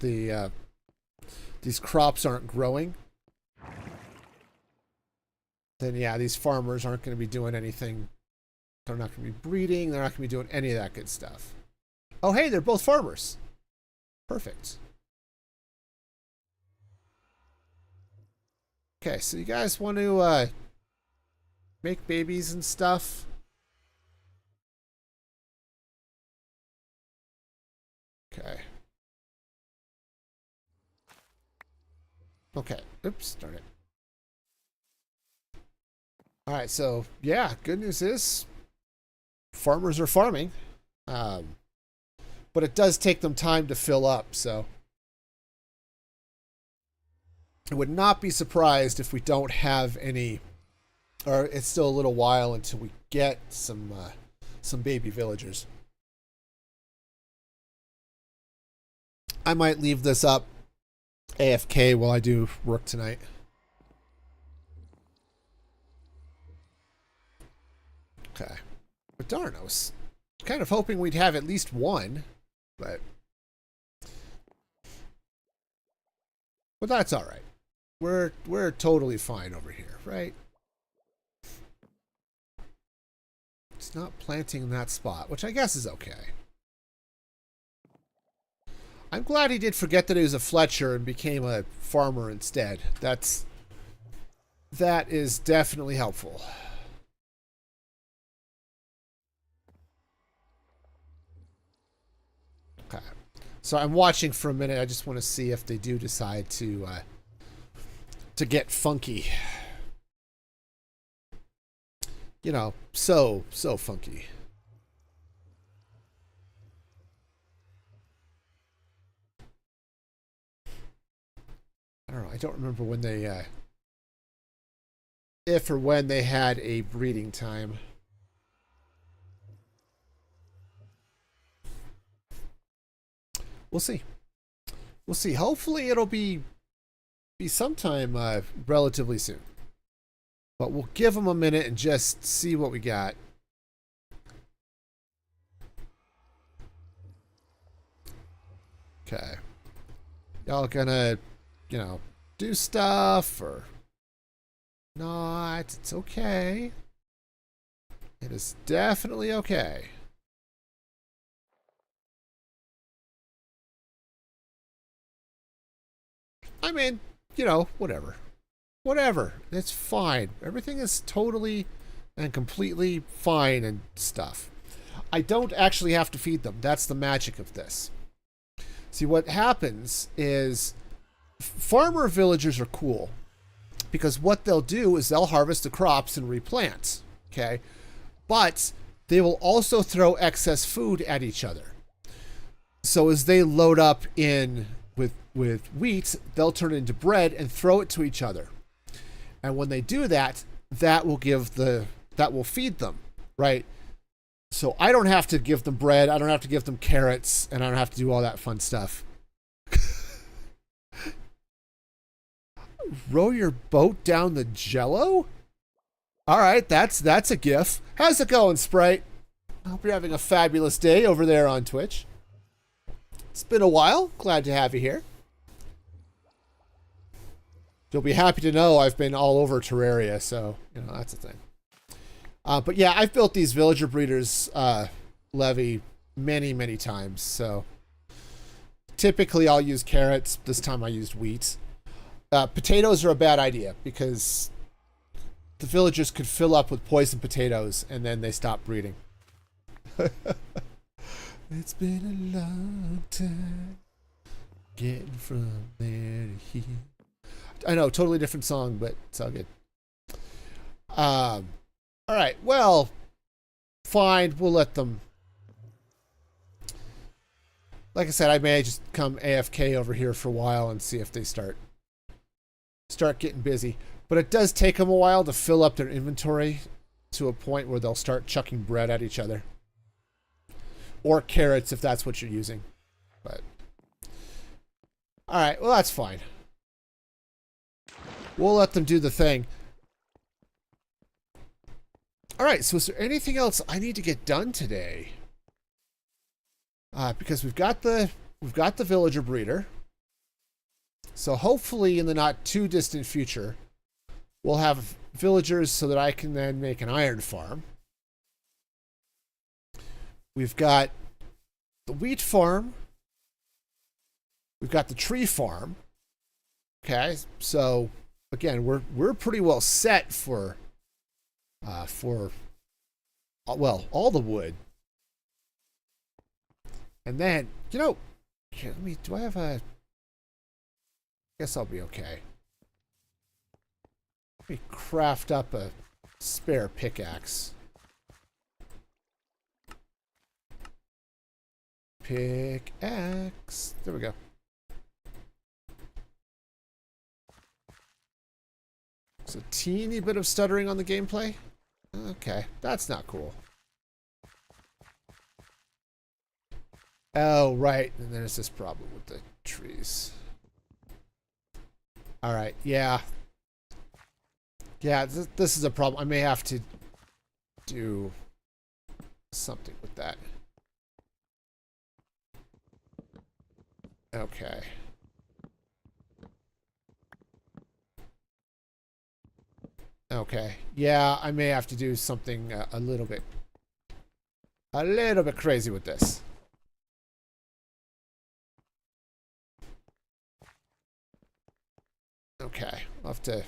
these crops aren't growing, then yeah, these farmers aren't going to be doing anything. They're not going to be breeding. They're not going to be doing any of that good stuff. Oh, hey, they're both farmers. Perfect. Okay, so you guys want to make babies and stuff? Okay. Okay. Oops, darn it. Alright, so, yeah, good news is farmers are farming. But it does take them time to fill up, so I would not be surprised if we don't have any, or it's still a little while until we get some baby villagers. I might leave this up AFK while I do work tonight. Okay. But darn, I was kind of hoping we'd have at least one, but that's all right. We're totally fine over here, right? It's not planting in that spot, which I guess is okay. I'm glad he did forget that he was a Fletcher and became a farmer instead. That is definitely helpful. Okay. So I'm watching for a minute. I just want to see if they do decide to get funky. You know, so funky. I don't know. I don't remember when they, if or when they had a breeding time. We'll see. We'll see. Hopefully it'll be sometime relatively soon. But we'll give them a minute and just see what we got. Okay. Y'all gonna, you know, do stuff or not? It's okay. It is definitely okay. I mean, you know, whatever. Whatever. It's fine. Everything is totally and completely fine and stuff. I don't actually have to feed them. That's the magic of this. See, what happens is farmer villagers are cool because what they'll do is they'll harvest the crops and replant. Okay? But they will also throw excess food at each other. So as they load up in with wheat, they'll turn it into bread and throw it to each other. And when they do that, that will feed them, right? So I don't have to give them bread, I don't have to give them carrots, and I don't have to do all that fun stuff. Row your boat down the Jello? All right, that's a gif. How's it going, Sprite? I hope you're having a fabulous day over there on Twitch. It's been a while. Glad to have you here. You'll be happy to know I've been all over Terraria, so, you know, that's the thing. But yeah, I've built these villager breeders levy many times, so typically I'll use carrots. This time I used wheat. Potatoes are a bad idea because the villagers could fill up with poison potatoes and then they stop breeding. It's been a long time getting from there to here. I know, totally different song, but it's all good. All right, well, fine. We'll let them. Like I said, I may just come AFK over here for a while and see if they start getting busy. But it does take them a while to fill up their inventory to a point where they'll start chucking bread at each other. Or carrots if that's what you're using. But all right, well, that's fine. We'll let them do the thing. All right, so is there anything else I need to get done today? Because we've got the villager breeder. So hopefully in the not too distant future, we'll have villagers so that I can then make an iron farm. We've got the wheat farm. We've got the tree farm. Okay, so again, we're pretty well set for well, all the wood. And then, you know, here, do I have a, guess I'll be okay. Let me craft up a spare pickaxe. Pickaxe. There we go. There's a teeny bit of stuttering on the gameplay. Okay, that's not cool. Oh, right. And there's this problem with the trees. All right, yeah. Yeah, this is a problem. I may have to do something with that. Okay. Okay. Yeah, I may have to do something a little bit crazy with this. Okay, I'll have to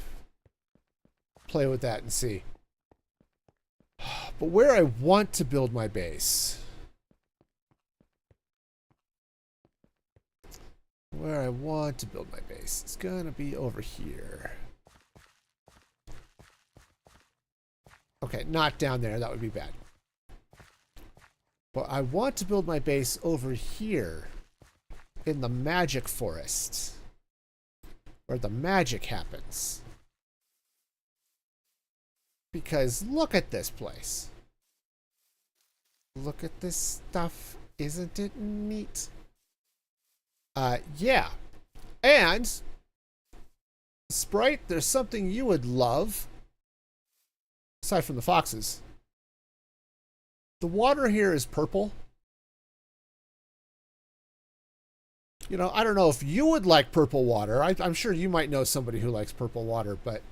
play with that and see. But where I want to build my base, is gonna be over here. Okay, not down there, that would be bad. But I want to build my base over here in the magic forest, where the magic happens. Because look at this place. Look at this stuff. Isn't it neat? Yeah. And, Sprite, there's something you would love. Aside from the foxes. The water here is purple. You know, I don't know if you would like purple water. I'm sure you might know somebody who likes purple water, but...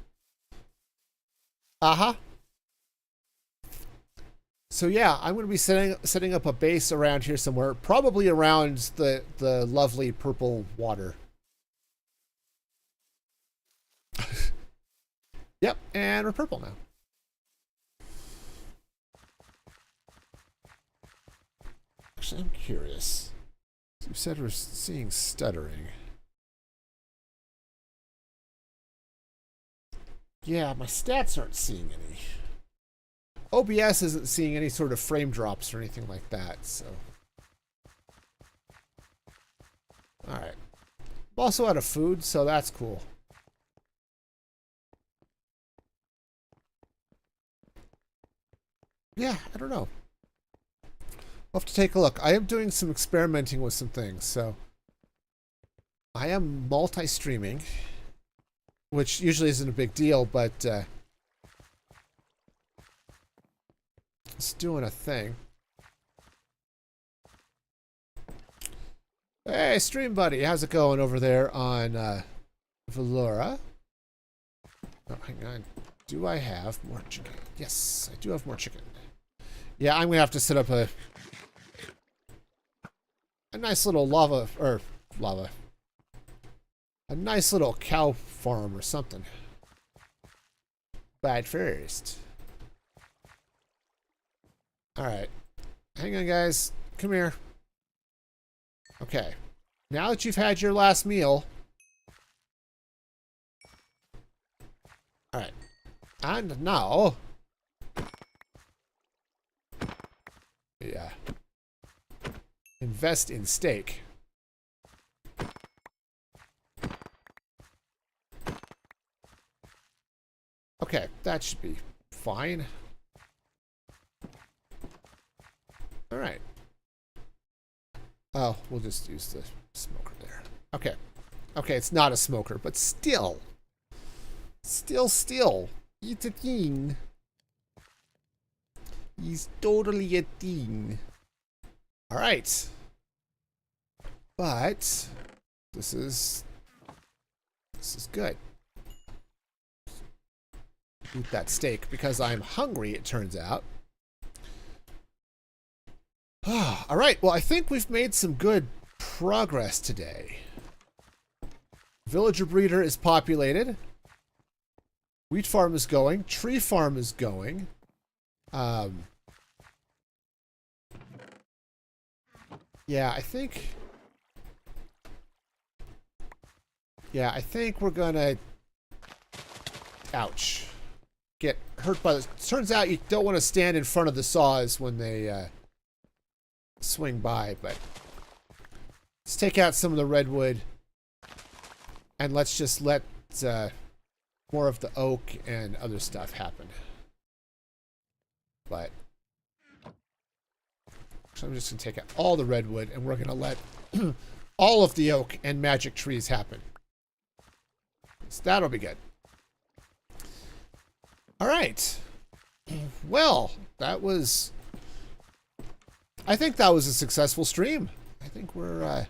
So yeah, I'm going to be setting up a base around here somewhere, probably around the lovely purple water. Yep, and we're purple now. Actually, I'm curious. You said we're seeing stuttering. Yeah, my stats aren't seeing any. OBS isn't seeing any sort of frame drops or anything like that, so. Alright. I'm also out of food, so that's cool. Yeah, I don't know. I'll have to take a look. I am doing some experimenting with some things, so. I am multi-streaming, which usually isn't a big deal, but it's doing a thing. Hey, stream buddy, how's it going over there on Valora? Oh, hang on. Do I have more chicken? Yes, I do have more chicken. Yeah, I'm gonna have to set up a nice little a nice little cow farm or something. But first. Alright. Hang on, guys. Come here. Okay. Now that you've had your last meal. Alright. And now. Yeah. Invest in steak. Okay, that should be fine. Alright. Oh, we'll just use the smoker there. Okay. Okay, it's not a smoker, but still. Still. Eat a thing. He's totally a teen. All right. But this is good. Eat that steak because I'm hungry, it turns out. All right, well, I think we've made some good progress today. Villager breeder is populated. Wheat farm is going. Tree farm is going. Yeah, I think we're gonna, ouch, get hurt by this. Turns out you don't want to stand in front of the saws when they swing by, but let's take out some of the redwood and let's just let more of the oak and other stuff happen. But so I'm just gonna take out all the redwood and we're gonna let all of the oak and magic trees happen. So that'll be good. All right. Well, I think that was a successful stream. I think we're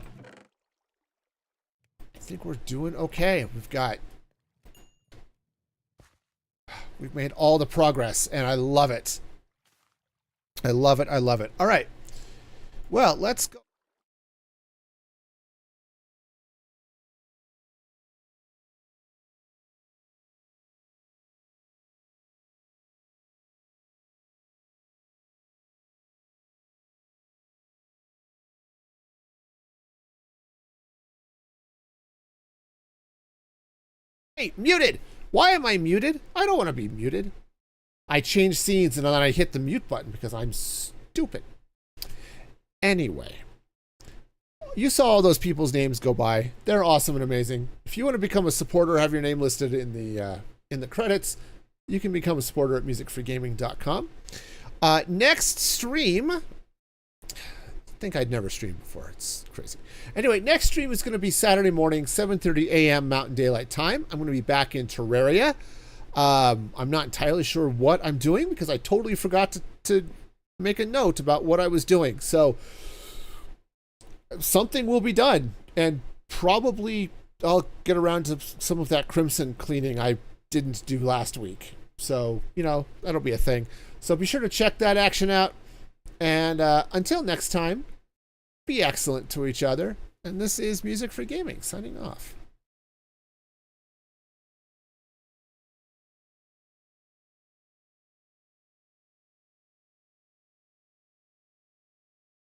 doing okay. We've made all the progress and I love it. I love it. I love it. All right. Well, let's go. Hey, muted! Why am I muted? I don't want to be muted. I changed scenes and then I hit the mute button because I'm stupid. Anyway, you saw all those people's names go by. They're awesome and amazing. If you want to become a supporter, have your name listed in the credits, you can become a supporter at musicfreegaming.com. Next stream, I think I'd never streamed before. It's crazy. Anyway, next stream is going to be Saturday morning, 7:30 a.m. Mountain Daylight Time. I'm going to be back in Terraria. I'm not entirely sure what I'm doing because I totally forgot to make a note about what I was doing. So something will be done, and probably I'll get around to some of that crimson cleaning I didn't do last week. So, that'll be a thing. So be sure to check that action out. And until next time, be excellent to each other. And this is Music for Gaming, signing off.